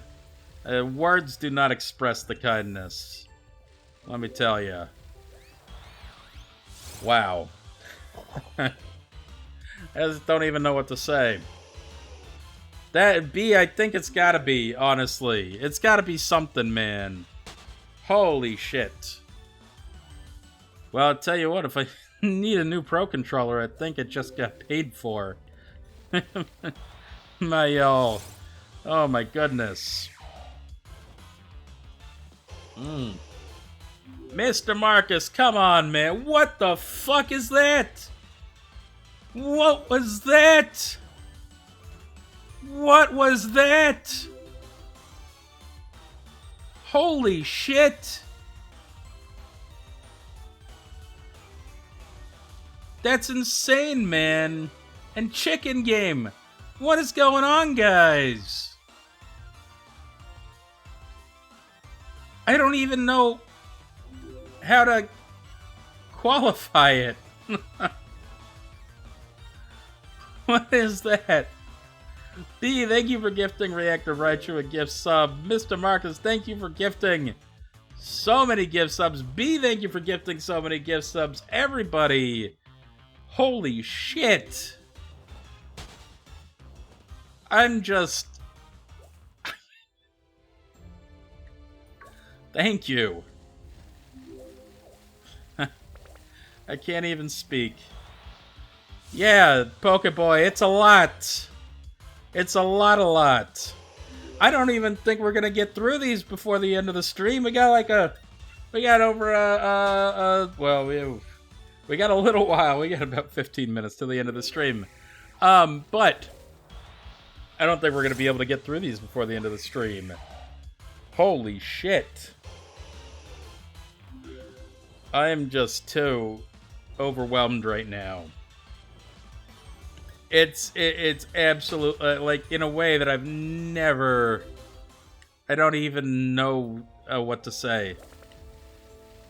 Words do not express the kindness. Let me tell you. Wow. I just don't even know what to say. That B, I think it's gotta be, honestly. It's gotta be something, man. Holy shit. Well, I'll tell you what, if I need a new Pro Controller, I think it just got paid for. My y'all. Oh my goodness. Mr. Marcus, come on, man. What the fuck is that? What was that? What was that? Holy shit. That's insane, man. And Chicken Game. What is going on, guys? I don't even know how to qualify it. What is that? B, thank you for gifting Reactor Raichu a gift sub. Mr. Marcus, thank you for gifting so many gift subs. B, thank you for gifting so many gift subs. Everybody. Holy shit. I'm just... Thank you. I can't even speak. Yeah, Pokeboy, it's a lot. It's a lot. I don't even think we're gonna get through these before the end of the stream. We got like we got over we got a little while. We got about 15 minutes to the end of the stream. But I don't think we're gonna be able to get through these before the end of the stream. Holy shit. I am just too overwhelmed right now. It's absolute, like, in a way that I've never... I don't even know what to say.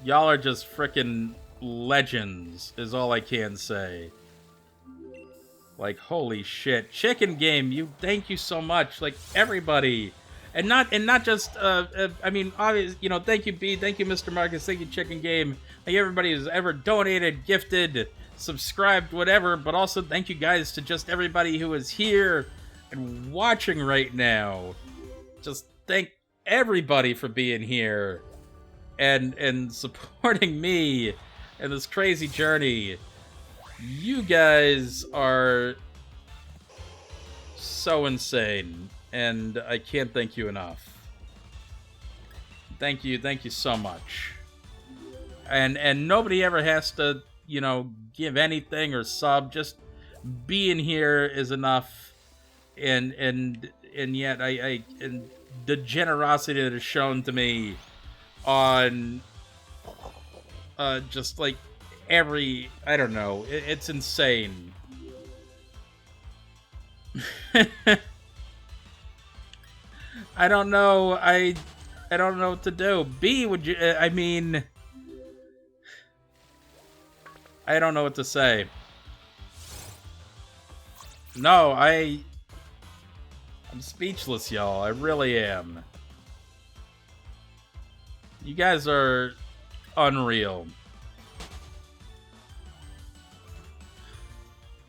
Y'all are just frickin' legends, is all I can say. Like, holy shit. Chicken Game, thank you so much. Like, everybody. And not just, I mean, obviously, you know, thank you, B, thank you, Mr. Marcus, thank you, Chicken Game. Thank everybody who's ever donated, gifted, subscribed, whatever, but also thank you guys to just everybody who is here and watching right now. Just thank everybody for being here and supporting me in this crazy journey. You guys are so insane, and I can't thank you enough. Thank you so much. And nobody ever has to you know, give anything or sub. Just being here is enough. And yet and the generosity that is shown to me on just like every, I don't know, it's insane. I don't know. I don't know what to do. B, would you? I mean, I don't know what to say. No, I'm speechless, y'all. I really am. You guys are unreal.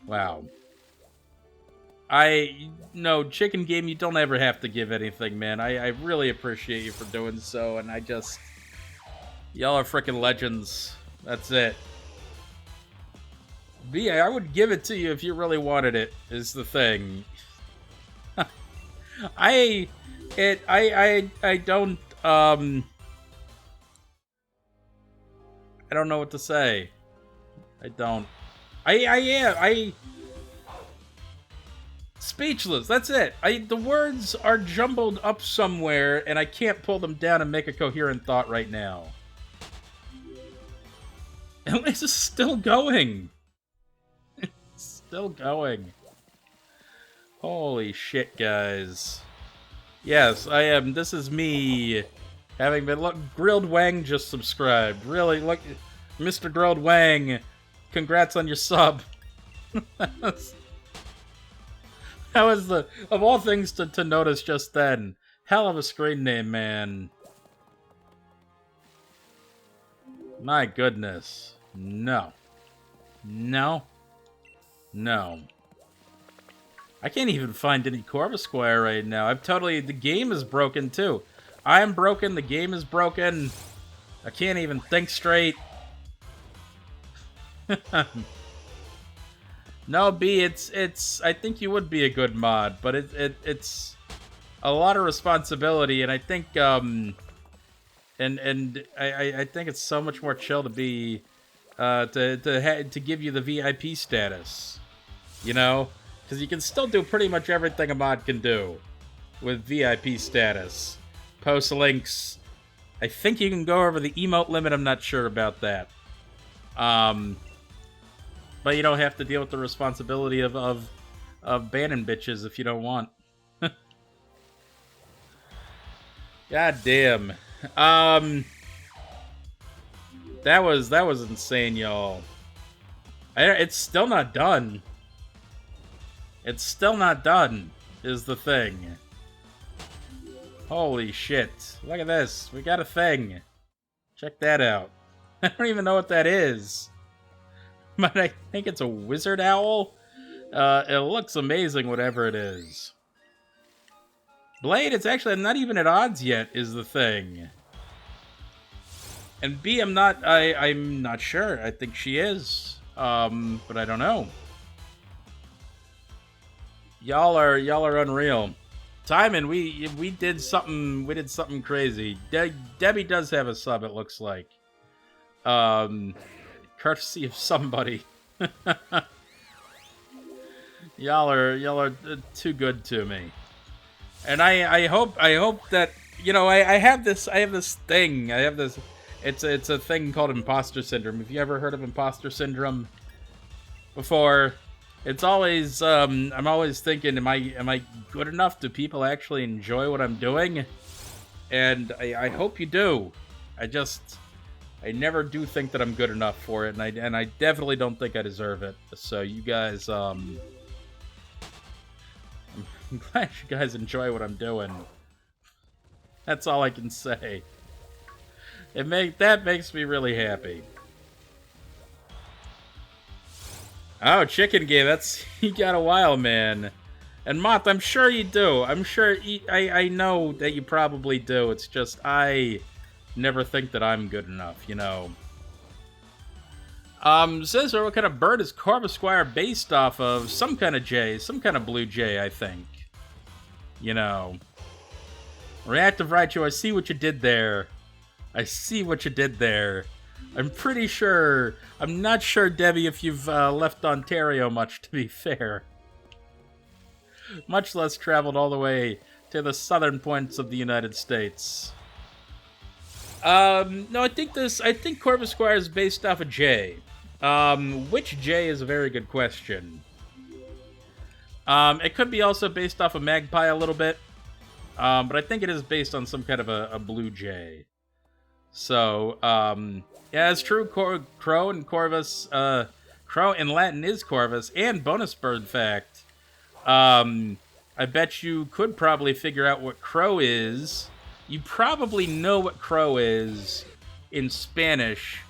Wow. No, Chicken Game, you don't ever have to give anything, man. I really appreciate you for doing so, and y'all are freaking legends. That's it. B, I would give it to you if you really wanted it, is the thing. I don't, I don't know what to say. I don't. Speechless, that's it. The words are jumbled up somewhere, and I can't pull them down and make a coherent thought right now. And this is still going. It's still going. Holy shit, guys. Yes, I am. This is me. Having been... Look, Grilled Wang just subscribed. Really, look... Mr. Grilled Wang, congrats on your sub. That was the... Of all things to notice just then. Hell of a screen name, man. My goodness. No. No. No. I can't even find any Corvisquire right now. The game is broken too. I'm broken, the game is broken. I can't even think straight. No, B, I think you would be a good mod, but it's a lot of responsibility, and I think, I think it's so much more chill to be, to give you the VIP status, you know? Because you can still do pretty much everything a mod can do with VIP status. Post links. I think you can go over the emote limit. I'm not sure about that. But you don't have to deal with the responsibility of banning bitches if you don't want. God damn. That was insane, y'all. It's still not done. It's still not done, is the thing. Holy shit. Look at this. We got a thing. Check that out. I don't even know what that is. But I think it's a wizard owl. It looks amazing, whatever it is. Blade, it's actually not even at odds yet, is the thing. And B, I'm not sure. I think she is. But I don't know. Y'all are unreal. Timon, we did something crazy. Debbie does have a sub, it looks like. Courtesy of somebody. Y'all are too good to me. And I hope that, you know, I have this thing. It's a thing called imposter syndrome. Have you ever heard of imposter syndrome before? It's always, I'm always thinking, am I good enough? Do people actually enjoy what I'm doing? And I hope you do. I never do think that I'm good enough for it, and I definitely don't think I deserve it. So you guys, I'm glad you guys enjoy what I'm doing. That's all I can say. That makes me really happy. Oh, Chicken Game, you got a while, man. And Moth, I'm sure you do. I'm sure, I know that you probably do. It's just, I never think that I'm good enough, you know. Says, what kind of bird is Corvisquire based off of? Some kind of jay, some kind of blue jay, I think. You know. Reactive Raichu, I see what you did there. I see what you did there. I'm pretty sure. I'm not sure, Debbie, if you've left Ontario much, to be fair. Much less traveled all the way to the southern points of the United States. No, I think Corvisquire is based off a J. Which J is a very good question. It could be also based off a magpie a little bit. But I think it is based on some kind of a blue jay. So, yeah, it's true. Crow and Corvus. Crow in Latin is Corvus. And bonus bird fact. I bet you could probably figure out what crow is. You probably know what crow is in Spanish,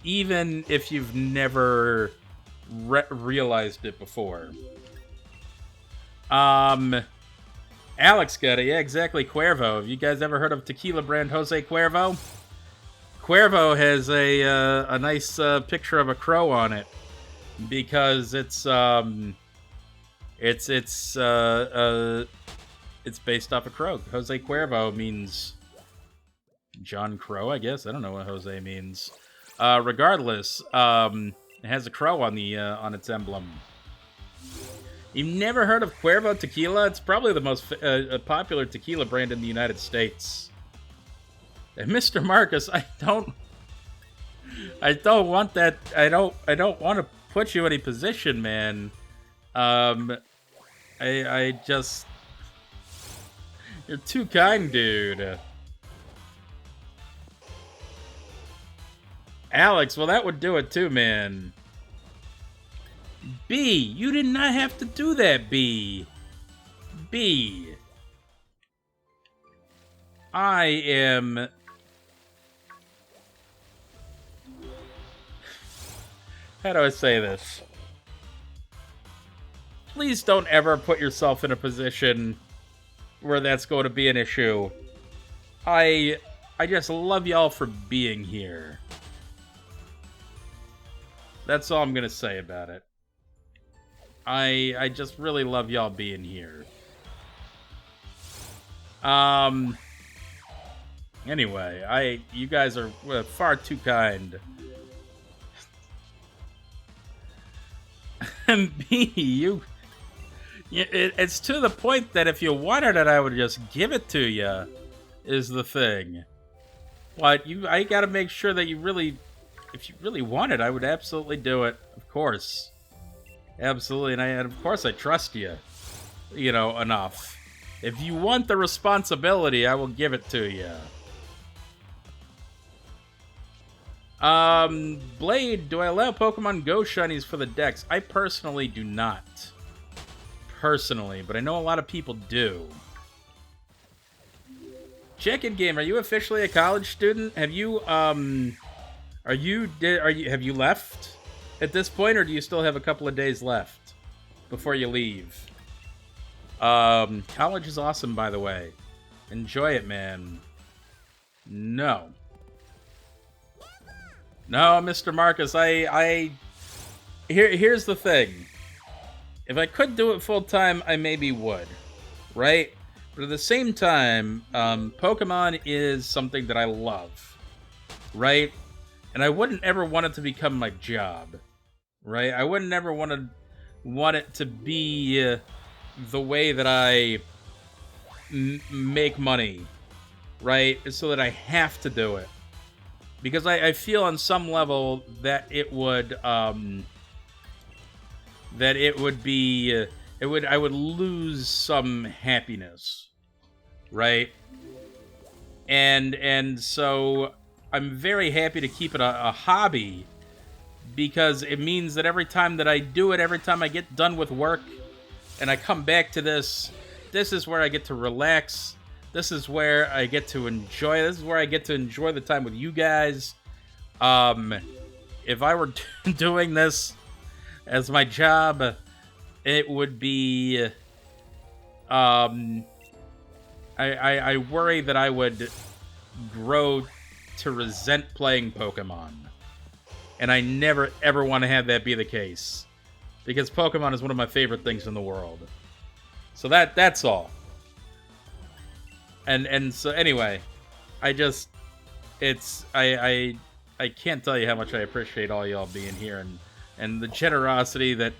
even if you've never realized it before. Alex got it. Yeah, exactly. Cuervo. Have you guys ever heard of tequila brand Jose Cuervo? Cuervo has a nice picture of a crow on it because it's based off a crow. Jose Cuervo means John Crow, I guess. I don't know what Jose means. Regardless, it has a crow on the on its emblem. You've never heard of Cuervo tequila? It's probably the most popular tequila brand in the United States. And Mr. Marcus, I don't want that. I don't want to put you in any position, man. I just, you're too kind, dude. Alex, well, that would do it too, man. B, you did not have to do that, B. B. I am... How do I say this? Please don't ever put yourself in a position where that's going to be an issue. I just love y'all for being here. That's all I'm going to say about it. I just really love y'all being here. Anyway, you guys are far too kind. And B, it's to the point that if you wanted it, I would just give it to you, is the thing. But I gotta make sure that if you really want it, I would absolutely do it. Of course. Absolutely, and of course I trust you, enough. If you want the responsibility, I will give it to you. Blade, do I allow Pokemon Go shinies for the decks? I personally do not. But I know a lot of people do. Check-in game, are you officially a college student? Have you, have you left at this point, or do you still have a couple of days left before you leave? College is awesome, by the way. Enjoy it, man. No, Mr. Marcus, here's the thing. If I could do it full-time, I maybe would, right? But at the same time, Pokemon is something that I love, right? And I wouldn't ever want it to become my job, right? I wouldn't ever want it to be the way that I make money, right? So that I have to do it. Because I feel on some level that I would lose some happiness, right? And so I'm very happy to keep it a hobby, because it means that every time that I do it, every time I get done with work and I come back to this is where I get to relax. This is where I get to enjoy. This is where I get to enjoy the time with you guys. If I were doing this as my job, it would be, I worry that I would grow to resent playing Pokemon. And I never, ever want to have that be the case. Because Pokemon is one of my favorite things in the world. So that's all. And so anyway, I I can't tell you how much I appreciate all y'all being here and the generosity that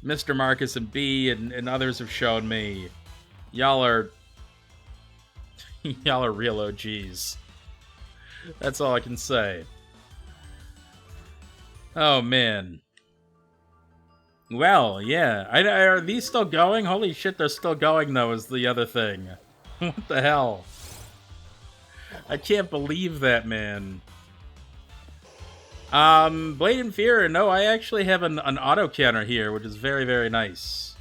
Mr. Marcus and B and others have shown me. Y'all are y'all are real OGs. That's all I can say. Oh man. Well, yeah. Are these still going? Holy shit, they're still going though, is the other thing. What the hell? I can't believe that, man. Blade and Fear, no, I actually have an auto counter here, which is very, very nice.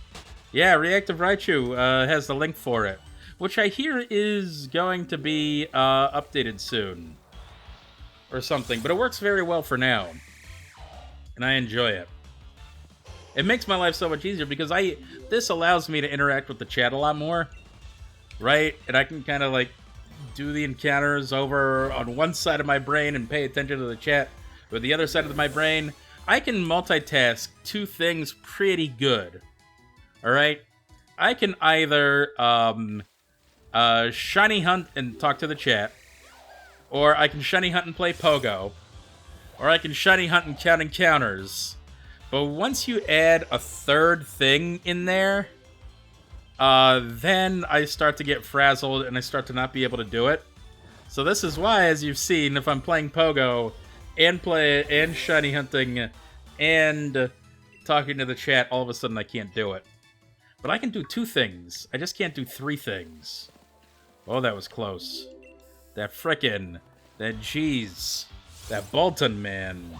Yeah, Reactive Raichu has the link for it, which I hear is going to be updated soon. Or something, but it works very well for now. And I enjoy it. It makes my life so much easier because this allows me to interact with the chat a lot more. Right? And I can kind of like do the encounters over on one side of my brain and pay attention to the chat with the other side of my brain. I can multitask two things pretty good. Alright? I can either shiny hunt and talk to the chat, or I can shiny hunt and play Pogo, or I can shiny hunt and count encounters. But once you add a third thing in there, then I start to get frazzled and I start to not be able to do it. So this is why, as you've seen, if I'm playing Pogo and shiny hunting and talking to the chat, all of a sudden I can't do it. But I can do two things. I just can't do three things. Oh, that was close. That jeez. That Bolton, man.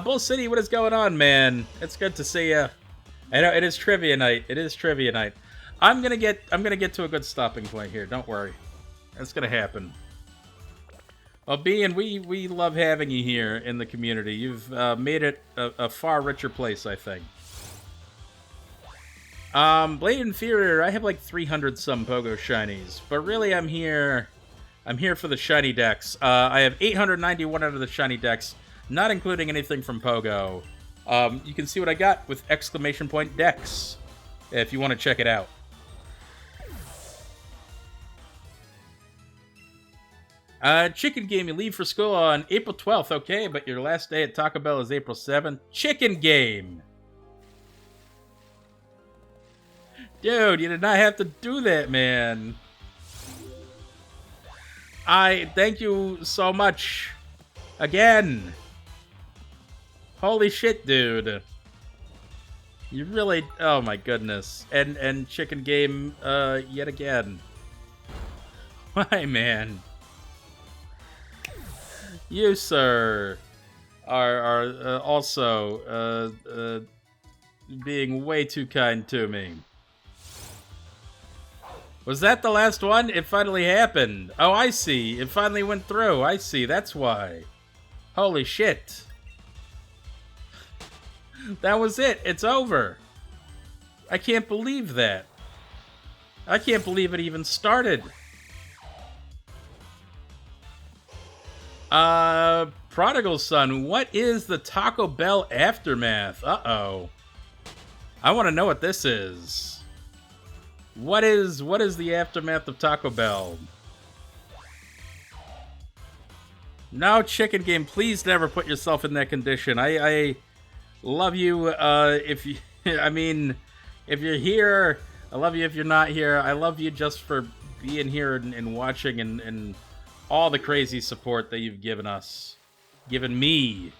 Bull City, what is going on, man? It's good to see ya. I know it is trivia night. It is trivia night. I'm gonna get to a good stopping point here. Don't worry, it's gonna happen. Well, B, and we love having you here in the community. You've made it a far richer place, I think. Blade Inferior, I have like 300 some Pogo shinies, but really I'm here for the shiny decks. I have 891 out of the shiny decks, not including anything from Pogo. You can see what I got with exclamation point decks, if you want to check it out. Chicken Game, you leave for school on April 12th, okay, but your last day at Taco Bell is April 7th. Chicken Game! Dude, you did not have to do that, man. I thank you so much. Again. Holy shit, dude. You really... Oh, my goodness. And Chicken Game, yet again. Why, man? You, sir, are also being way too kind to me. Was that the last one? It finally happened. Oh, I see. It finally went through. I see. That's why. Holy shit. That was it. It's over. I can't believe that. I can't believe it even started. Prodigal Son, what is the Taco Bell aftermath? Uh-oh. I want to know what this is. What is the aftermath of Taco Bell? No, Chicken Game, please never put yourself in that condition. I love you, if you, I mean, if you're here, I love you if you're not here. I love you just for being here and watching and all the crazy support that you've given us. Given me.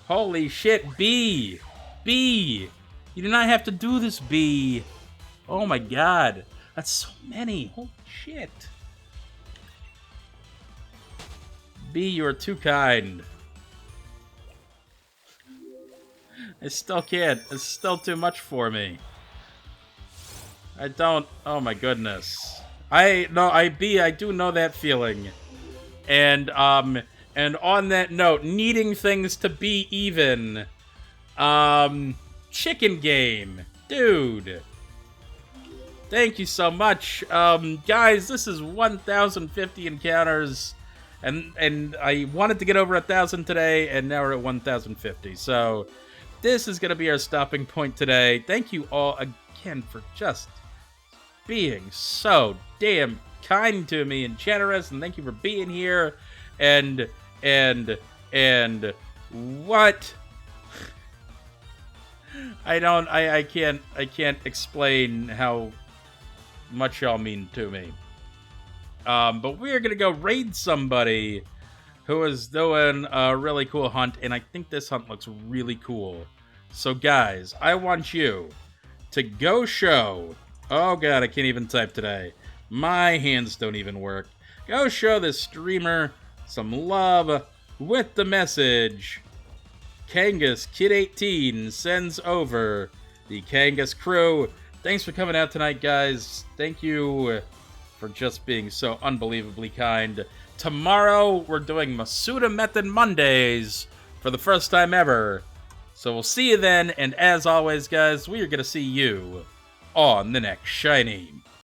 Holy shit, B! B! You do not have to do this, B! Oh my god. That's so many. Holy shit. B, you are too kind. I still can't. It's still too much for me. I don't... Oh my goodness. I do know that feeling. And on that note, needing things to be even. Chicken Game. Dude. Thank you so much. Guys, this is 1,050 encounters. And I wanted to get over 1,000 today, and now we're at 1,050. So, this is going to be our stopping point today. Thank you all again for just being so damn kind to me and generous, and thank you for being here and and what? I can't explain how much y'all mean to me. But we're gonna go raid somebody who is doing a really cool hunt, and I think this hunt looks really cool. So guys, I want you to go show... Oh god, I can't even type today. My hands don't even work. Go show this streamer some love with the message. Kangas Kid 18 sends over the Kangas crew. Thanks for coming out tonight, guys. Thank you for just being so unbelievably kind. Tomorrow, we're doing Masuda Method Mondays for the first time ever. So we'll see you then, and as always, guys, we are going to see you on the next Shiny.